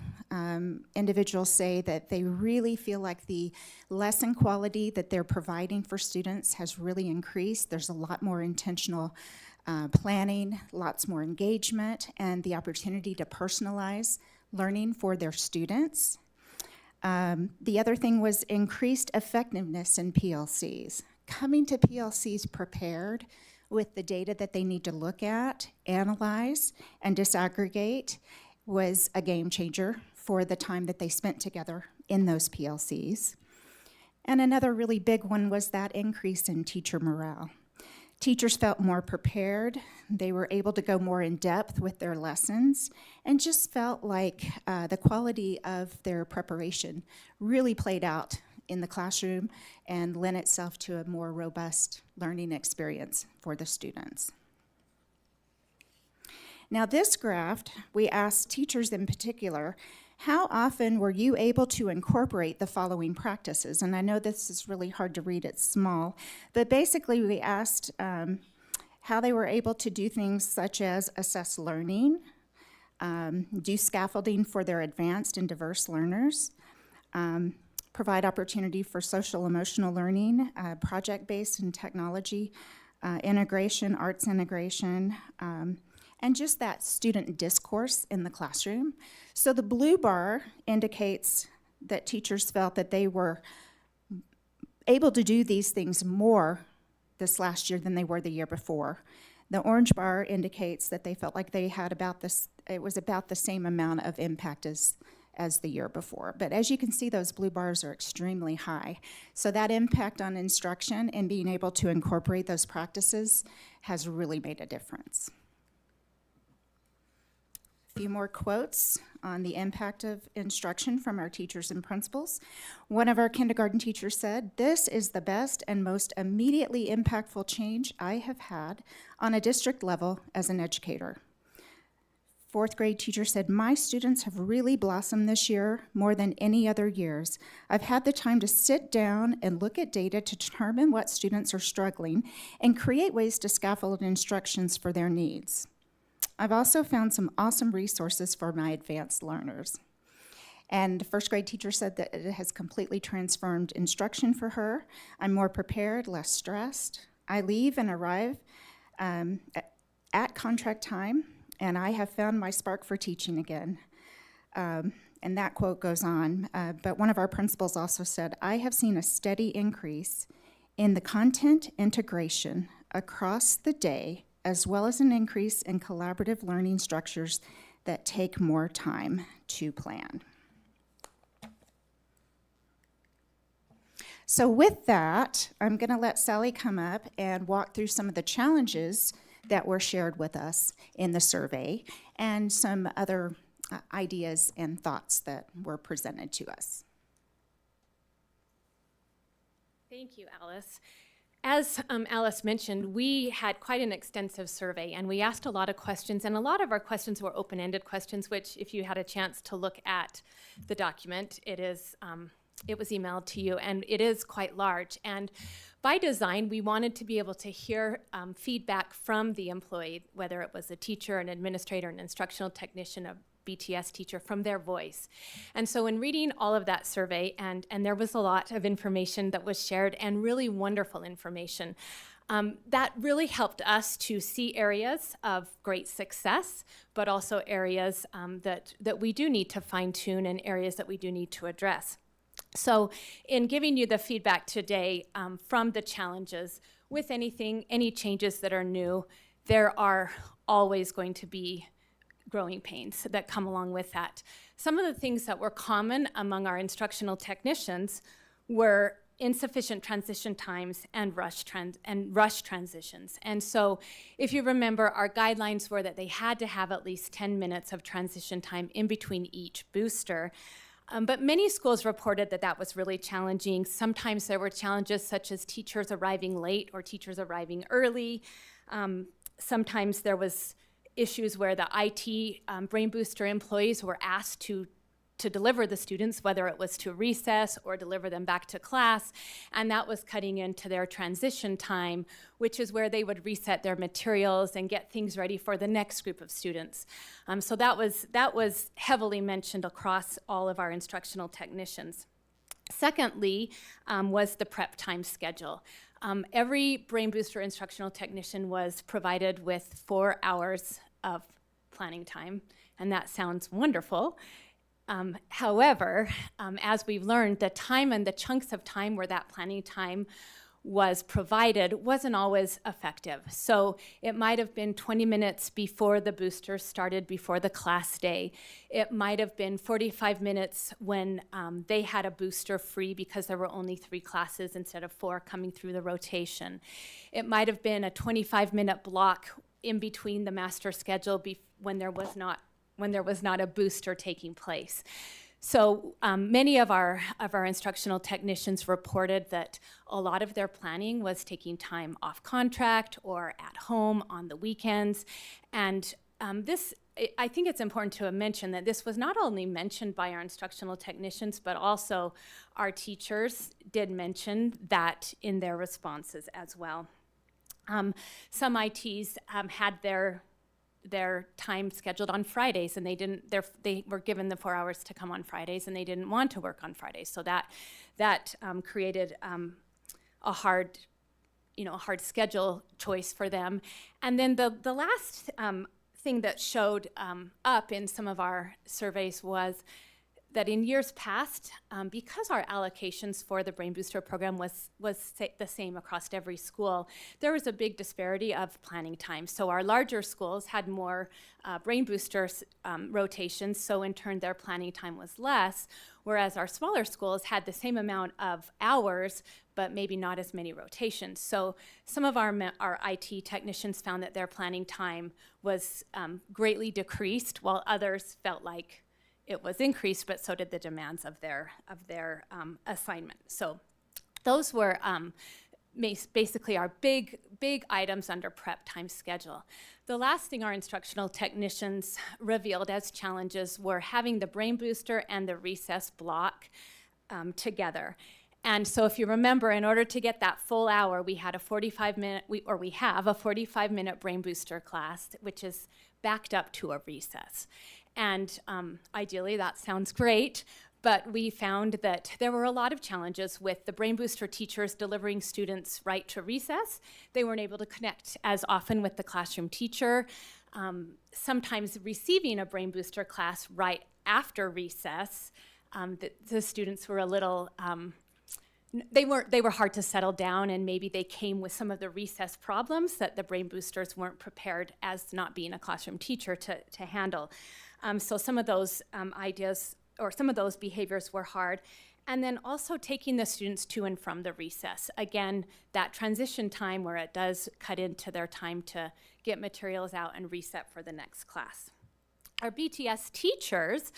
individuals say that they really feel like the lesson quality that they're providing for students has really increased. There's a lot more intentional planning, lots more engagement, and the opportunity to personalize learning for their students. The other thing was increased effectiveness in PLCs. Coming to PLCs prepared with the data that they need to look at, analyze, and disaggregate was a game changer for the time that they spent together in those PLCs. And another really big one was that increase in teacher morale. Teachers felt more prepared, they were able to go more in depth with their lessons, and just felt like the quality of their preparation really played out in the classroom and lent itself to a more robust learning experience for the students. Now this graph, we asked teachers in particular, how often were you able to incorporate the following practices? And I know this is really hard to read, it's small, but basically we asked how they were able to do things such as assess learning, do scaffolding for their advanced and diverse learners, provide opportunity for social emotional learning, project-based and technology integration, arts integration, and just that student discourse in the classroom. So the blue bar indicates that teachers felt that they were able to do these things more this last year than they were the year before. The orange bar indicates that they felt like they had it was about the same amount of impact as the year before. But as you can see, those blue bars are extremely high. So that impact on instruction and being able to incorporate those practices has really made a difference. A few more quotes on the impact of instruction from our teachers and principals. One of our kindergarten teachers said, "This is the best and most immediately impactful change I have had on a district level as an educator." Fourth grade teacher said, "My students have really blossomed this year more than any other years. I've had the time to sit down and look at data to determine what students are struggling and create ways to scaffold instructions for their needs. I've also found some awesome resources for my advanced learners." And the first grade teacher said that it has completely transformed instruction for her. "I'm more prepared, less stressed. I leave and arrive at contract time, and I have found my spark for teaching again." And that quote goes on, but one of our principals also said, "I have seen a steady increase in the content integration across the day, as well as an increase in collaborative learning structures that take more time to plan." So with that, I'm going to let Sally come up and walk through some of the challenges that were shared with us in the survey and some other ideas and thoughts that were presented to us. Thank you, Alice. As Alice mentioned, we had quite an extensive survey, and we asked a lot of questions, and a lot of our questions were open-ended questions, which if you had a chance to look at the document, it was emailed to you, and it is quite large. And by design, we wanted to be able to hear feedback from the employee, whether it was a teacher, an administrator, an instructional technician, a BTS teacher, from their voice. And so in reading all of that survey, and there was a lot of information that was shared, and really wonderful information, that really helped us to see areas of great success, but also areas that we do need to fine-tune and areas that we do need to address. So in giving you the feedback today from the challenges, with any changes that are new, there are always going to be growing pains that come along with that. Some of the things that were common among our instructional technicians were insufficient transition times and rush transitions. And so if you remember, our guidelines were that they had to have at least 10 minutes of transition time in between each booster. But many schools reported that that was really challenging. Sometimes there were challenges such as teachers arriving late or teachers arriving early. Sometimes there was issues where the IT Brain Booster employees were asked to deliver the students, whether it was to recess or deliver them back to class, and that was cutting into their transition time, which is where they would reset their materials and get things ready for the next group of students. So that was heavily mentioned across all of our instructional technicians. Secondly, was the prep time schedule. Every Brain Booster instructional technician was provided with 4 hours of planning time, and that sounds wonderful. However, as we've learned, the time and the chunks of time where that planning time was provided wasn't always effective. So it might have been 20 minutes before the booster started, before the class day. It might have been 45 minutes when they had a booster free because there were only 3 classes instead of 4 coming through the rotation. It might have been a 25-minute block in between the master schedule when there was not a booster taking place. So many of our instructional technicians reported that a lot of their planning was taking time off contract or at home on the weekends. And I think it's important to mention that this was not only mentioned by our instructional technicians, but also our teachers did mention that in their responses as well. Some ITs had their time scheduled on Fridays, and they were given the 4 hours to come on Fridays, and they didn't want to work on Fridays. So that created a hard schedule choice for them. And then the last thing that showed up in some of our surveys was that in years past, because our allocations for the Brain Booster program was the same across every school, there was a big disparity of planning time. So our larger schools had more Brain Booster rotations, so in turn their planning time was less, whereas our smaller schools had the same amount of hours, but maybe not as many rotations. So some of our IT technicians found that their planning time was greatly decreased, while others felt like it was increased, but so did the demands of their assignment. So those were basically our big items under prep time schedule. The last thing our instructional technicians revealed as challenges were having the Brain Booster and the recess block together. And so if you remember, in order to get that full hour, we had we have a 45-minute Brain Booster class, which is backed up to a recess. And ideally, that sounds great, but we found that there were a lot of challenges with the Brain Booster teachers delivering students right to recess. They weren't able to connect as often with the classroom teacher. Sometimes receiving a Brain Booster class right after recess, the students were a little, they were hard to settle down, and maybe they came with some of the recess problems that the Brain Boosters weren't prepared, as not being a classroom teacher, to handle. So some of those ideas or some of those behaviors were hard. And then also taking the students to and from the recess. Again, that transition time where it does cut into their time to get materials out and reset for the next class. Our BTS teachers,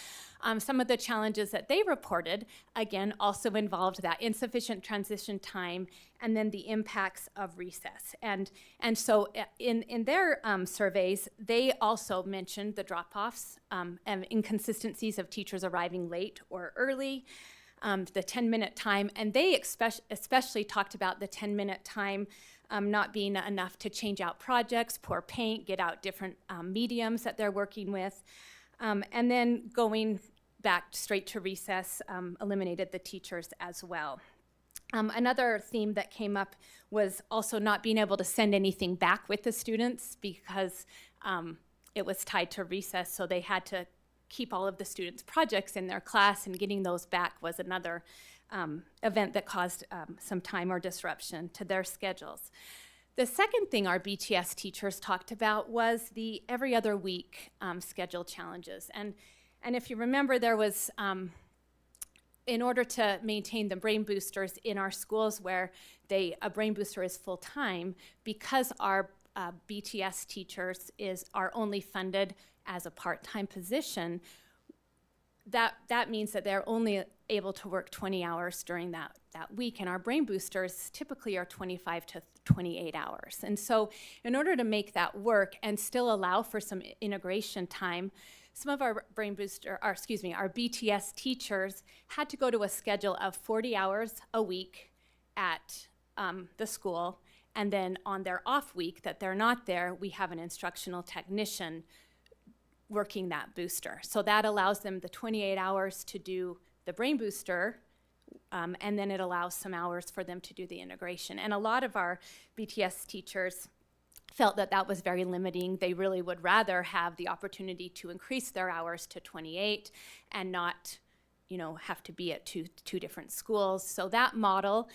some of the challenges that they reported, again, also involved that insufficient transition time and then the impacts of recess. And so in their surveys, they also mentioned the drop-offs and inconsistencies of teachers arriving late or early, the 10-minute time, and they especially talked about the 10-minute time not being enough to change out projects, pour paint, get out different mediums that they're working with. And then going back straight to recess eliminated the teachers as well. Another theme that came up was also not being able to send anything back with the students because it was tied to recess, so they had to keep all of the students' projects in their class, and getting those back was another event that caused some time or disruption to their schedules. The second thing our BTS teachers talked about was the every other week schedule challenges. And if you remember, there was, in order to maintain the Brain Boosters in our schools where a Brain Booster is full-time, because our BTS teachers are only funded as a part-time position, that means that they're only able to work 20 hours during that week, and our Brain Boosters typically are 25 to 28 hours. And so in order to make that work and still allow for some integration time, some of our our BTS teachers had to go to a schedule of 40 hours a week at the school, and then on their off week that they're not there, we have an instructional technician working that booster. So that allows them the 28 hours to do the Brain Booster, and then it allows some hours for them to do the integration. And a lot of our BTS teachers felt that that was very limiting. They really would rather have the opportunity to increase their hours to 28 and not, you know, have to be at two different schools. So that model,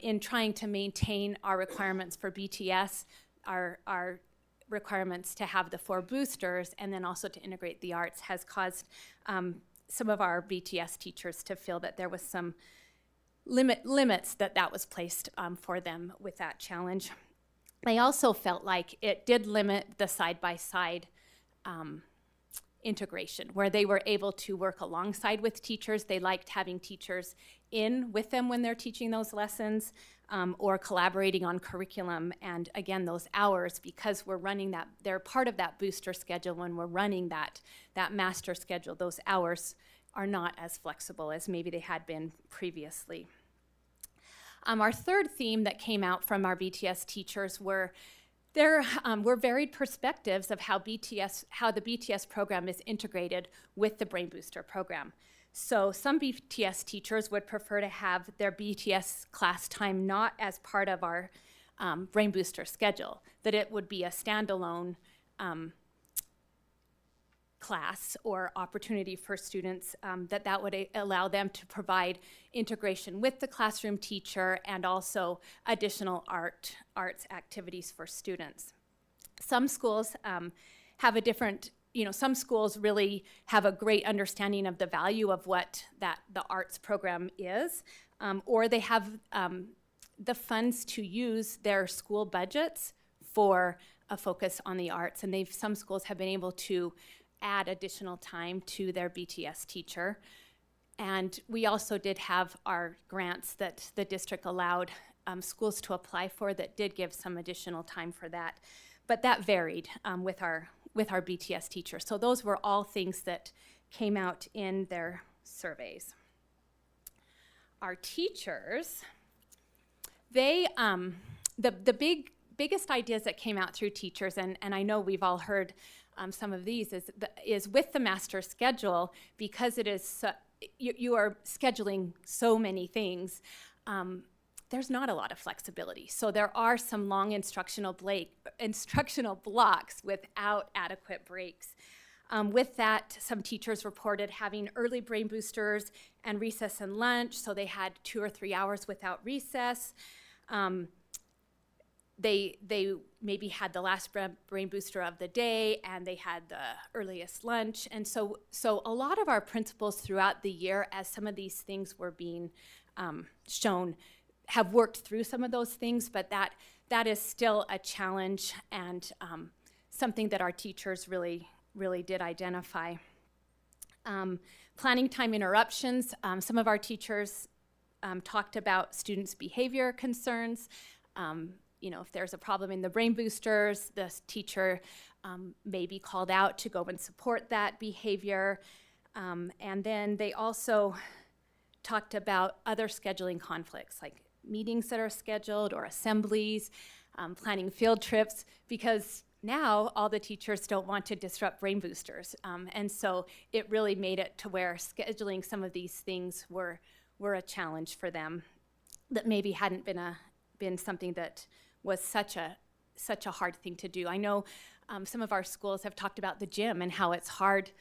in trying to maintain our requirements for BTS, our requirements to have the 4 boosters and then also to integrate the arts, has caused some of our BTS teachers to feel that there was some limits that was placed for them with that challenge. They also felt like it did limit the side-by-side integration, where they were able to work alongside with teachers. They liked having teachers in with them when they're teaching those lessons, or collaborating on curriculum. And again, those hours, because we're running that, they're part of that booster schedule when we're running that master schedule, those hours are not as flexible as maybe they had been previously. Our third theme that came out from our BTS teachers were there were varied perspectives of how the BTS program is integrated with the Brain Booster program. So some BTS teachers would prefer to have their BTS class time not as part of our Brain Booster schedule, that it would be a standalone class or opportunity for students, that would allow them to provide integration with the classroom teacher and also additional arts activities for students. Some schools have a different, some schools really have a great understanding of the value of what the arts program is, or they have the funds to use their school budgets for a focus on the arts, and some schools have been able to add additional time to their BTS teacher. And we also did have our grants that the district allowed schools to apply for that did give some additional time for that. But that varied with our BTS teachers. So those were all things that came out in their surveys. Our teachers, they, the biggest ideas that came out through teachers, and I know we've all heard some of these, is with the master schedule, because it is you are scheduling so many things, there's not a lot of flexibility. So there are some long instructional blocks without adequate breaks. With that, some teachers reported having early brain boosters and recess and lunch, so they had 2 or 3 hours without recess. They maybe had the last brain booster of the day and they had the earliest lunch. And so a lot of our principals throughout the year, as some of these things were being shown, have worked through some of those things, but that is still a challenge and something that our teachers really did identify. Planning time interruptions. Some of our teachers talked about students' behavior concerns. If there's a problem in the brain boosters, the teacher may be called out to go and support that behavior. And then they also talked about other scheduling conflicts, like meetings that are scheduled or assemblies, planning field trips, because now all the teachers don't want to disrupt brain boosters. And so it really made it to where scheduling some of these things were a challenge for them that maybe hadn't been something that was such a hard thing to do. I know some of our schools have talked about the gym and how it's hard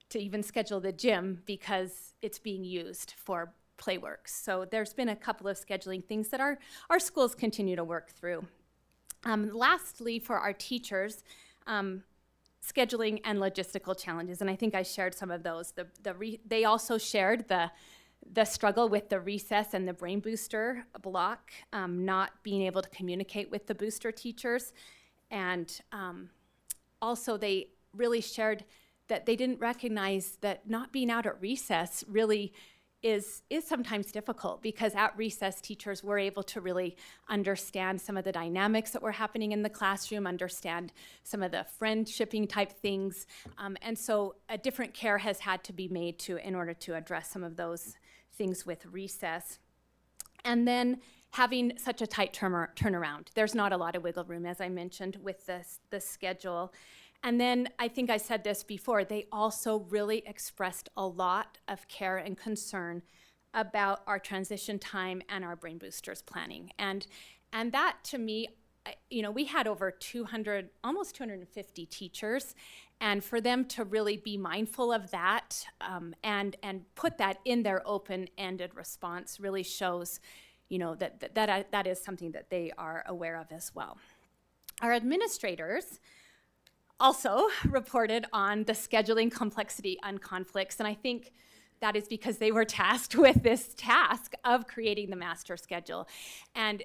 to even schedule the gym because it's being used for playworks. So there's been a couple of scheduling things that our schools continue to work through. Lastly, for our teachers, scheduling and logistical challenges, and I think I shared some of those. They also shared the struggle with the recess and the brain booster block, not being able to communicate with the booster teachers. And also they really shared that they didn't recognize that not being out at recess really is sometimes difficult, because at recess teachers were able to really understand some of the dynamics that were happening in the classroom, understand some of the friendshipping type things. And so a different care has had to be made in order to address some of those things with recess. And then having such a tight turnaround. There's not a lot of wiggle room, as I mentioned, with the schedule. And then I think I said this before, they also really expressed a lot of care and concern about our transition time and our brain boosters planning. And that, to me, we had over 200, almost 250 teachers, and for them to really be mindful of that and put that in their open-ended response really shows, that is something that they are aware of as well. Our administrators also reported on the scheduling complexity and conflicts, and I think that is because they were tasked with this task of creating the master schedule. And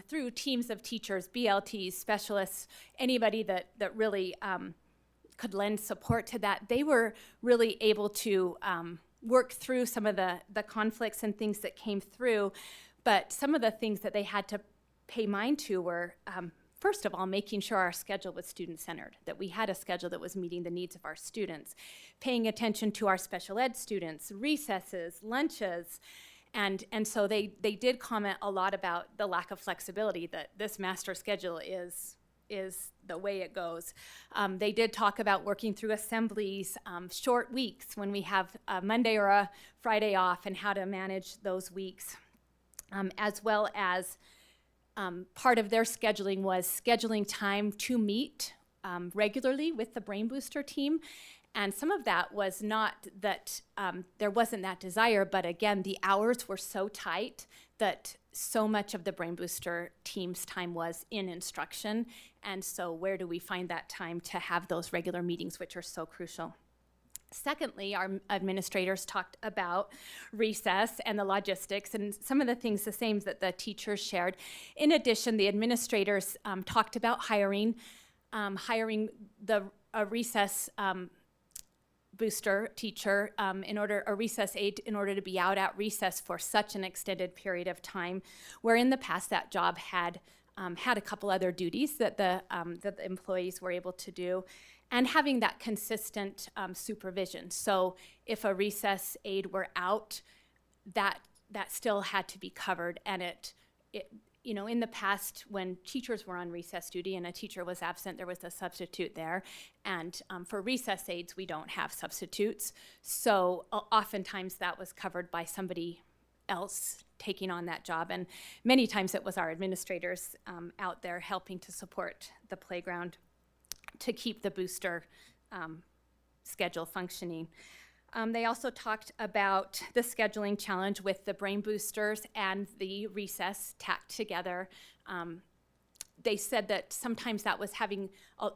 through teams of teachers, BLTs, specialists, anybody that really could lend support to that, they were really able to work through some of the conflicts and things that came through. But some of the things that they had to pay mind to were, first of all, making sure our schedule was student-centered, that we had a schedule that was meeting the needs of our students, paying attention to our special ed students, recesses, lunches, and so they did comment a lot about the lack of flexibility, that this master schedule is the way it goes. They did talk about working through assemblies, short weeks when we have a Monday or a Friday off, and how to manage those weeks, as well as part of their scheduling was scheduling time to meet regularly with the Brain Booster team. And some of that was not that there wasn't that desire, but again, the hours were so tight that so much of the Brain Booster team's time was in instruction. And so where do we find that time to have those regular meetings, which are so crucial? Secondly, our administrators talked about recess and the logistics and some of the things the same that the teachers shared. In addition, the administrators talked about hiring a recess booster teacher a recess aide in order to be out at recess for such an extended period of time, where in the past that job had a couple other duties that the employees were able to do. And having that consistent supervision. So if a recess aide were out, that still had to be covered. And it in the past, when teachers were on recess duty and a teacher was absent, there was a substitute there. And for recess aides, we don't have substitutes. So oftentimes that was covered by somebody else taking on that job. And many times it was our administrators out there helping to support the playground to keep the booster schedule functioning. They also talked about the scheduling challenge with the Brain Boosters and the recess tacked together. They said that sometimes that was having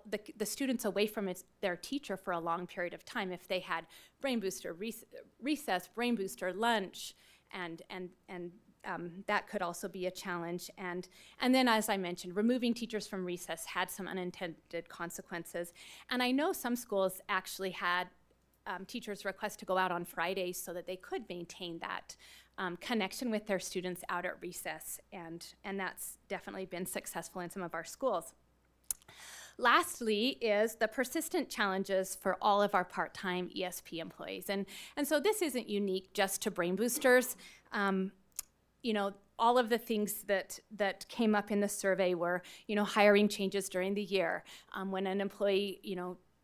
the students away from their teacher for a long period of time if they had Brain Booster recess, Brain Booster lunch, and that could also be a challenge. And then, as I mentioned, removing teachers from recess had some unintended consequences. And I know some schools actually had teachers request to go out on Fridays so that they could maintain that connection with their students out at recess. And that's definitely been successful in some of our schools. Lastly is the persistent challenges for all of our part-time ESP employees. And so this isn't unique just to Brain Boosters. All of the things that came up in the survey were, hiring changes during the year. When an employee,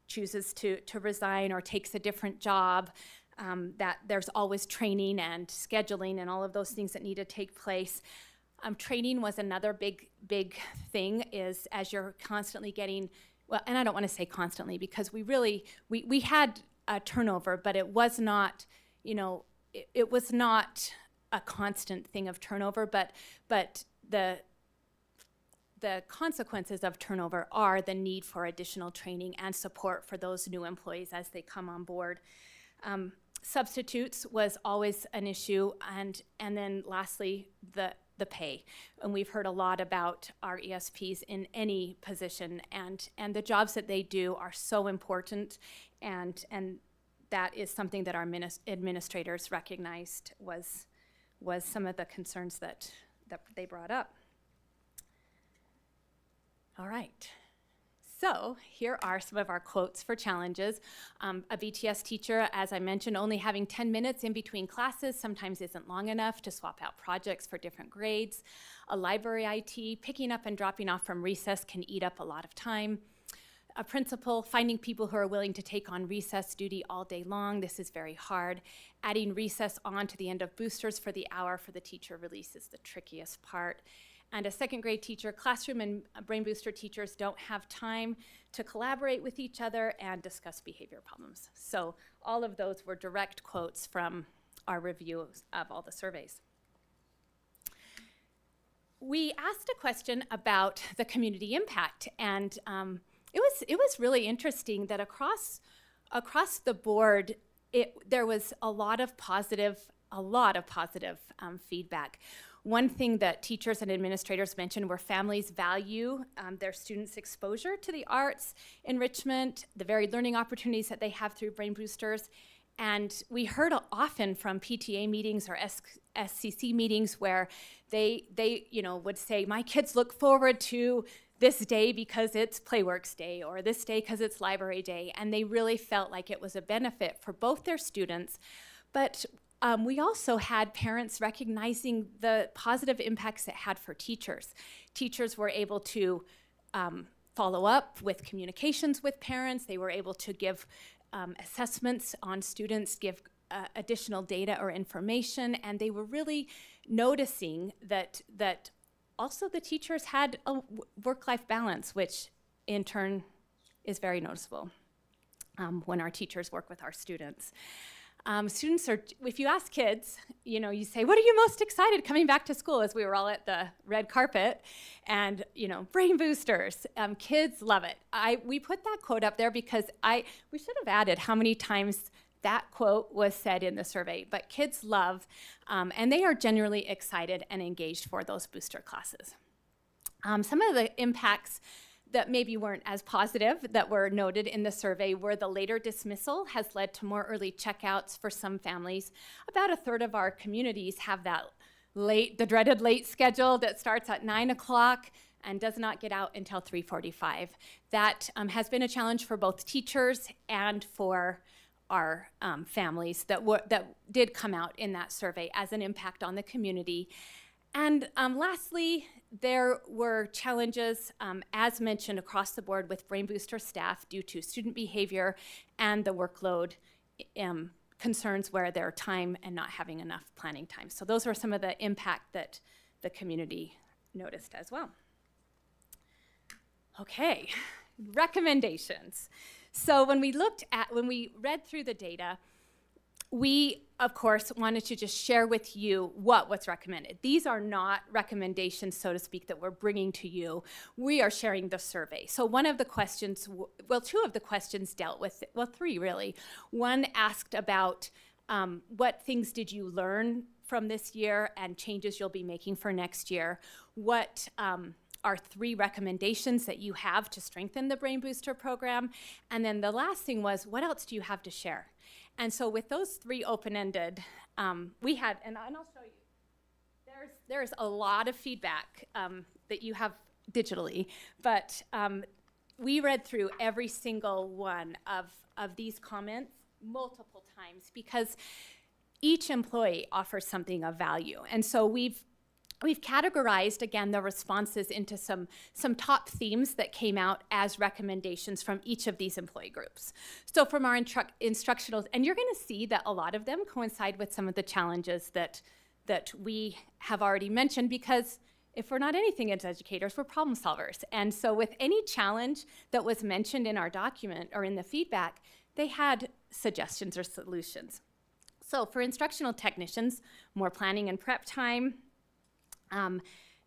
chooses to resign or takes a different job, that there's always training and scheduling and all of those things that need to take place. Training was another big thing, is as you're constantly getting, well, and I don't want to say constantly because we had a turnover, but it was not, it was not a constant thing of turnover, but the consequences of turnover are the need for additional training and support for those new employees as they come on board. Substitutes was always an issue, and then lastly, the pay. And we've heard a lot about our ESPs in any position, and the jobs that they do are so important, and that is something that our administrators recognized was some of the concerns that they brought up. All right. So here are some of our quotes for challenges. A BTS teacher, as I mentioned, only having 10 minutes in between classes sometimes isn't long enough to swap out projects for different grades. A library IT, picking up and dropping off from recess can eat up a lot of time. A principal, finding people who are willing to take on recess duty all day long. This is very hard. Adding recess on to the end of boosters for the hour for the teacher release is the trickiest part. and a second grade teacher, classroom and Brain Booster teachers don't have time to collaborate with each other and discuss behavior problems. So all of those were direct quotes from our review of all the surveys. We asked a question about the community impact, and it was really interesting that across the board, there was a lot of positive feedback. One thing that teachers and administrators mentioned were families value their students' exposure to the arts, enrichment, the varied learning opportunities that they have through Brain Boosters. And we heard often from PTA meetings or SCC meetings where they would say, my kids look forward to this day because it's Playworks Day, or this day because it's Library Day. And they really felt like it was a benefit for both their students. But we also had parents recognizing the positive impacts it had for teachers. Teachers were able to follow up with communications with parents. They were able to give assessments on students, give additional data or information, and they were really noticing that also the teachers had a work-life balance, which in turn is very noticeable when our teachers work with our students. Students are, if you ask kids, you say, what are you most excited coming back to school? As we were all at the red carpet, and Brain Boosters, kids love it. We put that quote up there because we should have added how many times that quote was said in the survey, but kids love, and they are generally excited and engaged for those booster classes. Some of the impacts that maybe weren't as positive that were noted in the survey were the later dismissal has led to more early checkouts for some families. About a third of our communities have the dreaded late schedule that starts at 9 o'clock and does not get out until 3:45. That has been a challenge for both teachers and for our families that did come out in that survey as an impact on the community. And lastly, there were challenges, as mentioned, across the board with Brain Booster staff due to student behavior and the workload concerns where there are time and not having enough planning time. So those were some of the impact that the community noticed as well. Okay, recommendations. So when we read through the data, we, of course, wanted to just share with you what's recommended. These are not recommendations, so to speak, that we're bringing to you. We are sharing the survey. So one of the questions, two of the questions dealt with, three really. One asked about what things did you learn from this year and changes you'll be making for next year. What are three recommendations that you have to strengthen the Brain Booster program? And then the last thing was, what else do you have to share? And so with those three open-ended, we had, and I'll show you, there's a lot of feedback that you have digitally, but we read through every single one of these comments multiple times because each employee offers something of value. And so we've categorized, again, the responses into some top themes that came out as recommendations from each of these employee groups. So from our instructional, and you're gonna see that a lot of them coincide with some of the challenges that we have already mentioned, because if we're not anything as educators, we're problem solvers. And so with any challenge that was mentioned in our document or in the feedback, they had suggestions or solutions. So for instructional technicians, more planning and prep time,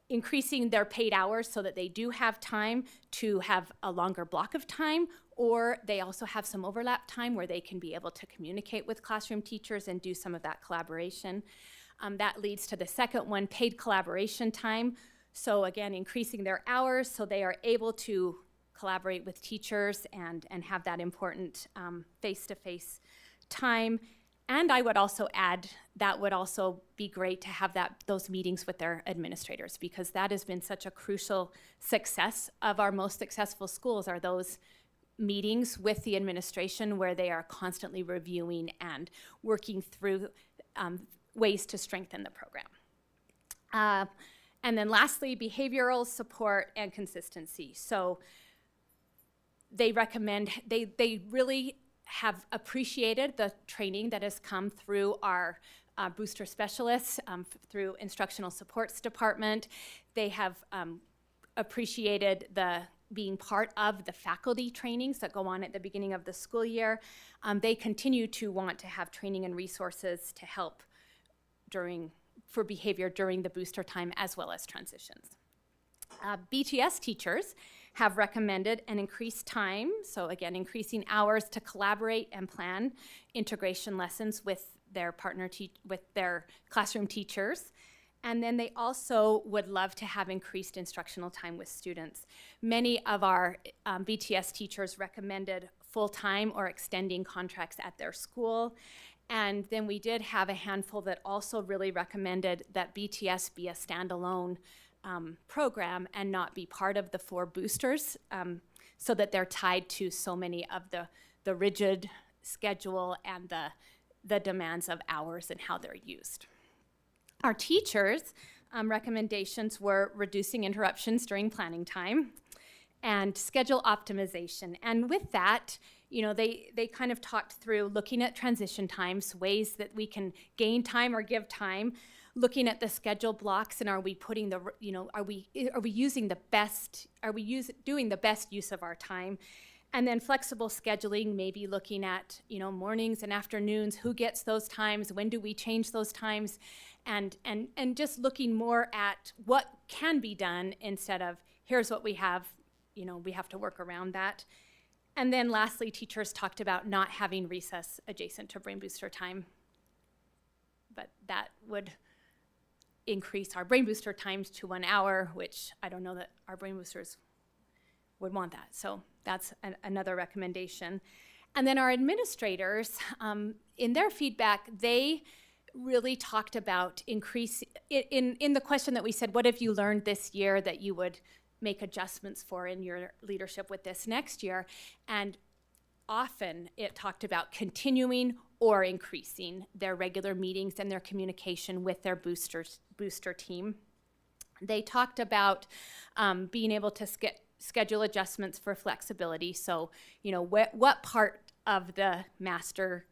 increasing their paid hours so that they do have time to have a longer block of time, or they also have some overlap time where they can be able to communicate with classroom teachers and do some of that collaboration. That leads to the second one, paid collaboration time. So again, increasing their hours so they are able to collaborate with teachers and have that important face-to-face time. And I would also add that would also be great to have those meetings with their administrators, because that has been such a crucial success of our most successful schools, are those meetings with the administration where they are constantly reviewing and working through ways to strengthen the program. And then lastly, behavioral support and consistency. So they recommend, they really have appreciated the training that has come through our booster specialists through Instructional Supports Department. They have appreciated the being part of the faculty trainings that go on at the beginning of the school year. They continue to want to have training and resources to help for behavior during the booster time as well as transitions. BTS teachers have recommended an increased time, so again, increasing hours to collaborate and plan integration lessons with their with their classroom teachers. And then they also would love to have increased instructional time with students. Many of our BTS teachers recommended full-time or extending contracts at their school. And then we did have a handful that also really recommended that BTS be a standalone program and not be part of the 4 boosters, so that they're tied to so many of the rigid schedule and the demands of hours and how they're used. Our teachers' recommendations were reducing interruptions during planning time and schedule optimization. And with that, you know, they kind of talked through looking at transition times, ways that we can gain time or give time, looking at the schedule blocks, and are we putting the, you know, are we using the best, doing the best use of our time? And then flexible scheduling, maybe looking at, you know, mornings and afternoons, who gets those times, when do we change those times, and just looking more at what can be done instead of here's what we have, you know, we have to work around that. And then lastly, teachers talked about not having recess adjacent to brain booster time, but that would increase our brain booster times to 1 hour, which I don't know that our brain boosters would want that. So that's another recommendation. And then our administrators, in their feedback, they really talked about increase in the question that we said, what have you learned this year that you would make adjustments for in your leadership with this next year? And often it talked about continuing or increasing their regular meetings and their communication with their booster team. They talked about being able to schedule adjustments for flexibility. So, you know, what part of the master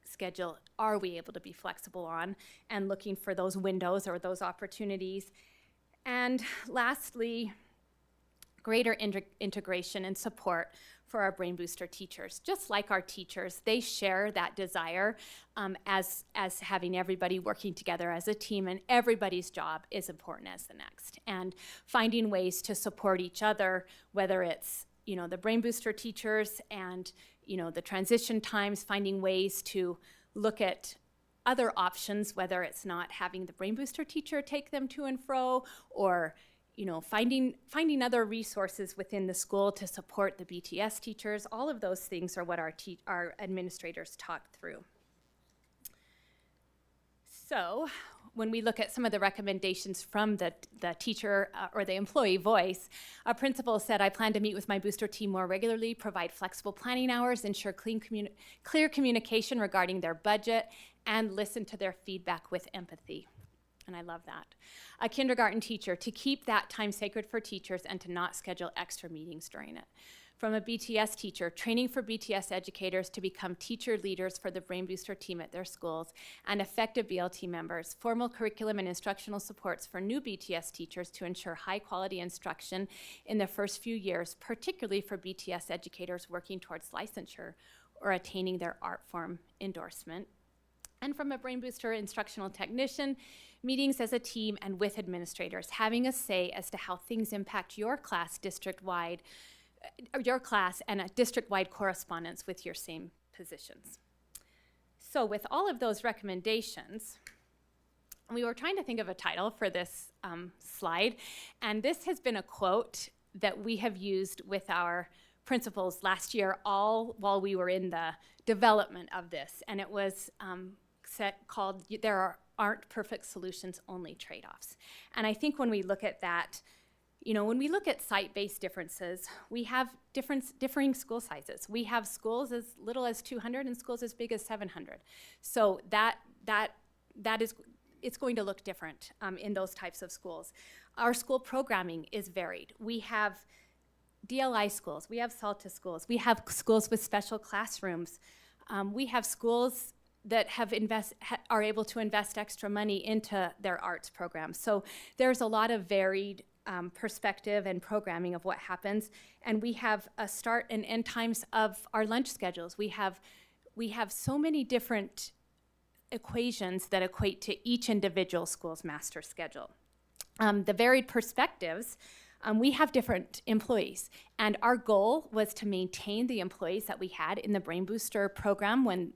schedule are we able to be flexible on, and looking for those windows or those opportunities. And lastly, greater integration and support for our brain booster teachers. Just like our teachers, they share that desire as having everybody working together as a team, and everybody's job is important as the next. And finding ways to support each other, whether it's, you know, the brain booster teachers and, you know, the transition times, finding ways to look at other options, whether it's not having the brain booster teacher take them to and fro, or, you know, finding other resources within the school to support the BTS teachers. All of those things are what our administrators talked through. So when we look at some of the recommendations from the teacher or the employee voice, a principal said, I plan to meet with my booster team more regularly, provide flexible planning hours, ensure clear communication regarding their budget, and listen to their feedback with empathy. And I love that. A kindergarten teacher, to keep that time sacred for teachers and to not schedule extra meetings during it. From a BTS teacher, training for BTS educators to become teacher leaders for the brain booster team at their schools, and effective BLT members, formal curriculum and instructional supports for new BTS teachers to ensure high quality instruction in the first few years, particularly for BTS educators working towards licensure or attaining their art form endorsement. And from a brain booster instructional technician, meetings as a team and with administrators, having a say as to how things impact your class district-wide, your class, and a district-wide correspondence with your same positions. So with all of those recommendations, we were trying to think of a title for this slide, and this has been a quote that we have used with our principals last year, all while we were in the development of this, and it was called, there aren't perfect solutions, only trade-offs. And I think when we look at that, you know, when we look at site-based differences, we have differing school sizes. We have schools as little as 200 and schools as big as 700. So that is, it's going to look different in those types of schools. Our school programming is varied. We have DLI schools, we have SALTA schools, we have schools with special classrooms, we have schools that are able to invest extra money into their arts programs. So there's a lot of varied perspective and programming of what happens. And we have a start and end times of our lunch schedules. We have so many different equations that equate to each individual school's master schedule. The varied perspectives, we have different employees, and our goal was to maintain the employees that we had in the Brain Booster program when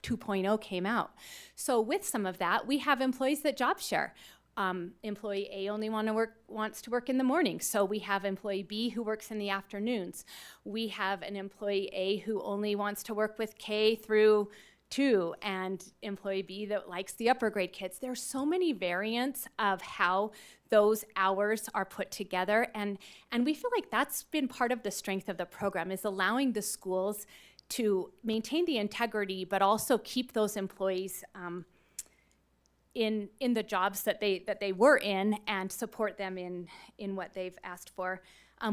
2.0 came out. So with some of that, we have employees that job share. Employee A only wants to work in the morning, so we have employee B who works in the afternoons. We have an employee A who only wants to work with K through 2, and employee B that likes the upper grade kids. There's so many variants of how those hours are put together, and we feel like that's been part of the strength of the program, is allowing the schools to maintain the integrity, but also keep those employees in the jobs that they were in, and support them in what they've asked for.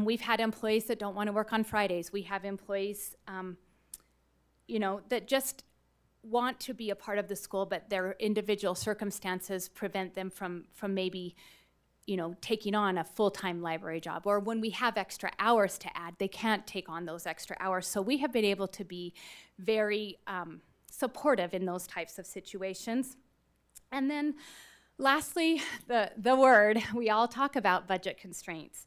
We've had employees that don't want to work on Fridays. We have employees, that just want to be a part of the school, but their individual circumstances prevent them from maybe, taking on a full-time library job. Or when we have extra hours to add, they can't take on those extra hours. So we have been able to be very supportive in those types of situations. And then lastly, the word, we all talk about budget constraints.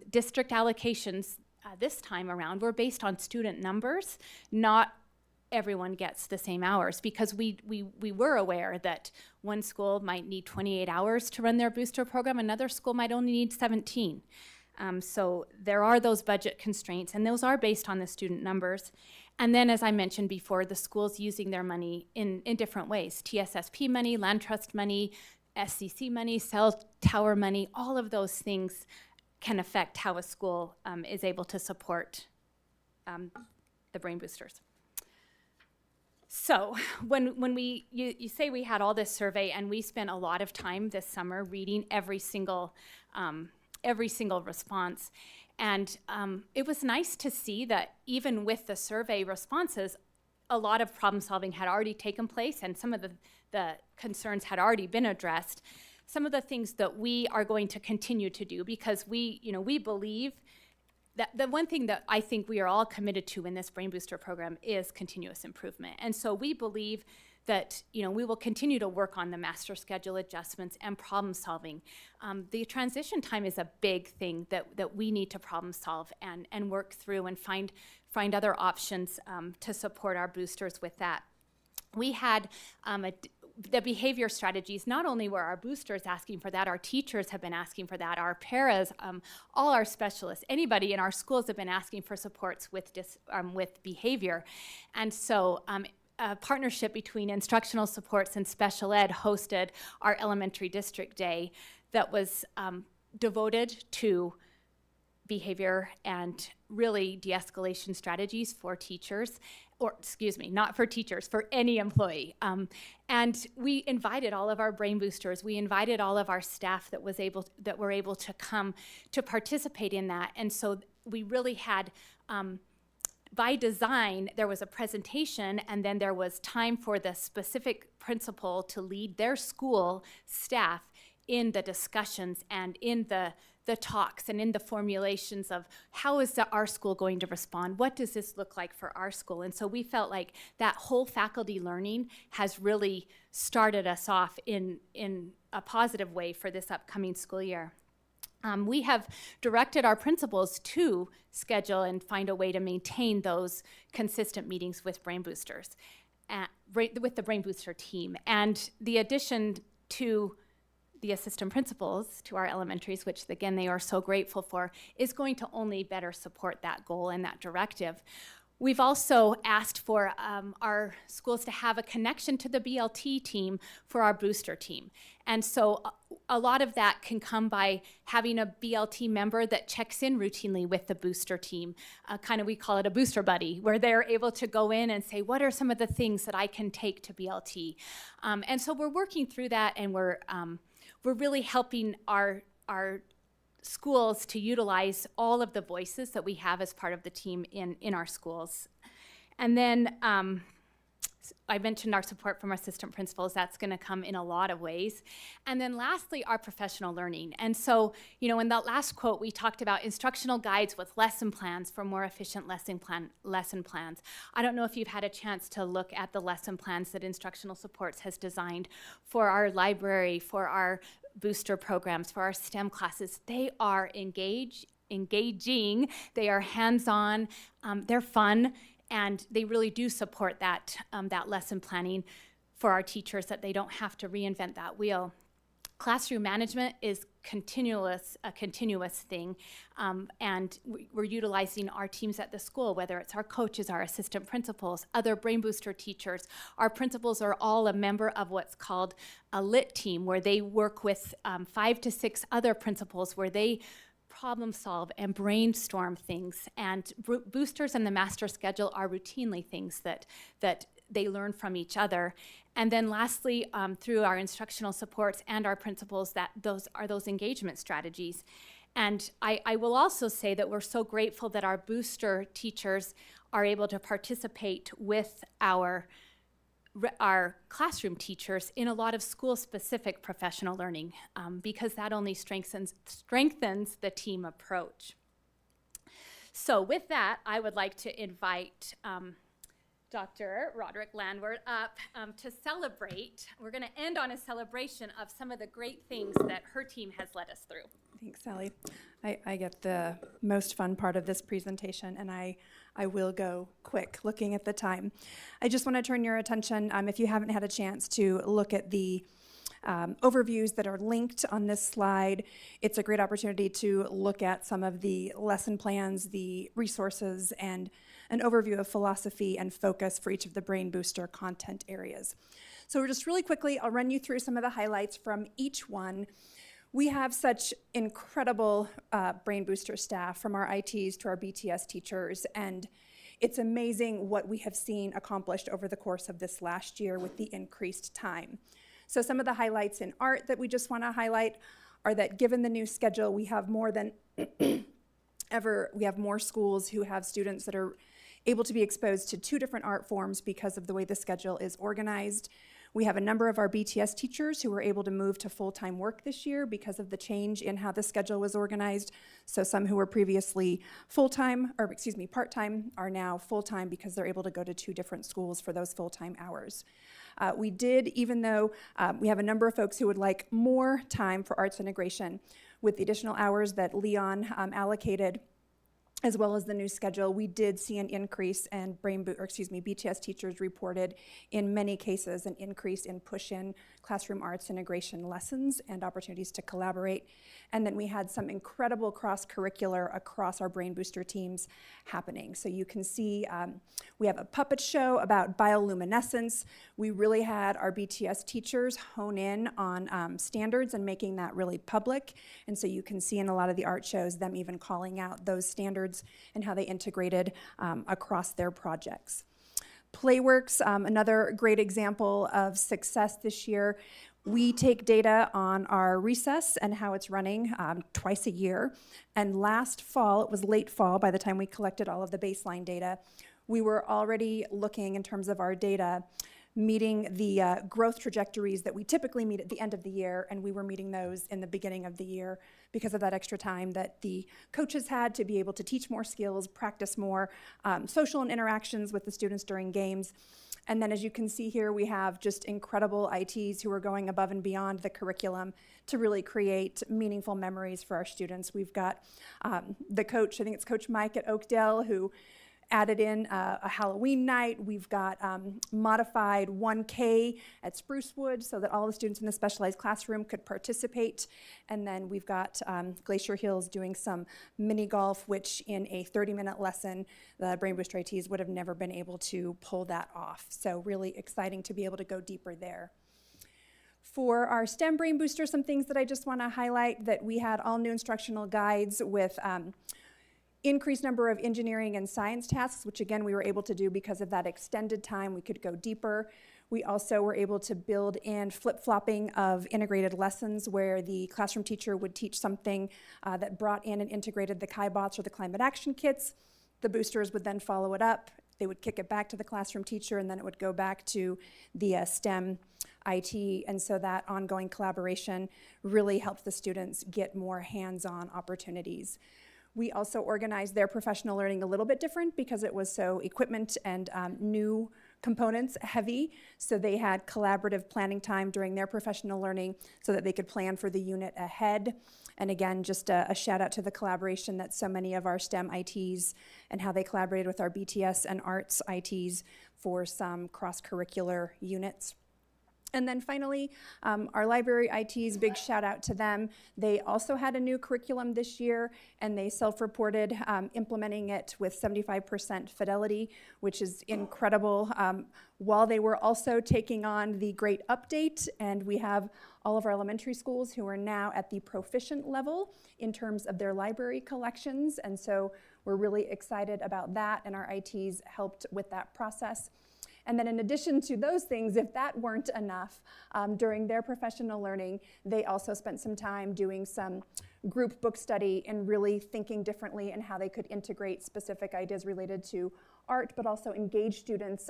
District allocations this time around were based on student numbers, not everyone gets the same hours, because we were aware that one school might need 28 hours to run their booster program, another school might only need 17. So there are those budget constraints, and those are based on the student numbers. And then, as I mentioned before, the schools using their money in different ways. TSSP money, land trust money, SCC money, cell tower money, all of those things can affect how a school is able to support the brain boosters. So when you say we had all this survey, and we spent a lot of time this summer reading every single response, and it was nice to see that even with the survey responses, a lot of problem solving had already taken place, and some of the concerns had already been addressed. Some of the things that we are going to continue to do, because we believe that the one thing that I think we are all committed to in this Brain Booster program is continuous improvement. And so we believe that we will continue to work on the master schedule adjustments and problem solving. The transition time is a big thing that we need to problem solve and work through and find other options to support our boosters with that. We had the behavior strategies. Not only were our boosters asking for that, our teachers have been asking for that, our paras, all our specialists, anybody in our schools have been asking for supports with behavior. And so a partnership between instructional supports and special ed hosted our elementary district day that was devoted to behavior and really de-escalation strategies for teachers, or excuse me, not for teachers, for any employee. And we invited all of our brain boosters, we invited all of our staff that were able to come to participate in that. And so we really had, by design, there was a presentation, and then there was time for the specific principal to lead their school staff in the discussions and in the talks and in the formulations of how is our school going to respond? What does this look like for our school? And so we felt like that whole faculty learning has really started us off in a positive way for this upcoming school year. We have directed our principals to schedule and find a way to maintain those consistent meetings with brain boosters, with the brain booster team. And the addition to the assistant principals to our elementaries, which again they are so grateful for, is going to only better support that goal and that directive. We've also asked for our schools to have a connection to the BLT team for our booster team. And so a lot of that can come by having a BLT member that checks in routinely with the booster team. We call it a booster buddy, where they're able to go in and say, what are some of the things that I can take to BLT? And so we're working through that, and we're really helping our schools to utilize all of the voices that we have as part of the team in our schools. And then I mentioned our support from assistant principals. That's going to come in a lot of ways. And then lastly, our professional learning. And so, you know, in that last quote, we talked about instructional guides with lesson plans for more efficient lesson plans. I don't know if you've had a chance to look at the lesson plans that Instructional Supports has designed for our library, for our booster programs, for our STEM classes. They are engaging, they are hands-on, they're fun, and they really do support that, that lesson planning for our teachers, that they don't have to reinvent that wheel. Classroom management is a continuous thing, and we're utilizing our teams at the school, whether it's our coaches, our assistant principals, other Brain Booster teachers. Our principals are all a member of what's called a LIT team, where they work with 5 to 6 other principals, where they problem solve and brainstorm things. And boosters and the master schedule are routinely things that they learn from each other. And then lastly, through our instructional supports and our principals, that those engagement strategies. And I will also say that we're so grateful that our booster teachers are able to participate with our classroom teachers in a lot of school-specific professional learning, because that only strengthens the team approach. So with that, I would like to invite Dr. Roderick Landward up to celebrate. We're going to end on a celebration of some of the great things that her team has led us through. Thanks, Sally. I get the most fun part of this presentation, and I will go quick looking at the time. I just want to turn your attention, if you haven't had a chance to look at the overviews that are linked on this slide. It's a great opportunity to look at some of the lesson plans, the resources, and an overview of philosophy and focus for each of the Brain Booster content areas. So just really quickly, I'll run you through some of the highlights from each one. We have such incredible Brain Booster staff, from our ITs to our BTS teachers, and it's amazing what we have seen accomplished over the course of this last year with the increased time. So some of the highlights in art that we just want to highlight are that given the new schedule, we have more than ever, we have more schools who have students that are able to be exposed to 2 different art forms because of the way the schedule is organized. We have a number of our BTS teachers who were able to move to full-time work this year because of the change in how the schedule was organized. So some who were previously part-time are now full-time because they're able to go to 2 different schools for those full-time hours. We did, even though we have a number of folks who would like more time for arts integration, with the additional hours that Leon allocated, as well as the new schedule, we did see an increase in BTS teachers reported in many cases an increase in push-in classroom arts integration lessons and opportunities to collaborate. And then we had some incredible cross-curricular across our Brain Booster teams happening. So you can see we have a puppet show about bioluminescence. We really had our BTS teachers hone in on standards and making that really public. And so you can see in a lot of the art shows them even calling out those standards and how they integrated across their projects. Playworks, another great example of success this year. We take data on our recess and how it's running twice a year. And last fall, it was late fall by the time we collected all of the baseline data, we were already looking in terms of our data, meeting the growth trajectories that we typically meet at the end of the year, and we were meeting those in the beginning of the year because of that extra time that the coaches had to be able to teach more skills, practice more social and interactions with the students during games. And then as you can see here, we have just incredible ITs who are going above and beyond the curriculum to really create meaningful memories for our students. We've got the coach, I think it's Coach Mike at Oakdale, who added in a Halloween night. We've got modified 1K at Sprucewood so that all the students in the specialized classroom could participate. And then we've got Glacier Hills doing some mini golf, which in a 30-minute lesson, the Brain Booster ITs would have never been able to pull that off. So really exciting to be able to go deeper there. For our STEM Brain Booster, some things that I just want to highlight, that we had all new instructional guides with increased number of engineering and science tasks, which again we were able to do because of that extended time. We could go deeper. We also were able to build in flip-flopping of integrated lessons where the classroom teacher would teach something that brought in and integrated the KaiBots or the climate action kits. The boosters would then follow it up, they would kick it back to the classroom teacher, and then it would go back to the STEM IT. And so that ongoing collaboration really helped the students get more hands-on opportunities. We also organized their professional learning a little bit different because it was so equipment and new components heavy. So they had collaborative planning time during their professional learning so that they could plan for the unit ahead. And again, just a shout out to the collaboration that so many of our STEM ITs and how they collaborated with our BTS and arts ITs for some cross-curricular units. And then finally, our library ITs, big shout out to them. They also had a new curriculum this year, and they self-reported implementing it with 75% fidelity, which is incredible, while they were also taking on the great update. And we have all of our elementary schools who are now at the proficient level in terms of their library collections. And so we're really excited about that, and our ITs helped with that process. And then in addition to those things, if that weren't enough, during their professional learning, they also spent some time doing some group book study and really thinking differently in how they could integrate specific ideas related to art, but also engage students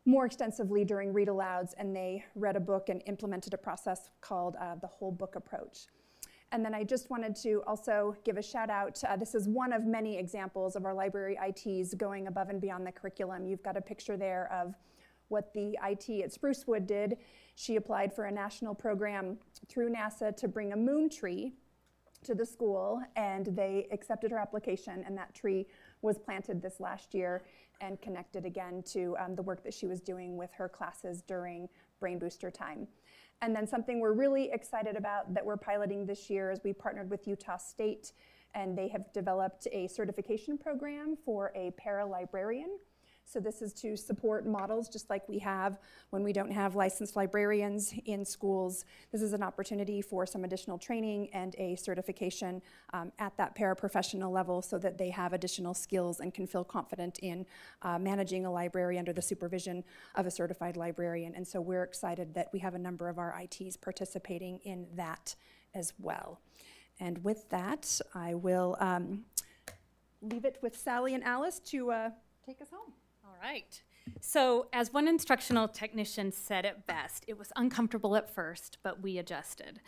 more extensively during read alouds. And they read a book and implemented a process called the whole book approach. And then I just wanted to also give a shout out. This is one of many examples of our library ITs going above and beyond the curriculum. You've got a picture there of what the IT at Sprucewood did. She applied for a national program through NASA to bring a moon tree to the school, and they accepted her application, and that tree was planted this last year and connected again to the work that she was doing with her classes during Brain Booster time. And then something we're really excited about that we're piloting this year is we partnered with Utah State, and they have developed a certification program for a para-librarian. So this is to support models just like we have when we don't have licensed librarians in schools. This is an opportunity for some additional training and a certification at that paraprofessional level so that they have additional skills and can feel confident in managing a library under the supervision of a certified librarian. And so we're excited that we have a number of our ITs participating in that as well. And with that, I will leave it with Sally and Alice to take us home. All right. So as one instructional technician said it best, it was uncomfortable at first, but we adjusted.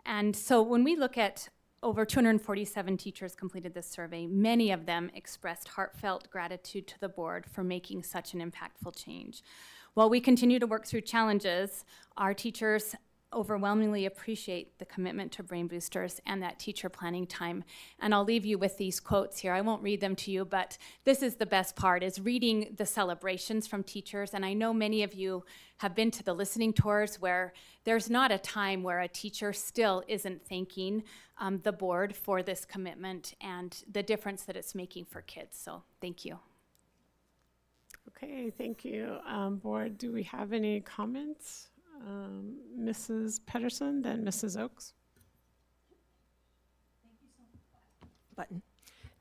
And so when we look at over 247 teachers completed this survey, many of them expressed heartfelt gratitude to the board for making such an impactful change. While we continue to work through challenges, our teachers overwhelmingly appreciate the commitment to brain boosters and that teacher planning time. And I'll leave you with these quotes here. I won't read them to you, but this is the best part, is reading the celebrations from teachers. And I know many of you have been to the listening tours where there's not a time where a teacher still isn't thanking the board for this commitment and the difference that it's making for kids. So thank you. Okay, thank you. Board, do we have any comments? Mrs. Pedersen, then Mrs. Oakes. Button.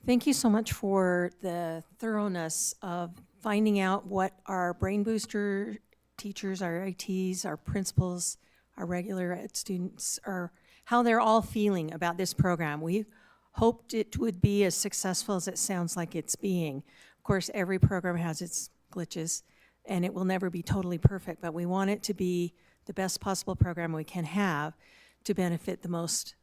Thank you so much for the thoroughness of finding out what our brain booster teachers, our ITs, our principals, our regular ed students are, how they're all feeling about this program. We hoped it would be as successful as it sounds like it's being. Of course, every program has its glitches, and it will never be totally perfect, but we want it to be the best possible program we can have to benefit the most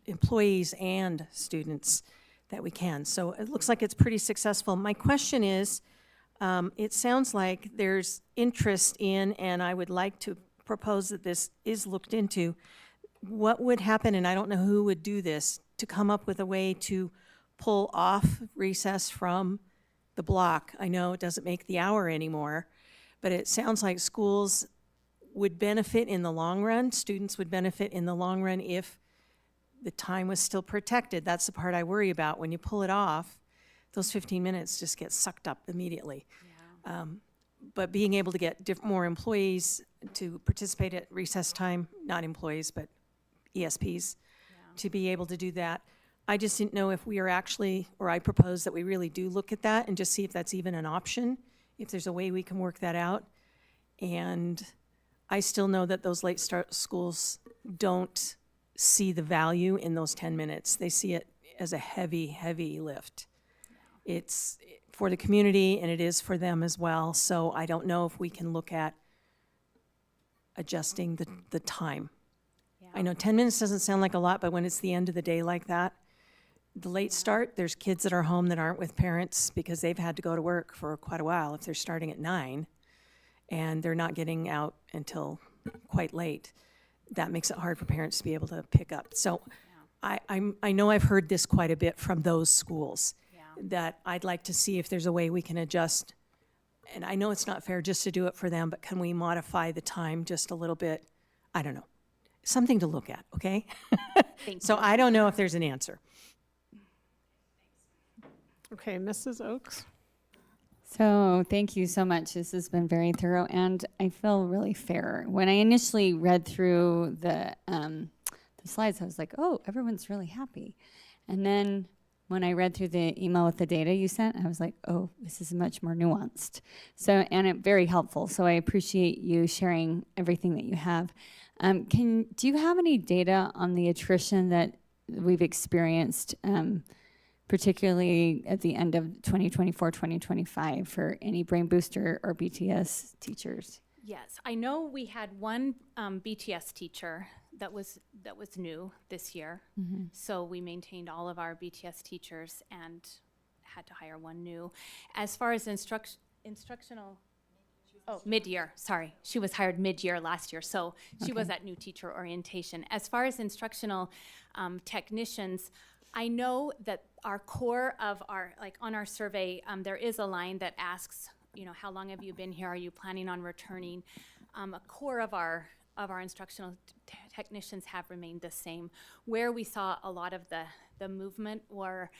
employees and students that we can. So it looks like it's pretty successful. My question is, it sounds like there's interest in, and I would like to propose that this is looked into, what would happen, and I don't know who would do this, to come up with a way to pull off recess from the block. I know it doesn't make the hour anymore, but it sounds like schools would benefit in the long run, students would benefit in the long run if the time was still protected. That's the part I worry about. When you pull it off, those 15 minutes just get sucked up immediately. Yeah. But being able to get more employees to participate at recess time, not employees, but ESPs, to be able to do that. I just didn't know if we are actually, or I propose that we really do look at that and just see if that's even an option, if there's a way we can work that out. And I still know that those late start schools don't see the value in those 10 minutes. They see it as a heavy, heavy lift. It's for the community and it is for them as well. So I don't know if we can look at adjusting the time. I know 10 minutes doesn't sound like a lot, but when it's the end of the day like that, the late start, there's kids that are home that aren't with parents because they've had to go to work for quite a while. If they're starting at 9 and they're not getting out until quite late, that makes it hard for parents to be able to pick up. So I know I've heard this quite a bit from those schools, that I'd like to see if there's a way we can adjust. And I know it's not fair just to do it for them, but can we modify the time just a little bit? I don't know. Something to look at, okay? So I don't know if there's an answer. Okay, Mrs. Oaks? So thank you so much. This has been very thorough, and I feel really fair. When I initially read through the slides, I was like, oh, everyone's really happy. And then when I read through the email with the data you sent, I was like, oh, this is much more nuanced. So, and it very helpful. So I appreciate you sharing everything that you have. Do you have any data on the attrition that we've experienced, particularly at the end of 2024, 2025 for any brain booster or BTS teachers? Yes, I know we had one BTS teacher that was new this year. Mm-hmm. So we maintained all of our BTS teachers and had to hire one new. As far as instructional, mid-year, sorry. She was hired mid-year last year, so she was at new teacher orientation. As far as instructional technicians, I know that our core of our, like on our survey, there is a line that asks, how long have you been here? Are you planning on returning? A core of our instructional technicians have remained the same. Where we saw a lot of the movement were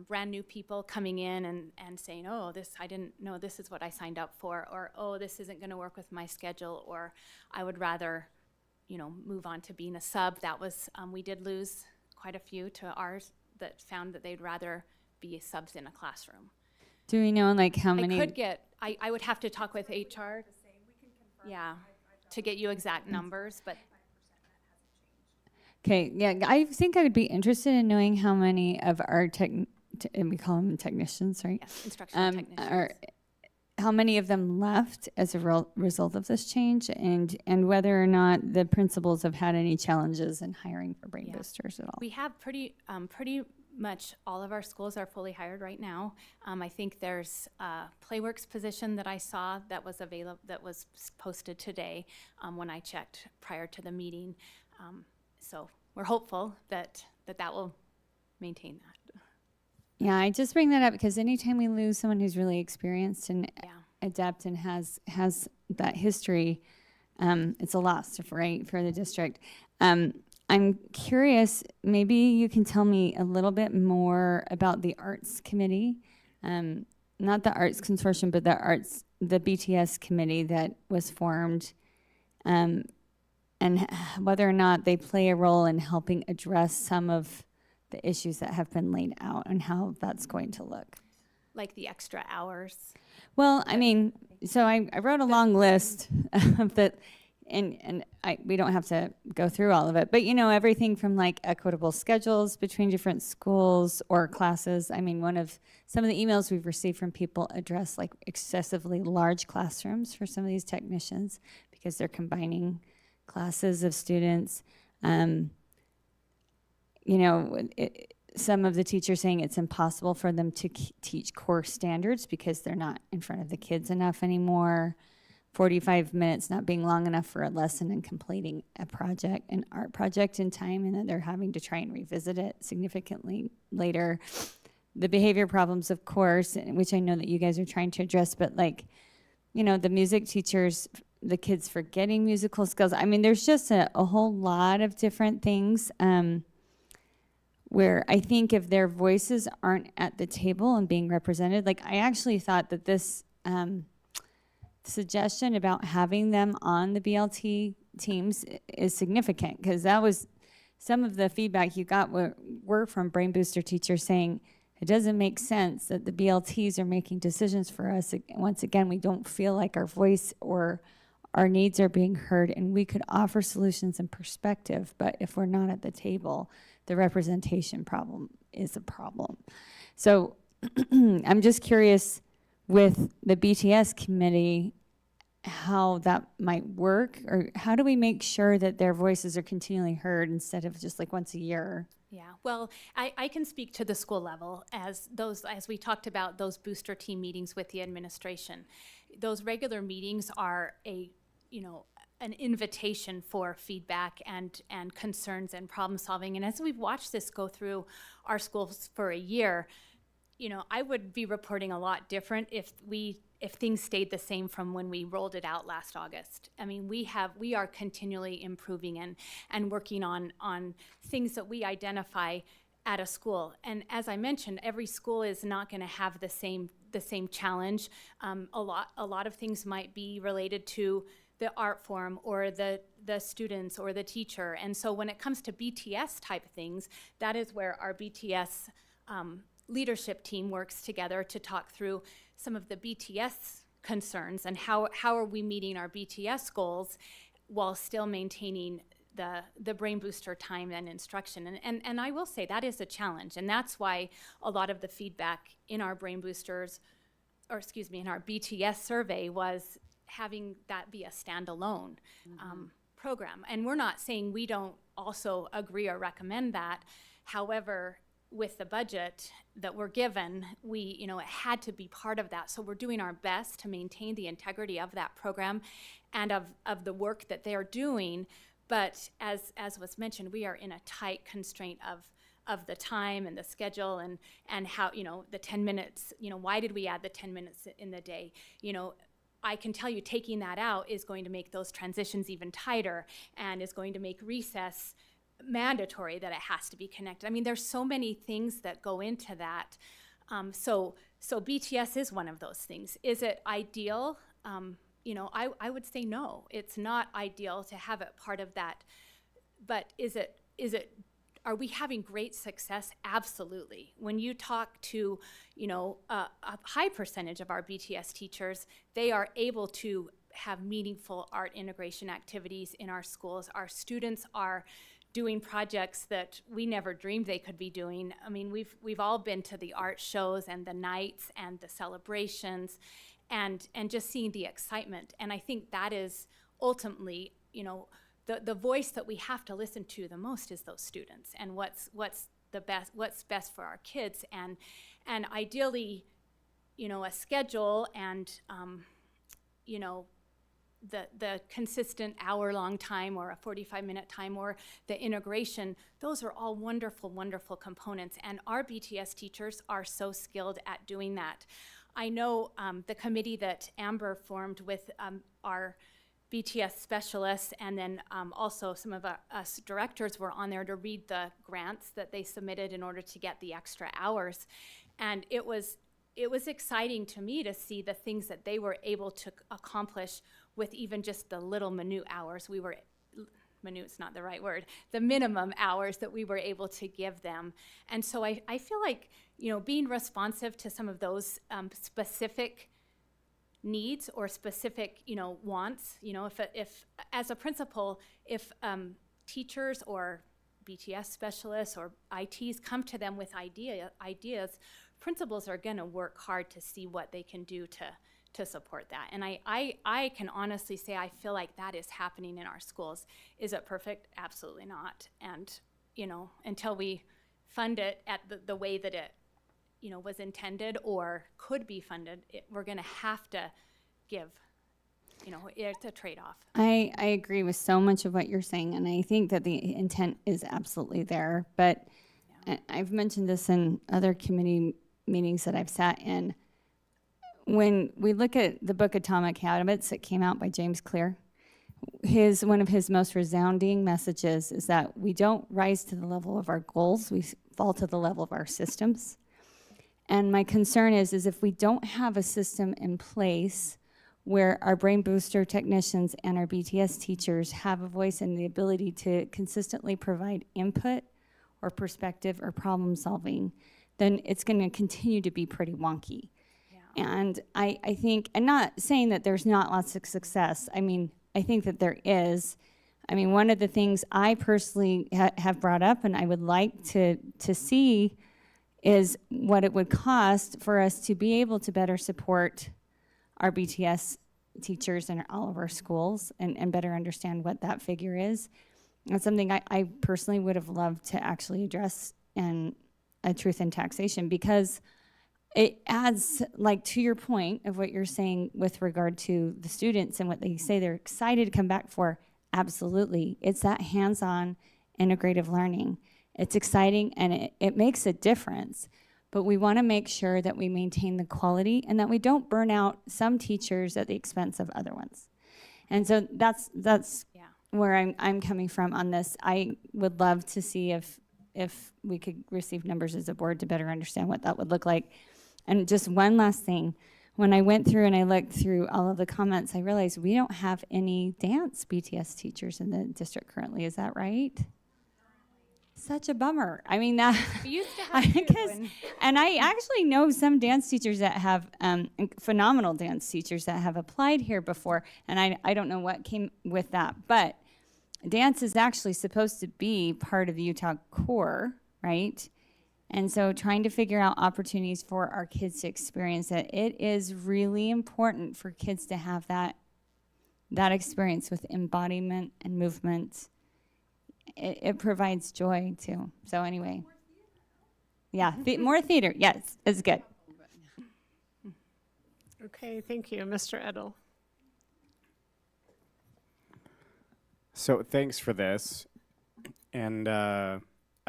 brand new people coming in and saying, oh, I didn't know this is what I signed up for, or, oh, this isn't gonna work with my schedule, or I would rather, move on to being a sub. That was, we did lose quite a few to ours that found that they'd rather be subs in a classroom. Do we know like how many? I would have to talk with HR. Yeah, to get you exact numbers, but. Okay, yeah, I think I would be interested in knowing how many of our we call them technicians, right? Yes, instructional technicians. How many of them left as a result of this change, and whether or not the principals have had any challenges in hiring for brain boosters at all? We have pretty much all of our schools are fully hired right now. I think there's a Playworks position that I saw that was posted today when I checked prior to the meeting. So we're hopeful that will maintain that. Yeah, I just bring that up because anytime we lose someone who's really experienced and adept and has that history, it's a loss, right, for the district. I'm curious, maybe you can tell me a little bit more about the arts committee, not the arts consortium, but the BTS committee that was formed, and whether or not they play a role in helping address some of the issues that have been laid out and how that's going to look. Like the extra hours? Well, I mean, so I wrote a long list of that, and we don't have to go through all of it, but everything from like equitable schedules between different schools or classes. I mean, some of the emails we've received from people address like excessively large classrooms for some of these technicians because they're combining classes of students. Some of the teachers saying it's impossible for them to teach core standards because they're not in front of the kids enough anymore. 45 minutes not being long enough for a lesson and completing an art project in time, and then they're having to try and revisit it significantly later. The behavior problems, of course, which I know that you guys are trying to address, but the music teachers, the kids forgetting musical skills. I mean, there's just a whole lot of different things where I think if their voices aren't at the table and being represented, like I actually thought that this suggestion about having them on the BLT teams is significant because that was some of the feedback you got were from brain booster teachers saying it doesn't make sense that the BLTs are making decisions for us. Once again, we don't feel like our voice or our needs are being heard, and we could offer solutions and perspective, but if we're not at the table, the representation problem is a problem. So I'm just curious with the BTS committee, how that might work, or how do we make sure that their voices are continually heard instead of just like once a year? Yeah, well, I can speak to the school level as we talked about those booster team meetings with the administration. Those regular meetings are an invitation for feedback and concerns and problem solving. And as we've watched this go through our schools for a year, I would be reporting a lot different if things stayed the same from when we rolled it out last August. I mean, we are continually improving and working on things that we identify at a school. And as I mentioned, every school is not going to have the same challenge. A lot of things might be related to the art form or the students or the teacher. And so when it comes to BTS type things, that is where our BTS leadership team works together to talk through some of the BTS concerns and how are we meeting our BTS goals while still maintaining the brain booster time and instruction. And I will say that is a challenge. And that's why a lot of the feedback in our brain boosters, in our BTS survey was having that be a standalone program. And we're not saying we don't also agree or recommend that. However, with the budget that we're given, it had to be part of that. So we're doing our best to maintain the integrity of that program and of the work that they're doing. But as was mentioned, we are in a tight constraint of the time and the schedule and how, the 10 minutes, why did we add the 10 minutes in the day? I can tell you taking that out is going to make those transitions even tighter and is going to make recess mandatory, that it has to be connected. I mean, there's so many things that go into that. So BTS is one of those things. Is it ideal? I would say no, it's not ideal to have it part of that. But are we having great success? Absolutely. When you talk to, a high percentage of our BTS teachers, they are able to have meaningful art integration activities in our schools. Our students are doing projects that we never dreamed they could be doing. I mean, we've all been to the art shows and the nights and the celebrations and just seeing the excitement. And I think that is ultimately, the voice that we have to listen to the most is those students and what's best for our kids. And ideally, a schedule and, the consistent hour-long time or a 45-minute time or the integration, those are all wonderful, wonderful components. And our BTS teachers are so skilled at doing that. I know the committee that Amber formed with our BTS specialists and then also some of us directors were on there to read the grants that they submitted in order to get the extra hours. And it was exciting to me to see the things that they were able to accomplish with even just the little minute hours. Minute's not the right word, the minimum hours that we were able to give them. And so I feel like, being responsive to some of those specific needs or specific, wants, if as a principal, if teachers or BTS specialists or ITs come to them with ideas, principals are gonna work hard to see what they can do to support that. And I can honestly say I feel like that is happening in our schools. Is it perfect? Absolutely not. And, until we fund it at the way that it, was intended or could be funded, we're gonna have to give, it's a trade-off. I agree with so much of what you're saying, and I think that the intent is absolutely there. But I've mentioned this in other committee meetings that I've sat in. When we look at the book Atomic Habits that came out by James Clear, one of his most resounding messages is that we don't rise to the level of our goals, we fall to the level of our systems. And my concern is if we don't have a system in place where our brain booster technicians and our BTS teachers have a voice and the ability to consistently provide input or perspective or problem solving, then it's going to continue to be pretty wonky. And I think, and not saying that there's not lots of success. I mean, I think that there is. I mean, one of the things I personally have brought up and I would like to see is what it would cost for us to be able to better support our BTS teachers in all of our schools and better understand what that figure is. That's something I personally would have loved to actually address in a truth in taxation, because it adds, like, to your point of what you're saying with regard to the students and what they say they're excited to come back for. Absolutely. It's that hands-on integrative learning. It's exciting and it makes a difference, but we want to make sure that we maintain the quality and that we don't burn out some teachers at the expense of other ones. And so that's where I'm coming from on this. I would love to see if we could receive numbers as a board to better understand what that would look like. And just one last thing, when I went through and I looked through all of the comments, I realized we don't have any dance BTS teachers in the district currently. Is that right? Such a bummer. I mean, that We used to have two, and I actually know some dance teachers that have phenomenal dance teachers that have applied here before, and I don't know what came with that, but dance is actually supposed to be part of the Utah core, right? And so trying to figure out opportunities for our kids to experience it. It is really important for kids to have that experience with embodiment and movement. It provides joy too. So anyway, yeah, more theater. Yes, it's good. Okay, thank you. Mr. Edel. So thanks for this. And I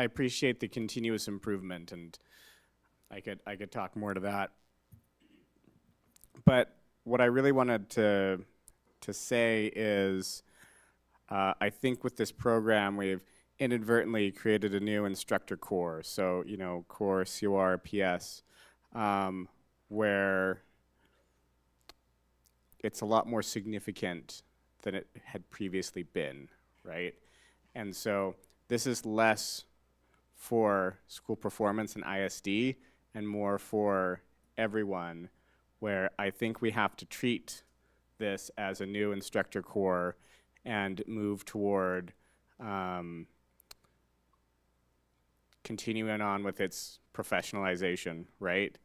appreciate the continuous improvement, and I could talk more to that. But what I really wanted to say is I think with this program we've inadvertently created a new instructor core. So, you know, core CORPS, where it's a lot more significant than it had previously been, right? And so this is less for school performance and ISD and more for everyone, where I think we have to treat this as a new instructor core and move toward continuing on with its professionalization, right?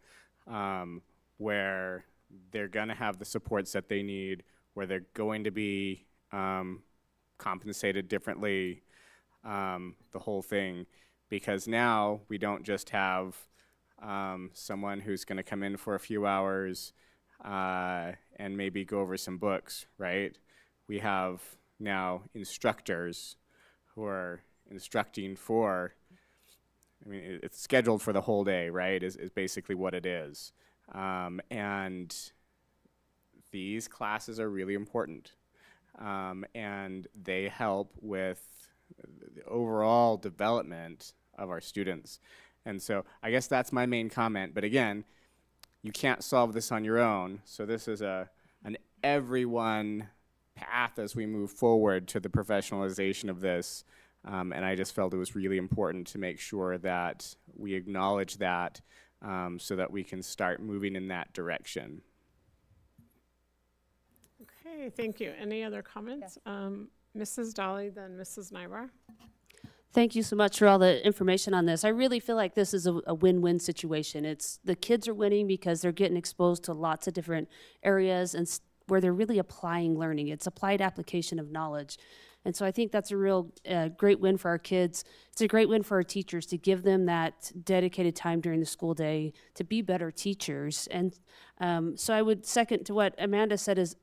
Where they're gonna have the supports that they need, where they're going to be compensated differently, the whole thing. Because now we don't just have someone who's gonna come in for a few hours and maybe go over some books, right? We have now instructors who are instructing for, I mean, it's scheduled for the whole day, right, is basically what it is. And these classes are really important. And they help with the overall development of our students. And so I guess that's my main comment. But again, you can't solve this on your own. So this is an everyone path as we move forward to the professionalization of this. And I just felt it was really important to make sure that we acknowledge that so that we can start moving in that direction. Okay, thank you. Any other comments? Mrs. Dolly, then Mrs. Nybar. Thank you so much for all the information on this. I really feel like this is a win-win situation. It's the kids are winning because they're getting exposed to lots of different areas and where they're really applying learning. It's applied application of knowledge. And so I think that's a real great win for our kids. It's a great win for our teachers to give them that dedicated time during the school day to be better teachers. And so I would second to what Amanda said is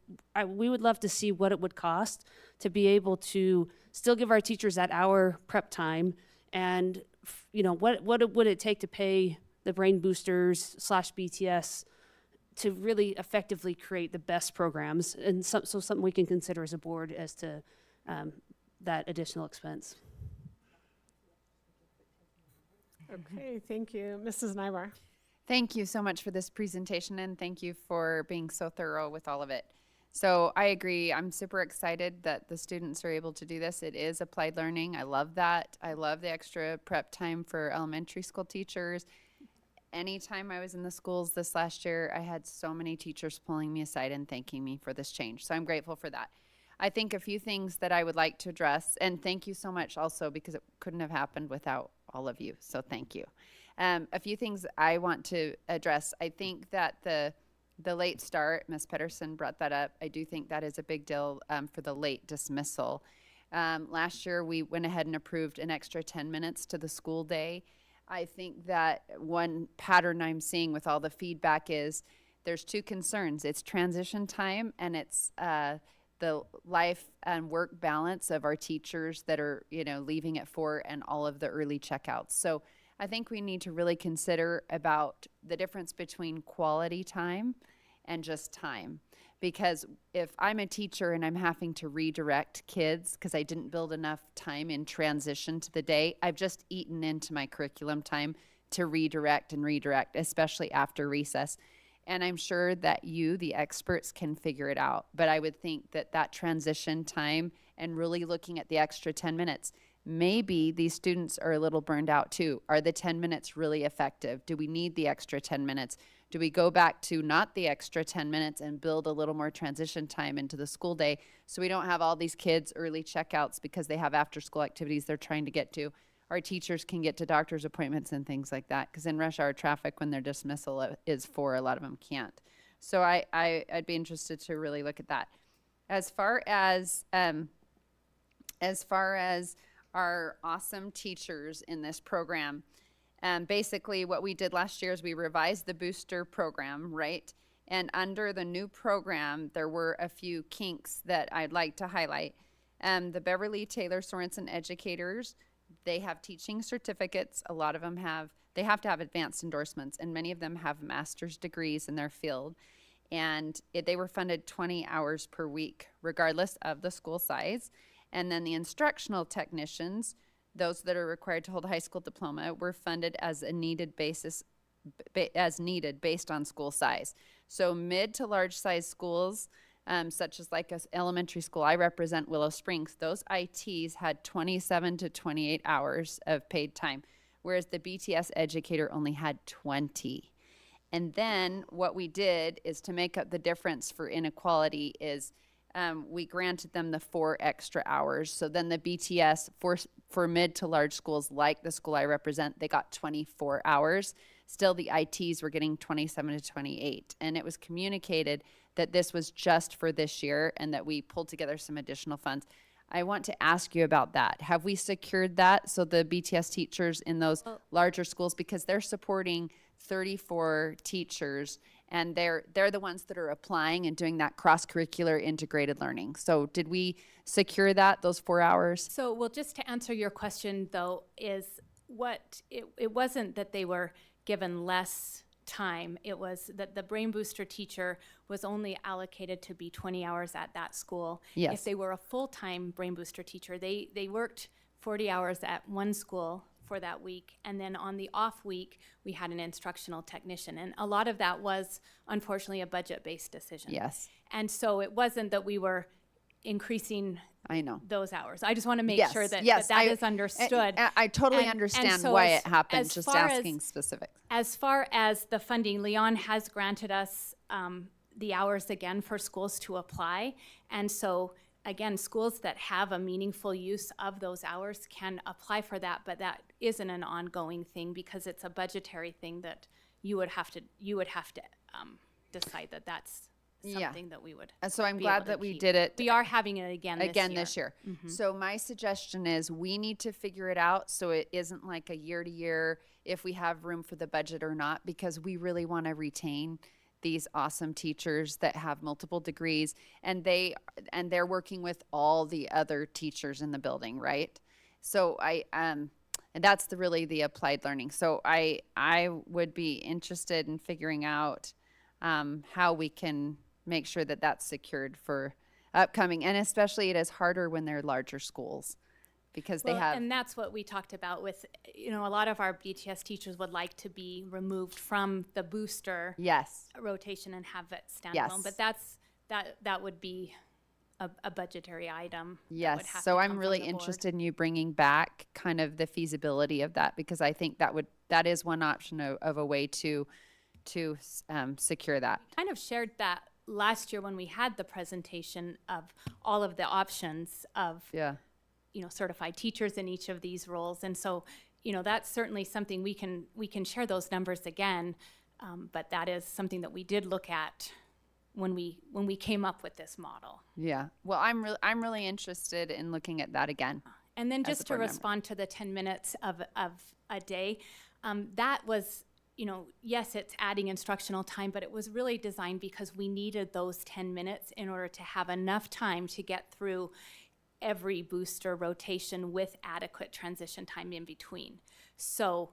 we would love to see what it would cost to be able to still give our teachers that hour prep time. And, you know, what would it take to pay the brain boosters / BTS to really effectively create the best programs? And so something we can consider as a board as to that additional expense. Okay, thank you. Mrs. Nybar. Thank you so much for this presentation, and thank you for being so thorough with all of it. So I agree. I'm super excited that the students are able to do this. It is applied learning. I love that. I love the extra prep time for elementary school teachers. Anytime I was in the schools this last year, I had so many teachers pulling me aside and thanking me for this change. So I'm grateful for that. I think a few things that I would like to address, and thank you so much also because it couldn't have happened without all of you. So thank you. A few things I want to address. I think that the late start, Ms. Pedersen brought that up. I do think that is a big deal for the late dismissal. Last year, we went ahead and approved an extra 10 minutes to the school day. I think that one pattern I'm seeing with all the feedback is there's two concerns. It's transition time, and it's the life and work balance of our teachers that are, leaving at 4 and all of the early checkouts. So I think we need to really consider about the difference between quality time and just time. Because if I'm a teacher and I'm having to redirect kids because I didn't build enough time in transition to the day, I've just eaten into my curriculum time to redirect, especially after recess. And I'm sure that you, the experts, can figure it out. But I would think that transition time and really looking at the extra 10 minutes, maybe these students are a little burned out too. Are the 10 minutes really effective? Do we need the extra 10 minutes? Do we go back to not the extra 10 minutes and build a little more transition time into the school day so we don't have all these kids early checkouts because they have after school activities they're trying to get to? Our teachers can get to doctor's appointments and things like that, because in rush hour traffic, when their dismissal is 4, a lot of them can't. So I'd be interested to really look at that. As far as our awesome teachers in this program, basically what we did last year is we revised the booster program, right? And under the new program, there were a few kinks that I'd like to highlight. The Beverly Taylor Sorensen educators, they have teaching certificates. A lot of them they have to have advanced endorsements, and many of them have master's degrees in their field. And they were funded 20 hours per week, regardless of the school size. And then the instructional technicians, those that are required to hold a high school diploma, were funded as a needed basis, based on school size. So mid to large size schools, such as like an elementary school, I represent Willow Springs, those ITs had 27 to 28 hours of paid time, whereas the BTS educator only had 20. And then what we did is to make up the difference for inequality is we granted them the 4 extra hours. So then the BTS for mid to large schools like the school I represent, they got 24 hours. Still the ITs were getting 27 to 28. And it was communicated that this was just for this year and that we pulled together some additional funds. I want to ask you about that. Have we secured that so the BTS teachers in those larger schools, because they're supporting 34 teachers and they're the ones that are applying and doing that cross-curricular integrated learning. So did we secure those 4 hours? So, well, just to answer your question though, is it wasn't that they were given less time. It was that the brain booster teacher was only allocated to be 20 hours at that school. Yes. If they were a full-time brain booster teacher, they worked 40 hours at one school for that week, and then on the off week we had an instructional technician, and a lot of that was unfortunately a budget-based decision. Yes. And so it wasn't that we were increasing those hours. I just want to make sure that that is understood. I totally understand why it happened, just asking specifics. As far as the funding, Leon has granted us the hours again for schools to apply. And so again, schools that have a meaningful use of those hours can apply for that, but that isn't an ongoing thing because it's a budgetary thing that you would have to decide that that's something that we would. And so I'm be glad able to that we keep. did it. We are having it again this year. Mm-hmm. So my suggestion is we need to figure it out so it isn't like a year to year if we have room for the budget or not, because we really want to retain these awesome teachers that have multiple degrees, and they're working with all the other teachers in the building, right? So and that's really the applied learning. So I would be interested in figuring out how we can make sure that that's secured for upcoming, and especially it is harder when they're larger schools because they have. And that's what we talked about with, a lot of our BTS teachers would like to be removed from the booster rotation and have it standalone, but that would be a budgetary item. Yes, so I'm really interested in you bringing back kind of the feasibility of that, because I think that is one option of a way to secure that. We kind of shared that last year when we had the presentation of all of the options of certified teachers in each of these roles. And so you know, that's certainly something we can share those numbers again. But that is something that we did look at when we came up with this model. Yeah. Well, I'm really interested in looking at that again. And then as a just to board member. respond to the 10 minutes of a day, that was, you know, yes, it's adding instructional time, but it was really designed because we needed those 10 minutes in order to have enough time to get through every booster rotation with adequate transition time in between. So,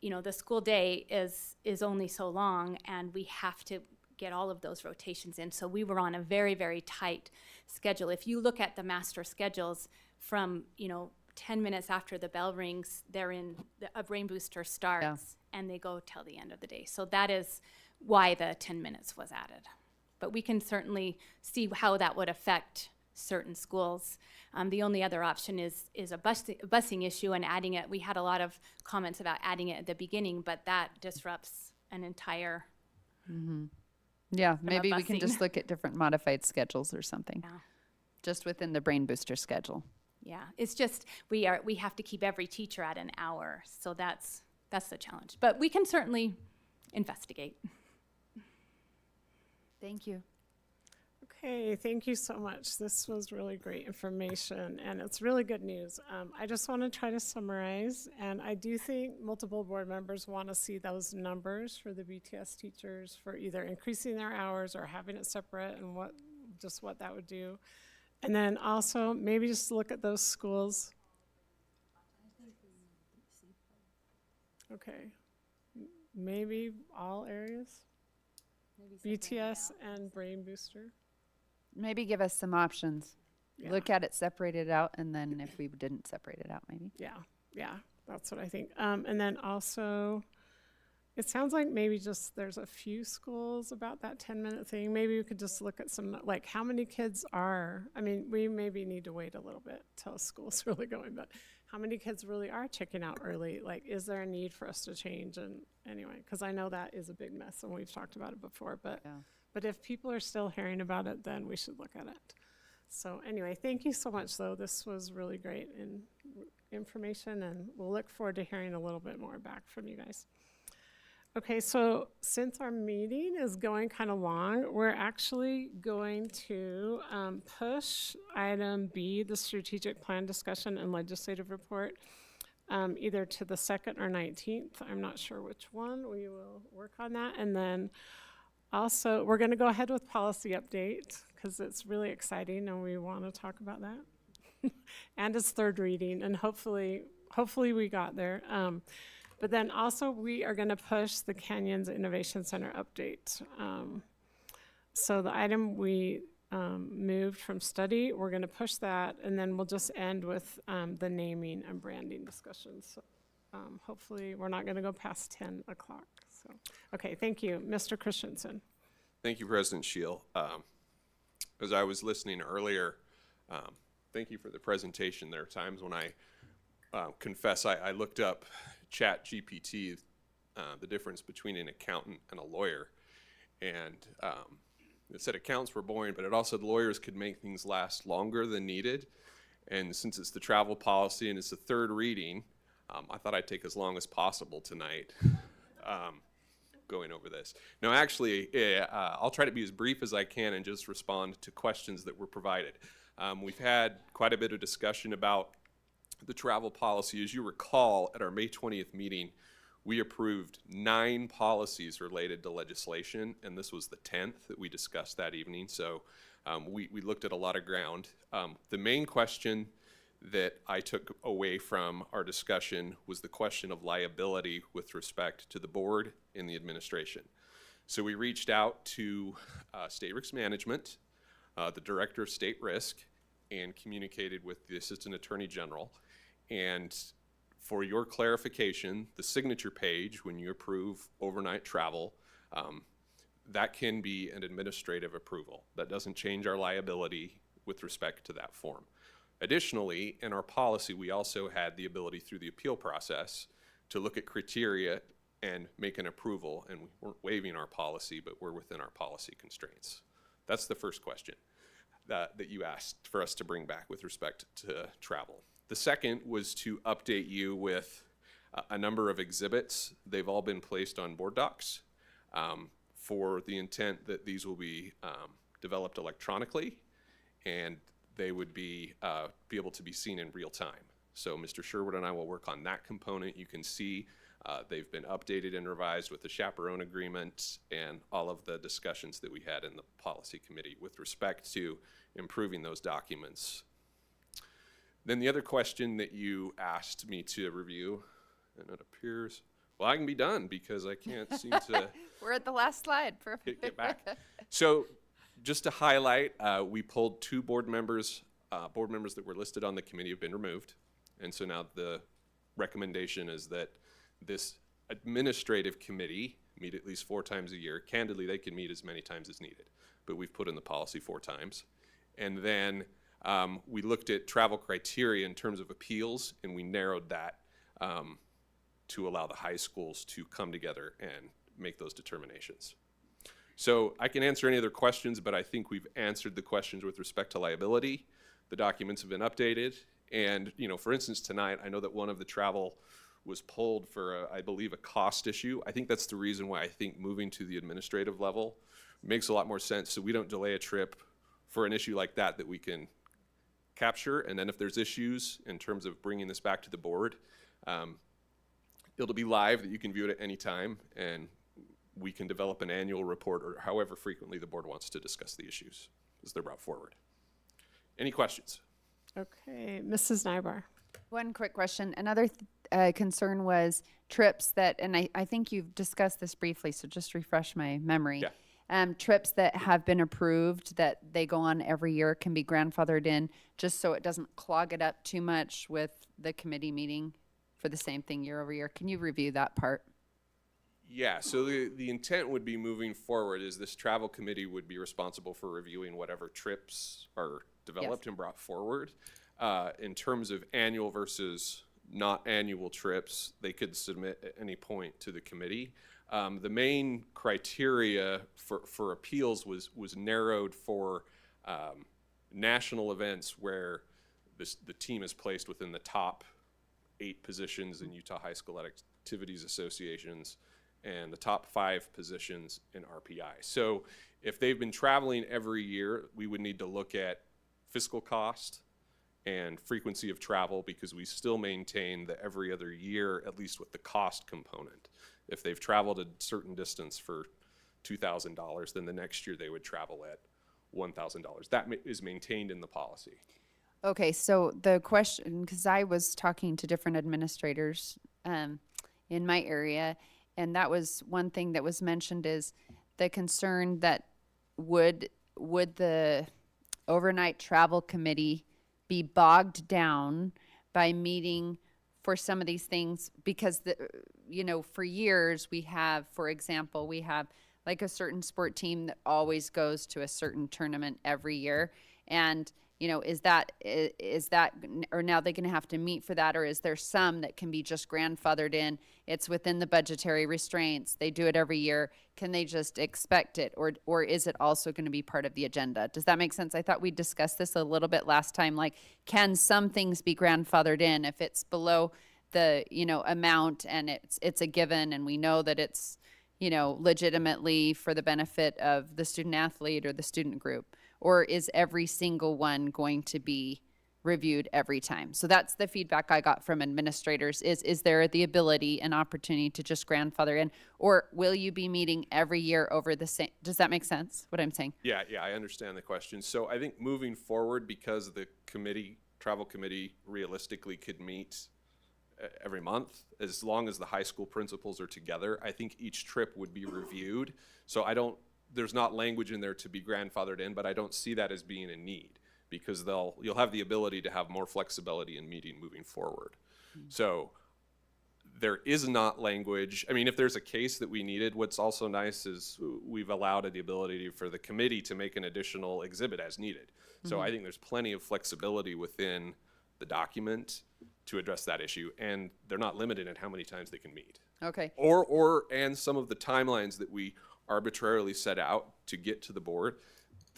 you know, the school day is only so long, and we have to get all of those rotations in. So we were on a very, very tight schedule. If you look at the master schedules from, you know, 10 minutes after the bell rings, a brain booster starts and they go till the end of the day. So that is why the 10 minutes was added. But we can certainly see how that would affect certain schools. The only other option is a busing issue and adding it. We had a lot of comments about adding it at the beginning, but that disrupts an entire Yeah, maybe we can busing. just look at different modified schedules or something. Yeah. Just within the brain booster schedule. Yeah, it's just we have to keep every teacher at an hour, so that's the challenge. But we can certainly investigate. Thank you. Okay, thank you so much. This was really great information, and it's really good news. I just want to try to summarize, and I do think multiple board members want to see those numbers for the BTS teachers for either increasing their hours or having it separate, and what that would do. And then also maybe just look at those schools. Okay, maybe all areas, BTS and brain booster. Maybe give us some options. Yeah. Look at it, separate it out, and then if we didn't separate it out, maybe. Yeah, that's what I think. And then also, it sounds like maybe just there's a few schools about that 10-minute thing. Maybe we could just look at some, like how many kids are, I mean, we maybe need to wait a little bit till school's really going, but how many kids really are checking out early? Like, is there a need for us to change? And anyway, because I know that is a big mess and we've talked about it before, but if people are still hearing about it, then we should look at it. So anyway, thank you so much though. This was really great information, and we'll look forward to hearing a little bit more back from you guys. Okay, so since our meeting is going kind of long, we're actually going to push item B, the strategic plan discussion and legislative report, either to the 2nd or 19th. I'm not sure which one. We will work on that. And then also, we're going to go ahead with policy update because it's really exciting and we want to talk about that. And it's third reading, and hopefully we got there. But then also we are going to push the Canyons Innovation Center update. So the item we moved from study, we're going to push that, and then we'll just end with the naming and branding discussions. So, hopefully we're not going to go past 10 o'clock. So, okay, thank you. Mr. Christensen. Thank you, President Shield. As I was listening earlier, thank you for the presentation. There are times when I confess I looked up ChatGPT, the difference between an accountant and a lawyer. And it said accountants were boring, but it also said lawyers could make things last longer than needed. And since it's the travel policy and it's the third reading, I thought I'd take as long as possible tonight going over this. No, actually, I'll try to be as brief as I can and just respond to questions that were provided. We've had quite a bit of discussion about the travel policy. As you recall, at our May 20th meeting, we approved 9 policies related to legislation, and this was the 10th that we discussed that evening. So we looked at a lot of ground. The main question that I took away from our discussion was the question of liability with respect to the board and the administration. So we reached out to State Risk Management, the Director of State Risk, and communicated with the Assistant Attorney General. And for your clarification, the signature page, when you approve overnight travel, that can be an administrative approval. That doesn't change our liability with respect to that form. Additionally, in our policy, we also had the ability through the appeal process to look at criteria and make an approval, and we weren't waiving our policy, but we're within our policy constraints. That's the first question that you asked for us to bring back with respect to travel. The second was to update you with a number of exhibits. They've all been placed on board docs for the intent that these will be developed electronically, and they would be able to be seen in real time. So Mr. Sherwood and I will work on that component. You can see they've been updated and revised with the chaperone agreement and all of the discussions that we had in the policy committee with respect to improving those documents. Then the other question that you asked me to review, and it appears, well, I can be done because I can't seem to We're at the last slide, perfect. get back. So just to highlight, we pulled two board members that were listed on the committee have been removed. And so now the recommendation is that this administrative committee meet at least 4 times a year. Candidly, they can meet as many times as needed, but we've put in the policy 4 times. And then we looked at travel criteria in terms of appeals, and we narrowed that to allow the high schools to come together and make those determinations. So I can answer any other questions, but I think we've answered the questions with respect to liability. The documents have been updated. And, you know, for instance, tonight, I know that one of the travel was pulled for, I believe, a cost issue. I think that's the reason why I think moving to the administrative level makes a lot more sense, so we don't delay a trip for an issue like that we can capture. And then if there's issues in terms of bringing this back to the board, it'll be live that you can view it at any time, and we can develop an annual report or however frequently the board wants to discuss the issues as they're brought forward. Any questions? Okay, Mrs. Nybar. One quick question. Another concern was trips that, and I think you've discussed this briefly, so just refresh my memory. Yeah. Trips that have been approved that they go on every year can be grandfathered in, just so it doesn't clog it up too much with the committee meeting for the same thing year over year. Can you review that part? Yeah, so the intent would be moving forward is this travel committee would be responsible for reviewing whatever trips are developed and brought forward. In terms of annual versus not annual trips, they could submit at any point to the committee. The main criteria for appeals was narrowed for national events where the team is placed within the top 8 positions in Utah High School Activities Associations and the top 5 positions in RPI. So if they've been traveling every year, we would need to look at fiscal cost and frequency of travel, because we still maintain the every other year, at least with the cost component. If they've traveled a certain distance for $2,000, then the next year they would travel at $1,000. That is maintained in the policy. Okay, so the question, because I was talking to different administrators in my area, and that was one thing that was mentioned, is the concern that would the overnight travel committee be bogged down by meeting for some of these things, because for years we have, for example, we have like a certain sport team that always goes to a certain tournament every year, and is that or now they're going to have to meet for that, or is there some that can be just grandfathered in? It's within the budgetary restraints. They do it every year. Can they just expect it, or is it also going to be part of the agenda? Does that make sense? I thought we discussed this a little bit last time. Like, can some things be grandfathered in if it's below the amount and it's a given, and we know that it's legitimately for the benefit of the student athlete or the student group? Or is every single one going to be reviewed every time? So that's the feedback I got from administrators. Is there the ability and opportunity to just grandfather in, or will you be meeting every year over the same? Does that make sense, what I'm saying? Yeah, I understand the question. So I think moving forward, because the travel committee realistically could meet every month, as long as the high school principals are together, I think each trip would be reviewed. So there's not language in there to be grandfathered in, but I don't see that as being a need, because you'll have the ability to have more flexibility in meeting moving forward. So there is not language. I mean, if there's a case that we needed, what's also nice is we've allowed the ability for the committee to make an additional exhibit as needed. So I think there's plenty of flexibility within the document to address that issue, and they're not limited in how many times they can meet. Okay. And some of the timelines that we arbitrarily set out to get to the board,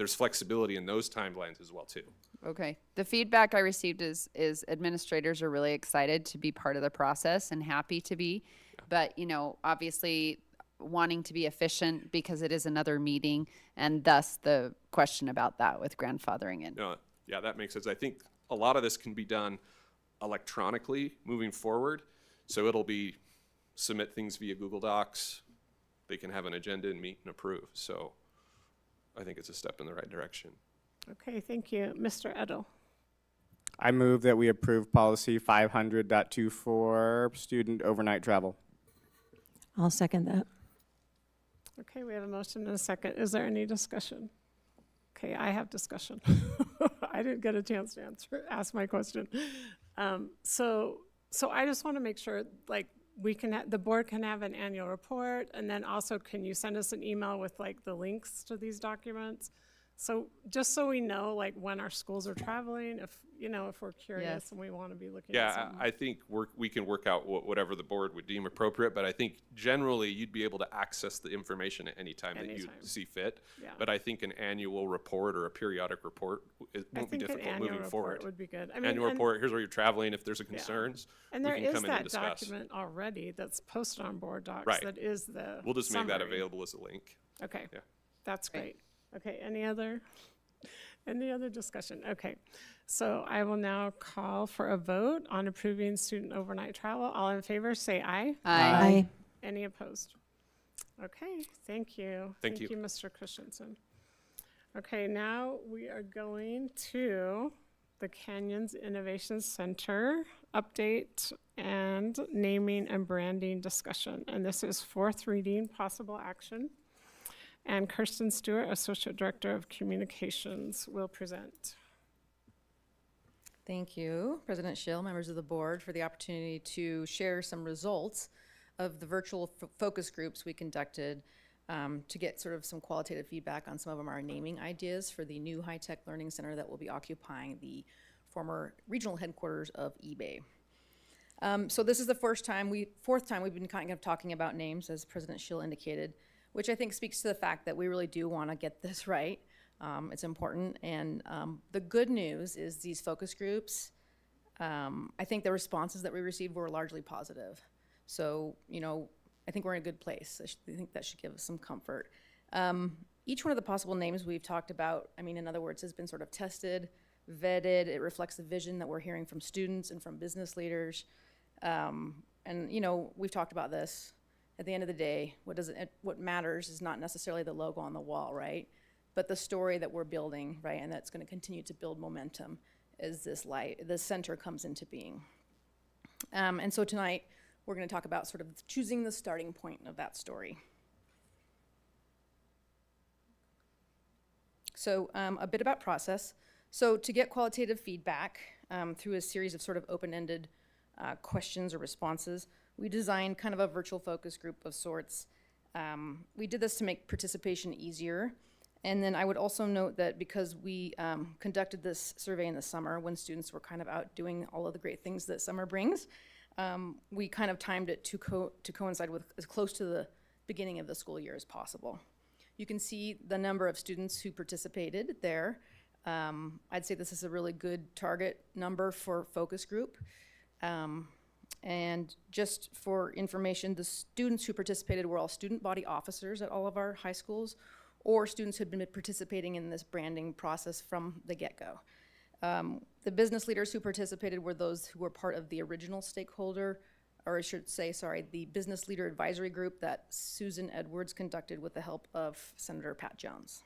there's flexibility in those timelines as well too. Okay. The feedback I received is administrators are really excited to be part of the process and happy to be. But, you know, obviously wanting to be efficient because it is another meeting, and thus the question about that with grandfathering in. No, yeah, that makes sense. I think a lot of this can be done electronically moving forward. So it'll be submit things via Google Docs. They can have an agenda and meet and approve. So I think it's a step in the right direction. Okay, thank you. Mr. Edel. I move that we approve policy 500.24, student overnight travel. I'll second that. Okay, we have a motion and a second. Is there any discussion? Okay, I have discussion. I didn't get a chance to ask my question. So I just want to make sure, like, we can, the board can have an annual report, and then also can you send us an email with like the links to these documents? So just so we know, like, when our schools are traveling, if, you know, if we're curious Yes. and we want to be looking at Yeah, something. I think we can work out whatever the board would deem appropriate, but I think generally you'd be able to access the information at any time that you Anytime. see fit. Yeah. But I think an annual report or a periodic report, it I won't be think an difficult annual moving report forward. would be good. I mean, Annual report, here's where you're traveling, if there's a concerns, and we there can is come in and that discuss. document already that's posted on board docs. Right. That is the We'll just make that summary. available as a link. Okay, Yeah. that's great. Okay, any other discussion? Okay, so I will now call for a vote on approving student overnight travel. All in favor, say aye. Aye. Any opposed? Okay, thank you. Thank you. Thank you, Mr. Christensen. Okay, now we are going to the Canyons Innovation Center update and naming and branding discussion. And this is fourth reading, possible action. And Kirsten Stewart, Associate Director of Communications, will present. Thank you, President Schill, members of the board, for the opportunity to share some results of the virtual focus groups we conducted to get sort of some qualitative feedback on some of our naming ideas for the new high-tech learning center that will be occupying the former regional headquarters of eBay. So this is the fourth time we've been kind of talking about names, as President Schill indicated, which I think speaks to the fact that we really do want to get this right. It's important. And the good news is these focus groups, I think the responses that we received were largely positive. So, you know, I think we're in a good place. I think that should give us some comfort. Each one of the possible names we've talked about, I mean, in other words, has been sort of tested, vetted. It reflects the vision that we're hearing from students and from business leaders. And, you know, we've talked about this. At the end of the day, what matters is not necessarily the logo on the wall, right? But the story that we're building, right? And that's going to continue to build momentum as this center comes into being. And so tonight, we're going to talk about sort of choosing the starting point of that story. So a bit about process. So to get qualitative feedback through a series of sort of open-ended questions or responses, we designed kind of a virtual focus group of sorts. We did this to make participation easier. And then I would also note that because we conducted this survey in the summer when students were kind of out doing all of the great things that summer brings, we kind of timed it to coincide with as close to the beginning of the school year as possible. You can see the number of students who participated there. I'd say this is a really good target number for focus group. And just for information, the students who participated were all student body officers at all of our high schools, or students who had been participating in this branding process from the get-go. The business leaders who participated were those who were part of the original stakeholder, or I should say, sorry, the business leader advisory group that Susan Edwards conducted with the help of Senator Pat Jones.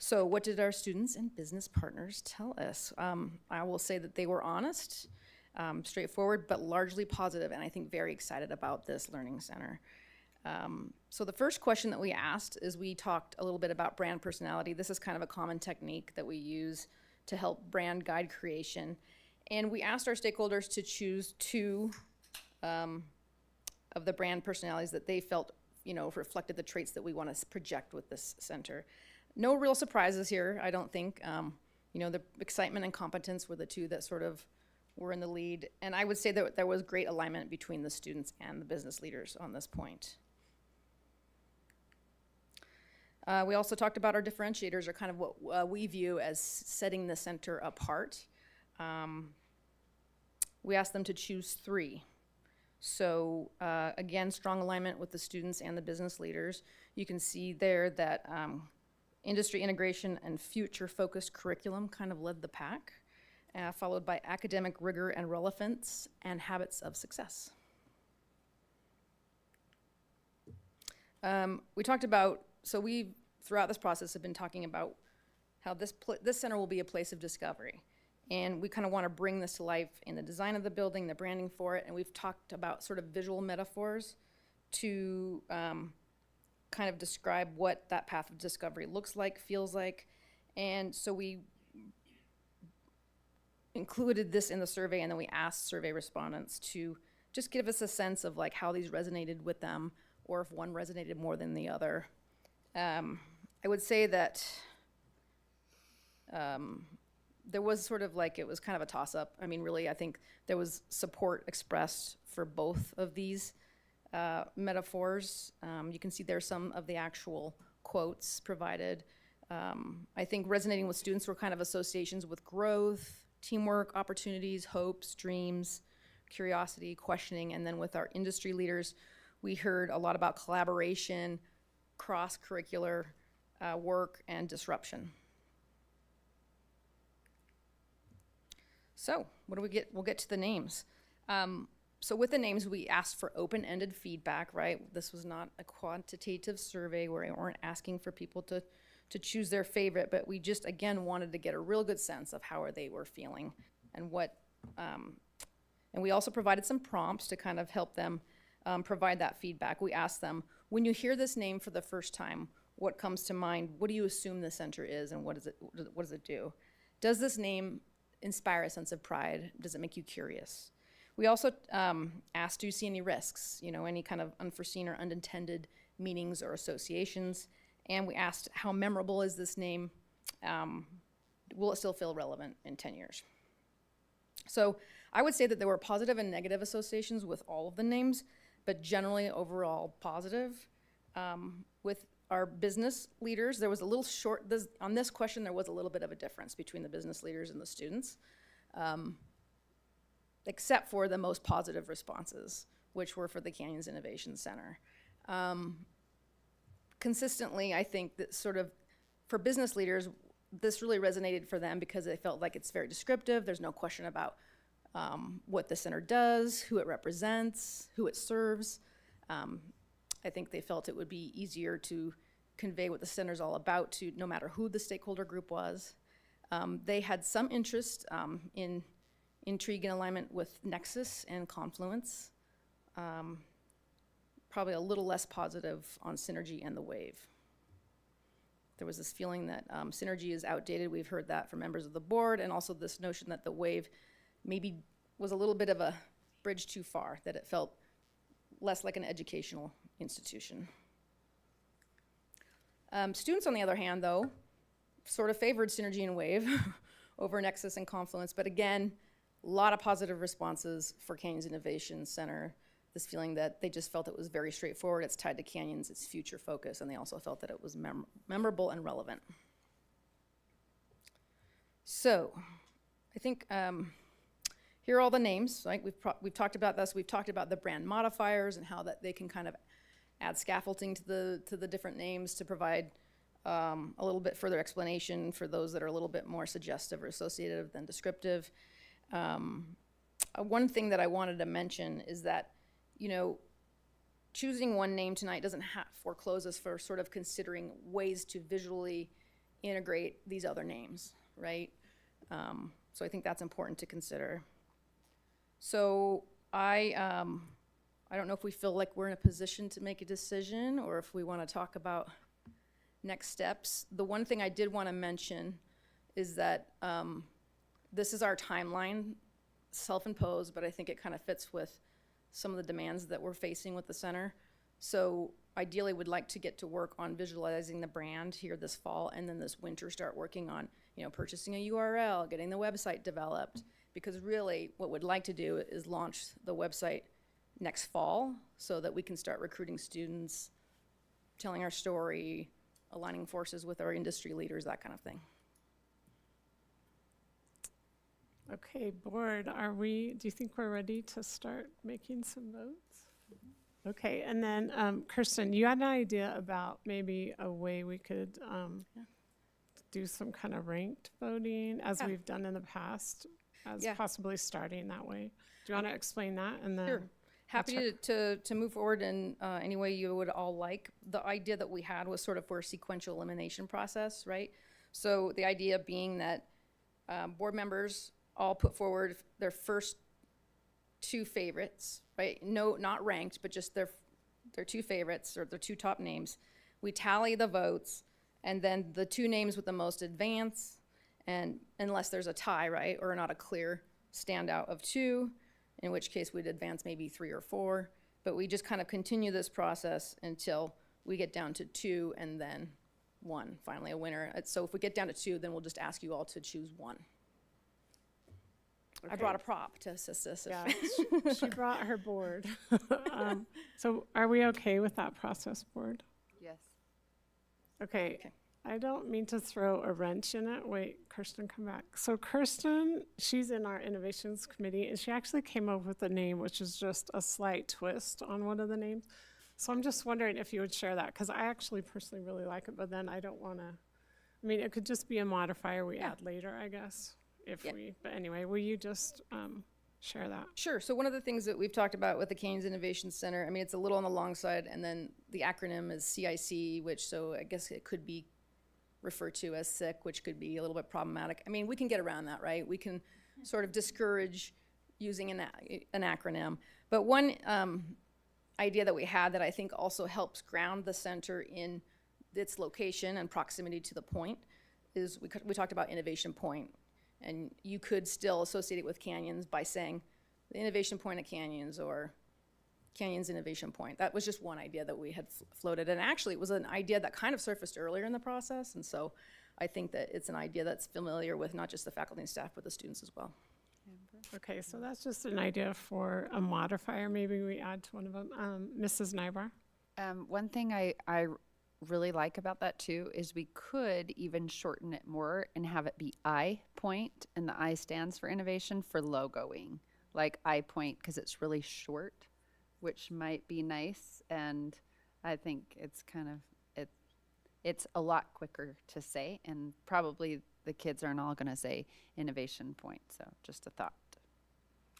So what did our students and business partners tell us? I will say that they were honest, straightforward, but largely positive, and I think very excited about this learning center. So the first question that we asked is we talked a little bit about brand personality. This is kind of a common technique that we use to help brand guide creation. And we asked our stakeholders to choose two of the brand personalities that they felt, you know, reflected the traits that we want to project with this center. No real surprises here, I don't think. You know, the excitement and competence were the two that sort of were in the lead. And I would say that there was great alignment between the students and the business leaders on this point. We also talked about our differentiators are kind of what we view as setting the center apart. We asked them to choose 3. So again, strong alignment with the students and the business leaders. You can see there that industry integration and future-focused curriculum kind of led the pack, followed by academic rigor and relevance and habits of success. We talked about, so we, throughout this process, have been talking about how this center will be a place of discovery. And we kind of want to bring this to life in the design of the building, the branding for it, and we've talked about sort of visual metaphors to kind of describe what that path of discovery looks like, feels like. And so we included this in the survey, and then we asked survey respondents to just give us a sense of like how these resonated with them, or if one resonated more than the other. I would say that there was sort of like, it was kind of a toss-up. I mean, really, I think there was support expressed for both of these metaphors. You can see there some of the actual quotes provided. I think resonating with students were kind of associations with growth, teamwork, opportunities, hopes, dreams, curiosity, questioning, and then with our industry leaders, we heard a lot about collaboration, cross-curricular work, and disruption. So what do we get? We'll get to the names. So with the names, we asked for open-ended feedback, right? This was not a quantitative survey where we weren't asking for people to choose their favorite, but we just, again, wanted to get a real good sense of how they were feeling and what, and we also provided some prompts to kind of help them provide that feedback. We asked them, when you hear this name for the first time, what comes to mind? What do you assume the center is, and what does it do? Does this name inspire a sense of pride? Does it make you curious? We also asked, do you see any risks? You know, any kind of unforeseen or unintended meanings or associations? And we asked, how memorable is this name? Will it still feel relevant in 10 years? So I would say that there were positive and negative associations with all of the names, but generally overall positive. With our business leaders, there was a little on this question, there was a little bit of a difference between the business leaders and the students, except for the most positive responses, which were for the Canyons Innovation Center. Consistently, I think that sort of, for business leaders, this really resonated for them because they felt like it's very descriptive. There's no question about what the center does, who it represents, who it serves. I think they felt it would be easier to convey what the center's all about to no matter who the stakeholder group was. They had some interest in intrigue and alignment with Nexus and Confluence. Probably a little less positive on Synergy and the Wave. There was this feeling that Synergy is outdated. We've heard that from members of the board, and also this notion that the Wave maybe was a little bit of a bridge too far, that it felt less like an educational institution. Students, on the other hand, though, sort of favored Synergy and Wave over Nexus and Confluence, but again, a lot of positive responses for Canyons Innovation Center. This feeling that they just felt it was very straightforward, it's tied to Canyons, it's future focus, and they also felt that it was memorable and relevant. So, I think here are all the names, right? We've talked about this, we've talked about the brand modifiers and how that they can kind of add scaffolding to the different names to provide a little bit further explanation for those that are a little bit more suggestive or associative than descriptive. One thing that I wanted to mention is that, you know, choosing one name tonight doesn't foreclose us for sort of considering ways to visually integrate these other names, right? So I think that's important to consider. So I don't know if we feel like we're in a position to make a decision or if we want to talk about next steps. The one thing I did want to mention is that this is our timeline, self-imposed, but I think it kind of fits with some of the demands that we're facing with the center. So ideally we'd like to get to work on visualizing the brand here this fall, and then this winter start working on, you know, purchasing a URL, getting the website developed, because really what we'd like to do is launch the website next fall so that we can start recruiting students, telling our story, aligning forces with our industry leaders, that kind of thing. Okay, board, do you think we're ready to start making some votes? Okay, and then Kirsten, you had an idea about maybe a way we could do some kind of ranked voting as we've done in the past, as possibly starting that way. Do you want to explain that? And then Sure. Happy to move forward in any way you would all like. The idea that we had was sort of for a sequential elimination process, right? So the idea being that board members all put forward their first two favorites, right? No, not ranked, but just their two favorites or their two top names. We tally the votes, and then the two names with the most advance, and unless there's a tie, right, or not a clear standout of two, in which case we'd advance maybe 3 or 4, but we just kind of continue this process until we get down to 2 and then 1, finally a winner. So if we get down to 2, then we'll just ask you all to choose 1. Okay. I brought a prop to assist us. Yeah, she brought her board. So are we okay with that process, board? Yes. Okay. I don't mean to throw a wrench in it. Wait, Kirsten, come back. So Kirsten, she's in our innovations committee, and she actually came up with a name, which is just a slight twist on one of the names. So I'm just wondering if you would share that, because I actually personally really like it, but then I don't want to, I mean, it could just be a modifier we add later, I guess, but anyway, will you just share that? Sure. So one of the things that we've talked about with the Canes Innovation Center, I mean, it's a little on the long side, and then the acronym is CIC, which, so I guess it could be referred to as SICK, which could be a little bit problematic. I mean, we can get around that, right? We can sort of discourage using an acronym. But one idea that we had that I think also helps ground the center in its location and proximity to the point is we talked about innovation point. And you could still associate it with Canyons by saying the innovation point at Canyons or Canyons Innovation Point. That was just one idea that we had floated. And actually, it was an idea that kind of surfaced earlier in the process. And so I think that it's an idea that's familiar with not just the faculty and staff, but the students as well. Okay, so that's just an idea for a modifier. Maybe we add to one of them. Mrs. Nybar? One thing I really like about that too is we could even shorten it more and have it be I point, and the I stands for innovation for logoing, like I point, because it's really short, which might be nice. And I think it's kind of, it's a lot quicker to say, and probably the kids aren't all going to say innovation point. So just a thought.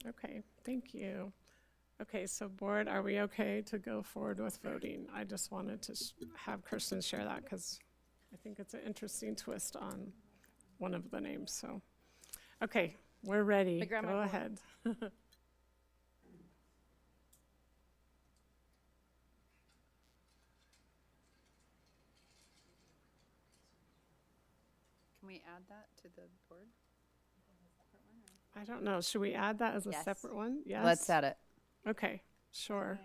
Okay, thank you. Okay, so board, are we okay to go forward with voting? I just wanted to have Kirsten share that because I think it's an interesting twist on one of the names. So, okay, we're ready. Go ahead. Can we add that to the board? I don't know. Should we add that as a Yes. separate one? Yes. Let's add it. Okay, sure.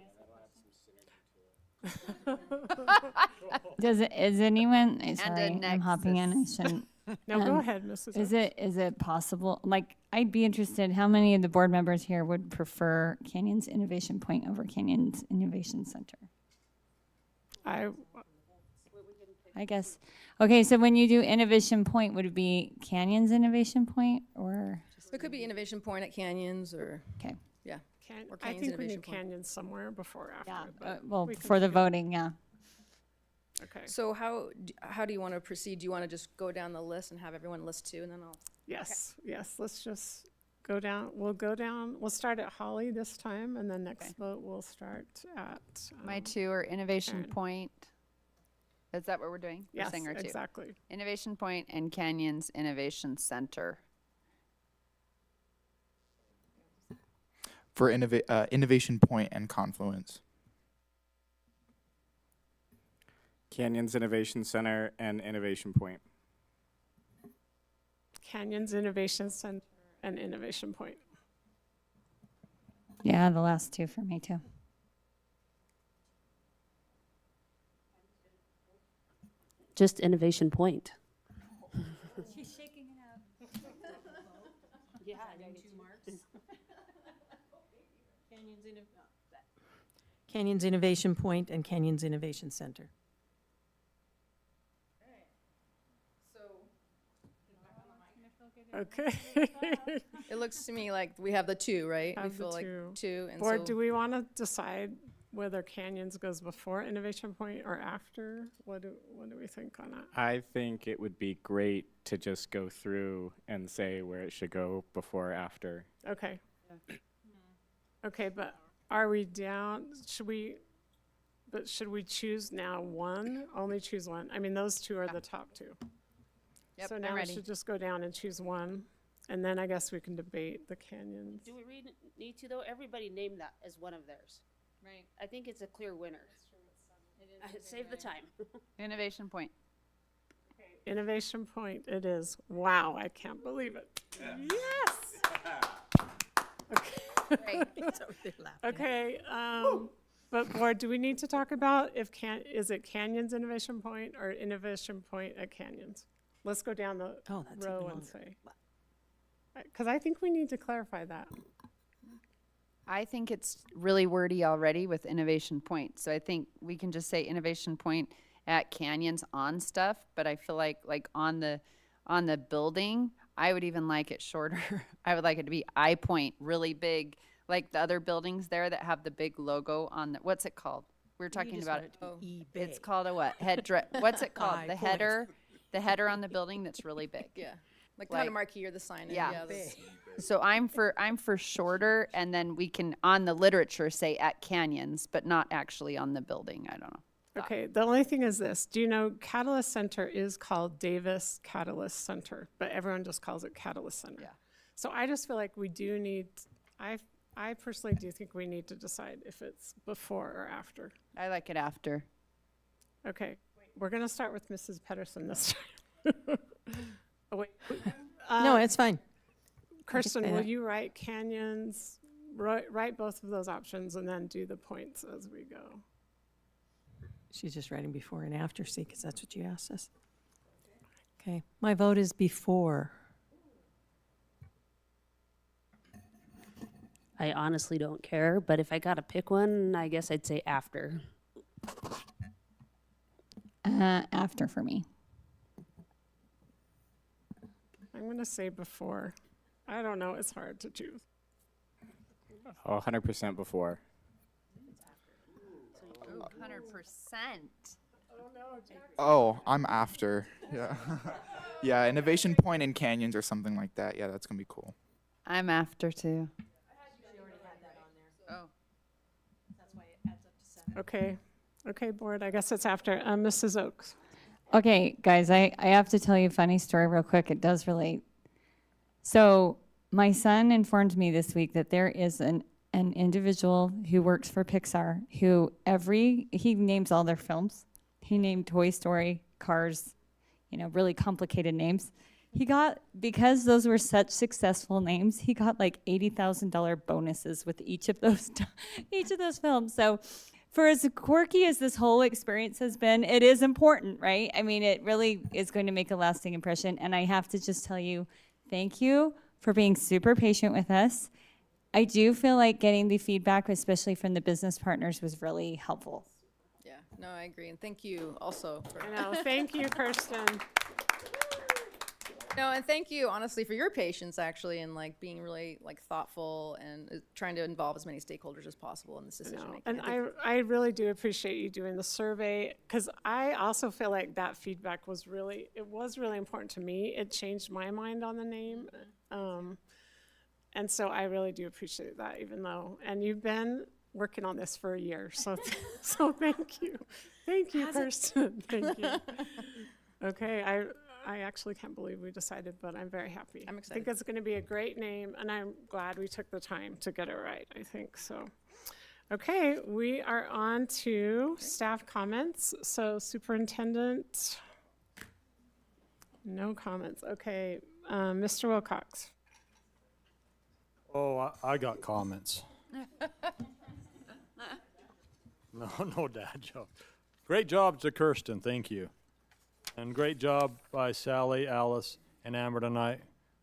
Is anyone, sorry, I'm nexus. hopping in, I shouldn't. No, go ahead, Mrs. Is it possible, like, I'd be interested, how many of the board members here would prefer Canyons Innovation Point over Canyons Innovation Center? I guess, okay, so when you do Innovation Point, would it be Canyons Innovation Point, or? It could be Innovation Point at Canyons or, Okay, yeah. Or I Canyons think we Innovation need Point. Canyons somewhere before or after. yeah, but well, we can for the figure- voting, yeah. Okay, So how do you want to proceed? Do you want to just go down the list and have everyone list too, and then I'll? yes, let's just go down. We'll start at Holly this time, and then next vote we'll start at. My two are Innovation Karen. Point. Is that what we're doing? We're Yes, saying our two. exactly. Innovation Point and Canyons Innovation Center. For Innovation Point and Confluence. Canyons Innovation Center and Innovation Point. Canyons Innovation Center and Innovation Point. Yeah, the last two for me too. Just Innovation Point. She's shaking it up. Yeah. Canyons Innovation Point and Canyons Innovation Center. Okay. It looks to me like we have the two, right? We Have the feel like two. two, and Or so do we want to decide whether Canyons goes before Innovation Point or after? What do we think on that? I think it would be great to just go through and say where it should go before or after. Okay. Okay, but are we down, should we choose now one? Only choose one? I mean, those two are the top two. Yep, So I'm now we ready. should just go down and choose one, and then I guess we can debate the Canyons. Do we need to though? Everybody name that as one of theirs. Right. I think it's a clear winner. Save the time. Innovation Point. Innovation Point it is. Wow, I can't believe it. Yes! Okay. Okay, but board, do we need to talk about is it Canyons Innovation Point or Innovation Point at Canyons? Let's go down the row and say. Because I think we need to clarify that. I think it's really wordy already with Innovation Point. So I think we can just say Innovation Point at Canyons on stuff, but I feel like on the building, I would even like it shorter. I would like it to be I Point, really big, like the other buildings there that have the big logo on the, what's it called? We were talking about it. It's called a what? What's it called? The header on the building that's really big. yeah, like kind of marquee or the sign. Yeah. those- So I'm for shorter, and then we can on the literature say at Canyons, but not actually on the building. I don't know. Okay, the only thing is this, do you know Catalyst Center is called Davis Catalyst Center, but everyone just calls it Catalyst Center. Yeah. So I just feel like we do need, I personally do think we need to decide if it's before or after. I like it after. Okay, we're gonna start with Mrs. Pedersen this time. Oh, wait. No, it's fine. Kirsten, say will that. you write Canyons, write both of those options and then do the points as we go? She's just writing before and after, see, because that's what you asked us. Okay, my vote is before. I honestly don't care, but if I gotta pick one, I guess I'd say after. After for me. I'm gonna say before. I don't know, it's hard to choose. Oh, 100% before. 100%. Oh, I'm after. Yeah. Yeah, Innovation Point and Canyons or something like that. Yeah, that's gonna be cool. I'm after too. Oh. Okay, okay, board, I guess it's after. Mrs. Oaks. Okay, guys, I have to tell you a funny story real quick. It does relate. So my son informed me this week that there is an individual who works for Pixar who he names all their films. He named Toy Story, Cars, really complicated names. He got, because those were such successful names, he got like $80,000 bonuses with each of those films. So for as quirky as this whole experience has been, it is important, right? I mean, it really is going to make a lasting impression. And I have to just tell you, thank you for being super patient with us. I do feel like getting the feedback, especially from the business partners, was really helpful. Yeah, no, I agree, and thank you also. I know, thank you, Kirsten. No, and thank you honestly for your patience actually, and being really thoughtful and trying to involve as many stakeholders as possible in this decision making. And I really do appreciate you doing the survey, because I also feel like that feedback was really important to me. It changed my mind on the name. And so I really do appreciate that, even though, and you've been working on this for a year, so so thank you. Thank you, Kirsten. Thank you. Okay, I actually can't believe we decided, but I'm very happy. I'm I excited. think it's going to be a great name, and I'm glad we took the time to get it right, I think, so. Okay, we are on to staff comments. So superintendent, no comments. Okay, Mr. Wilcox. Oh, I got comments. No dad joke. Great job to Kirsten, thank you. And great job by Sally, Alice, and Amber tonight.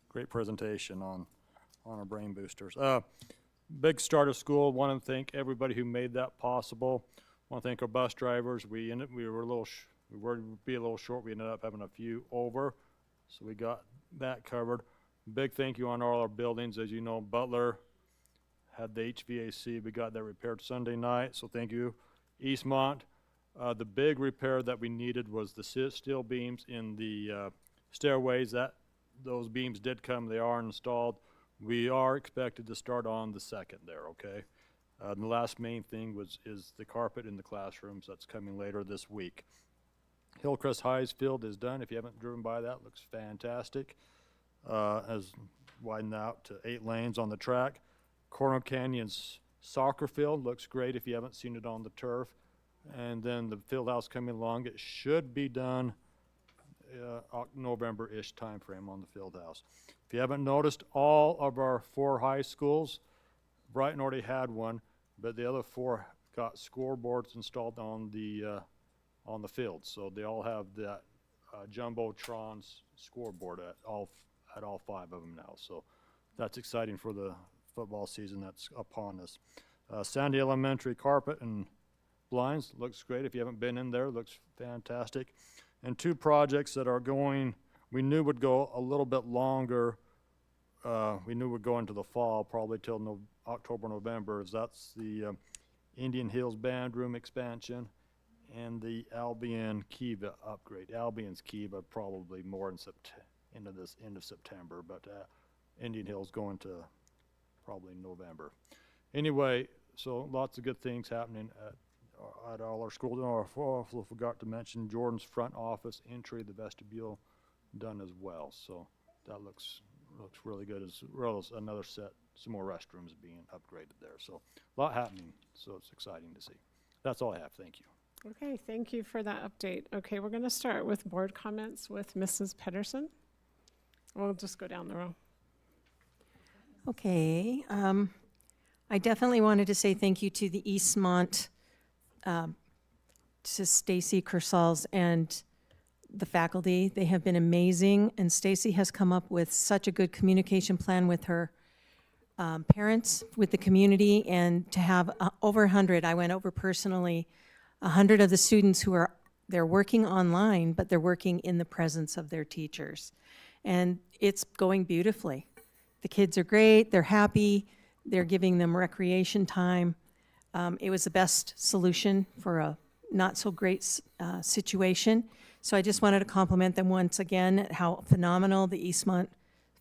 Great presentation on our brain boosters. Big start of school. Want to thank everybody who made that possible. Want to thank our bus drivers. We were a little short. We ended up having a few over, so we got that covered. Big thank you on all our buildings. As you know, Butler had the HVAC. We got that repaired Sunday night, so thank you. Eastmont, the big repair that we needed was the steel beams in the stairways. Those beams did come. They are installed. We are expected to start on the 2nd there, okay? The last main thing is the carpet in the classrooms. That's coming later this week. Hillcrest High's field is done. If you haven't driven by that, looks fantastic. Has widened out to 8 lanes on the track. Coronel Canyon's soccer field looks great if you haven't seen it on the turf. And then the field house coming along, it should be done November-ish timeframe on the field house. If you haven't noticed, all of our 4 high schools, Brighton already had one, but the other 4 got scoreboards installed on the field. So they all have that Jumbotron's scoreboard at all 5 of them now. So that's exciting for the football season that's upon us. Sandy Elementary carpet and blinds looks great. If you haven't been in there, looks fantastic. And 2 projects that are going, we knew would go a little bit longer. We knew would go into the fall, probably till October, November. That's the Indian Hills Band Room expansion and the Albion Kiva upgrade. Albion's Kiva probably more in end of September, but Indian Hills going to probably November. Anyway, so lots of good things happening at all our schools. I also forgot to mention Jordan's front office entry, the vestibule done as well. So that looks really good, as well as another set, some more restrooms being upgraded there. So a lot happening, so it's exciting to see. That's all I have. Thank you. Okay, thank you for that update. Okay, we're going to start with board comments with Mrs. Pedersen. We'll just go down the row. Okay, I definitely wanted to say thank you to the Eastmont, to Stacy Kersals and the faculty. They have been amazing, and Stacy has come up with such a good communication plan with her parents, with the community, and to have over 100, I went over personally, 100 of the students who they're working online, but they're working in the presence of their teachers. And it's going beautifully. The kids are great, they're happy, they're giving them recreation time. It was the best solution for a not so great situation. So I just wanted to compliment them once again at how phenomenal the Eastmont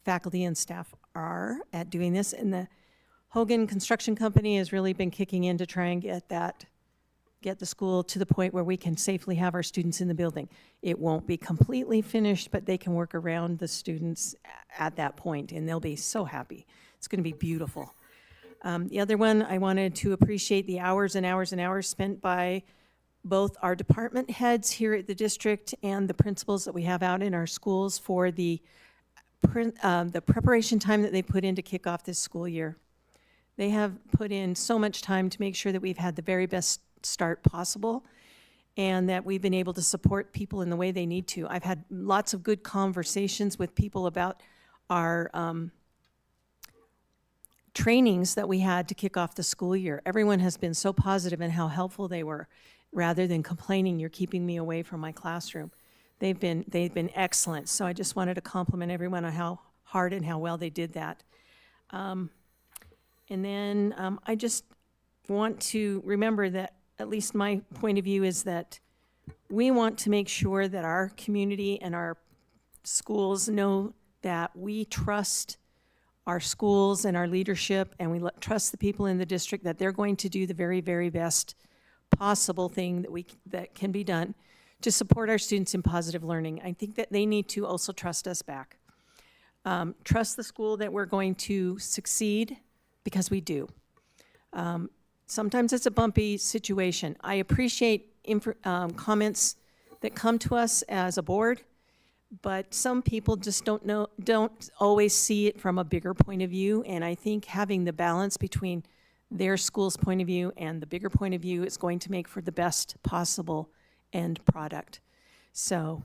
faculty and staff are at doing this. And the Hogan Construction Company has really been kicking in to try and get the school to the point where we can safely have our students in the building. It won't be completely finished, but they can work around the students at that point, and they'll be so happy. It's going to be beautiful. The other one, I wanted to appreciate the hours and hours and hours spent by both our department heads here at the district and the principals that we have out in our schools for the preparation time that they put in to kick off this school year. They have put in so much time to make sure that we've had the very best start possible and that we've been able to support people in the way they need to. I've had lots of good conversations with people about our trainings that we had to kick off the school year. Everyone has been so positive in how helpful they were, rather than complaining, "You're keeping me away from my classroom." They've been excellent. So I just wanted to compliment everyone on how hard and how well they did that. And then I just want to remember that, at least my point of view is that we want to make sure that our community and our schools know that we trust our schools and our leadership, and we trust the people in the district that they're going to do the very, very best possible thing that can be done to support our students in positive learning. I think that they need to also trust us back. Trust the school that we're going to succeed, because we do. Sometimes it's a bumpy situation. I appreciate comments that come to us as a board, but some people just don't always see it from a bigger point of view, and I think having the balance between their school's point of view and the bigger point of view is going to make for the best possible end product. So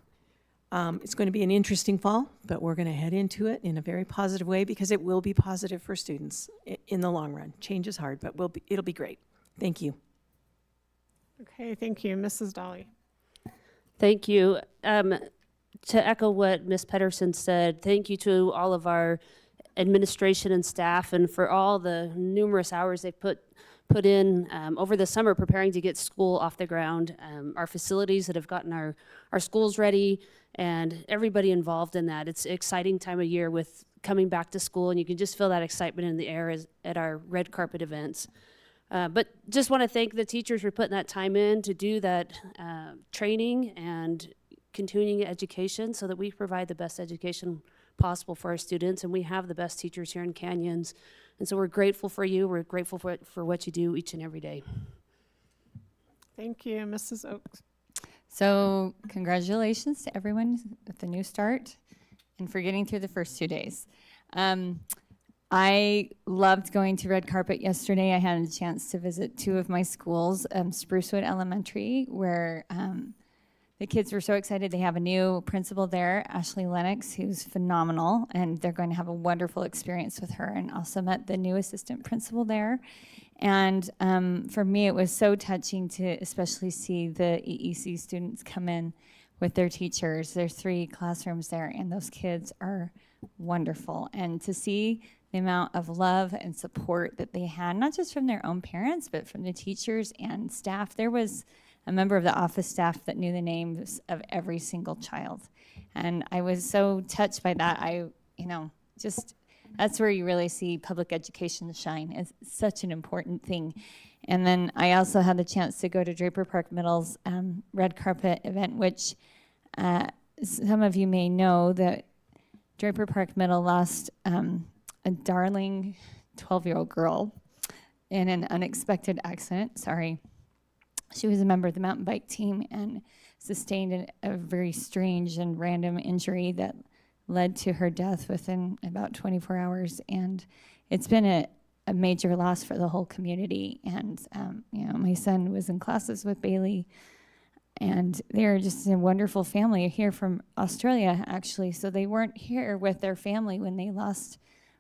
it's going to be an interesting fall, but we're going to head into it in a very positive way, because it will be positive for students in the long run. Change is hard, but it'll be great. Thank you. Okay, thank you. Mrs. Dolly. Thank you. to echo what Ms. Pedersen said, thank you to all of our administration and staff and for all the numerous hours they've put in over the summer preparing to get school off the ground. Our facilities that have gotten our schools ready and everybody involved in that. It's an exciting time of year with coming back to school, and you can just feel that excitement in the air at our red carpet events. But just want to thank the teachers for putting that time in to do that training and continuing education so that we provide the best education possible for our students, and we have the best teachers here in Canyons. And so we're grateful for you. We're grateful for what you do each and every day. Thank you, Mrs. Oaks. So congratulations to everyone with the new start and for getting through the first 2 days. I loved going to red carpet yesterday. I had a chance to visit 2 of my schools, Sprucewood Elementary, where the kids were so excited. They have a new principal there, Ashley Lennox, who's phenomenal, and they're going to have a wonderful experience with her, and also met the new assistant principal there. And for me, it was so touching to especially see the EEC students come in with their teachers. There's 3 classrooms there, and those kids are wonderful. And to see the amount of love and support that they had, not just from their own parents, but from the teachers and staff. There was a member of the office staff that knew the names of every single child. And I was so touched by that. That's where you really see public education shine. It's such an important thing. And then I also had the chance to go to Draper Park Middle's red carpet event, which some of you may know that Draper Park Middle lost a darling 12-year-old girl in an unexpected accident. Sorry. She was a member of the mountain bike team and sustained a very strange and random injury that led to her death within about 24 hours. And it's been a major loss for the whole community. And, my son was in classes with Bailey, and they're just a wonderful family here from Australia, actually. So they weren't here with their family when they lost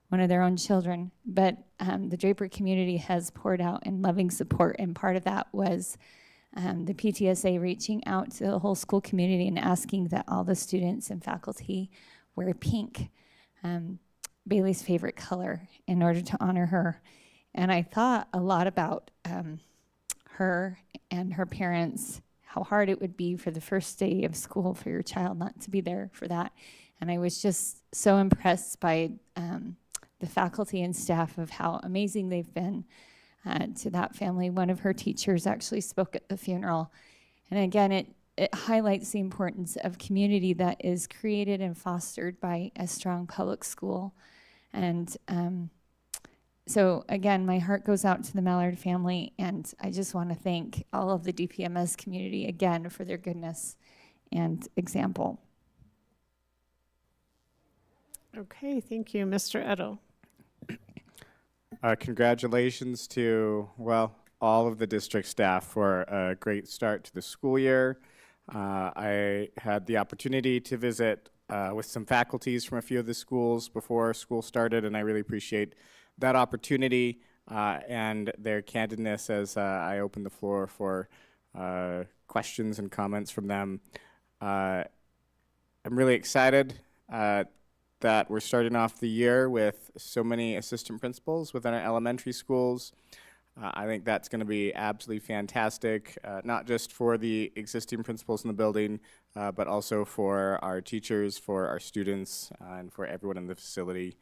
one of their own children. But the Draper community has poured out in loving support, and part of that was the PTSA reaching out to the whole school community and asking that all the students and faculty wear pink, Bailey's favorite color, in order to honor her. And I thought a lot about her and her parents, how hard it would be for the first day of school for your child not to be there for that. And I was just so impressed by the faculty and staff of how amazing they've been to that family. One of her teachers actually spoke at the funeral. And again, it highlights the importance of community that is created and fostered by a strong public school. And so again, my heart goes out to the Mallard family, and I just want to thank all of the DPMS community again for their goodness and example. Okay, thank you, Mr. Edel. Congratulations to, all of the district staff for a great start to the school year. I had the opportunity to visit with some faculties from a few of the schools before school started, and I really appreciate that opportunity and their candidness as I opened the floor for questions and comments from them. I'm really excited that we're starting off the year with so many assistant principals within our elementary schools. I think that's going to be absolutely fantastic, not just for the existing principals in the building, but also for our teachers, for our students, and for everyone in the facility.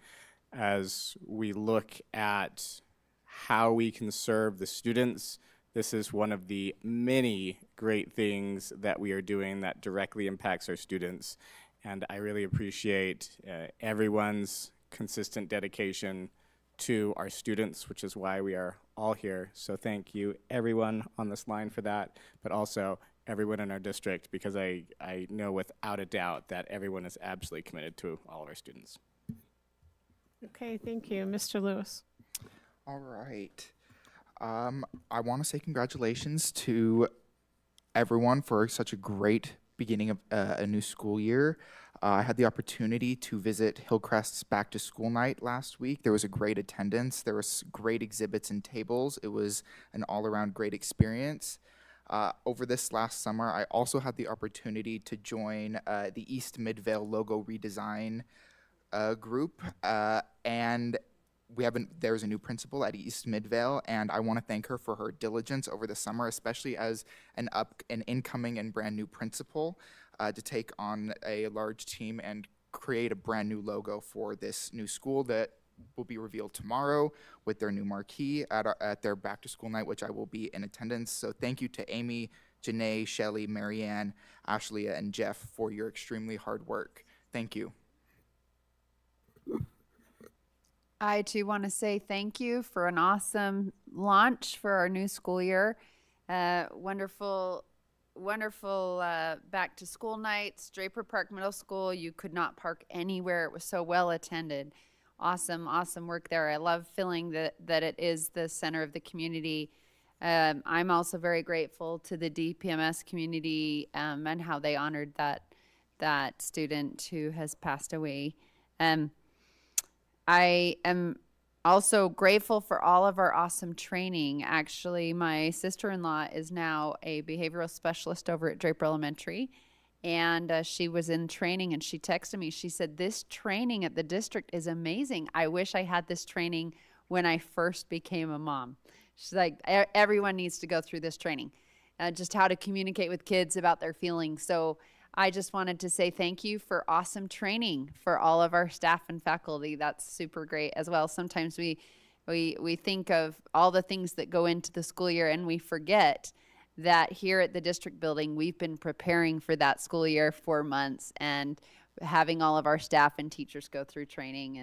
As we look at how we can serve the students, this is one of the many great things that we are doing that directly impacts our students. And I really appreciate everyone's consistent dedication to our students, which is why we are all here. So thank you, everyone on this line, for that, but also everyone in our district, because I know without a doubt that everyone is absolutely committed to all of our students. Okay, thank you. Mr. Lewis. All right. I want to say congratulations to everyone for such a great beginning of a new school year. I had the opportunity to visit Hillcrest's Back to School Night last week. There was a great attendance. There was great exhibits and tables. It was an all-around great experience. Over this last summer, I also had the opportunity to join the East Midvale logo redesign group, and there's a new principal at East Midvale, and I want to thank her for her diligence over the summer, especially as an incoming and brand new principal, to take on a large team and create a brand new logo for this new school that will be revealed tomorrow with their new marquee at their back to school night, which I will be in attendance. So thank you to Amy, Janae, Shelley, Marianne, Ashley, and Jeff for your extremely hard work. Thank you. I too want to say thank you for an awesome launch for our new school year. Wonderful back to school nights. Draper Park Middle School, you could not park anywhere. It was so well attended. Awesome work there. I love feeling that it is the center of the community. I'm also very grateful to the DPMS community and how they honored that student who has passed away. I am also grateful for all of our awesome training. Actually, my sister-in-law is now a behavioral specialist over at Draper Elementary, and she was in training, and she texted me. She said, "This training at the district is amazing. I wish I had this training when I first became a mom." She's like, everyone needs to go through this training, just how to communicate with kids about their feelings. So I just wanted to say thank you for awesome training for all of our staff and faculty. That's super great as well. Sometimes we think of all the things that go into the school year, and we forget that here at the district building, we've been preparing for that school year for months, and having all of our staff and teachers go through training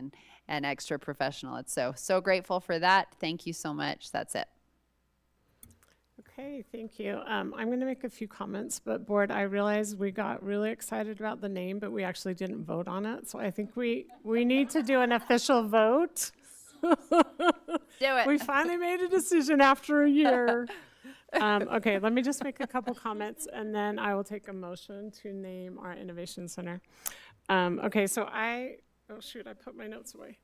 and extra professional. It's so grateful for that. Thank you so much. That's it. Okay, thank you. I'm going to make a few comments, but board, I realize we got really excited about the name, but we actually didn't vote on it. So I think we need to do an official vote. Do it. We finally made a decision after a year. Okay, let me just make a couple comments, and then I will take a motion to name our innovation center. Okay, so I put my notes away.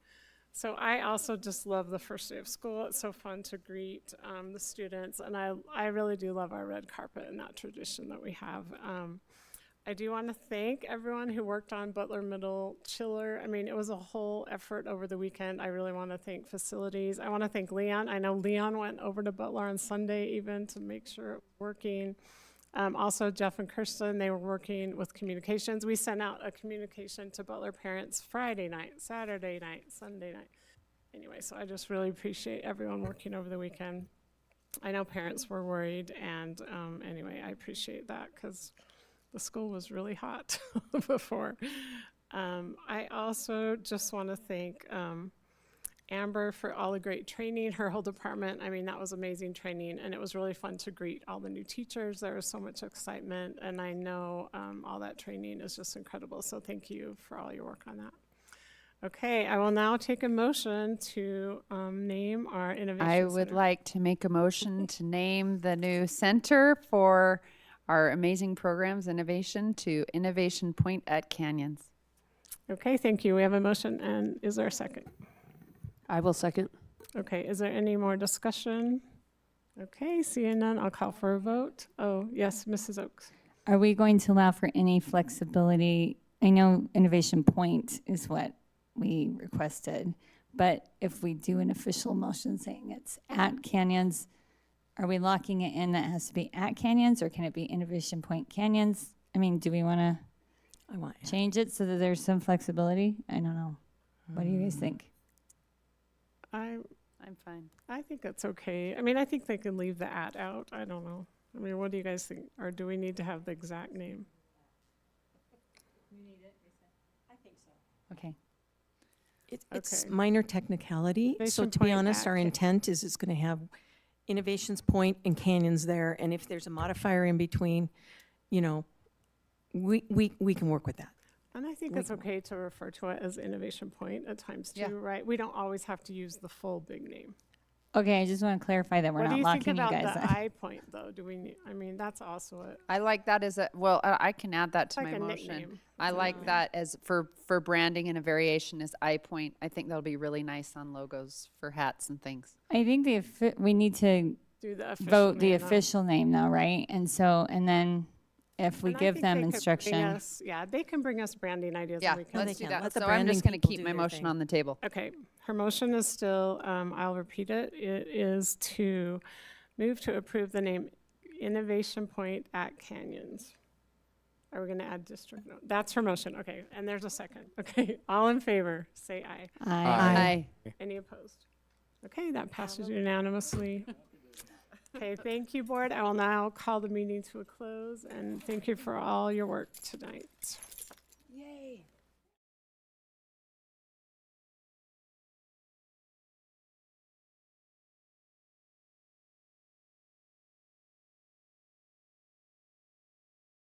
So I also just love the first day of school. It's so fun to greet the students, and I really do love our red carpet and that tradition that we have. I do want to thank everyone who worked on Butler Middle Chiller. I mean, it was a whole effort over the weekend. I really want to thank facilities. I want to thank Leon. I know Leon went over to Butler on Sunday even to make sure it was working. Also, Jeff and Kirsten, they were working with communications. We sent out a communication to Butler parents Friday night, Saturday night, Sunday night. Anyway, so I just really appreciate everyone working over the weekend. I know parents were worried, and anyway, I appreciate that because the school was really hot before. I also just want to thank Amber for all the great training, her whole department. I mean, that was amazing training, and it was really fun to greet all the new teachers. There was so much excitement, and I know all that training is just incredible. So thank you for all your work on that. Okay, I will now take a motion to name our innovation I would center. like to make a motion to name the new center for our amazing programs, innovation, to Innovation Point at Canyons. Okay, thank you. We have a motion, and is there a second? I will second. Okay, is there any more discussion? Okay, seeing none, I'll call for a vote. Oh, yes, Mrs. Oaks. Are we going to allow for any flexibility? I know Innovation Point is what we requested, but if we do an official motion saying it's at Canyons, are we locking it in that it has to be at Canyons, or can it be Innovation Point Canyons? I mean, do we want to change it so that there's some flexibility? I don't know. What do you guys think? I'm fine. I think that's okay. I mean, I think they can leave the at out. I don't know. I mean, what do you guys think? Or do we need to have the exact name? We need it, I think so. Okay. It's Okay. minor technicality. So Innovation to be Point honest, at our Can- intent is it's going to have Innovations Point and Canyons there. And if there's a modifier in between, you know, we can work with that. And I think it's okay to refer to it as Innovation Point at times too, Yeah. right? We don't always have to use the full big name. Okay, I just want to clarify that we're What do not you think locking you about guys the in. I point though? Do we need, I mean, that's also it. I like that as a, well, I can add that to Like my a motion. nickname. I It's a like nickname. that as for branding, and a variation is I point. I think that'll be really nice on logos for hats and things. I think we need to do the official vote the name, though. official name though, right? And so, and then if we And I give think them they could bring instruction. us- Yeah, they can bring us branding ideas. Yeah, and we can. let's do can. that. Let the So I'm just gonna branding people keep do my their motion thing. on the table. Okay, her motion is still, I'll repeat it. It is to move to approve the name Innovation Point at Canyons. Are we gonna add district? No, that's her motion. Okay, and there's a second. Okay, all in favor, say aye. Aye. Any opposed? Okay, that passes unanimously. Okay, thank you, board. I will now call the meeting to a close, and thank you for all your work tonight.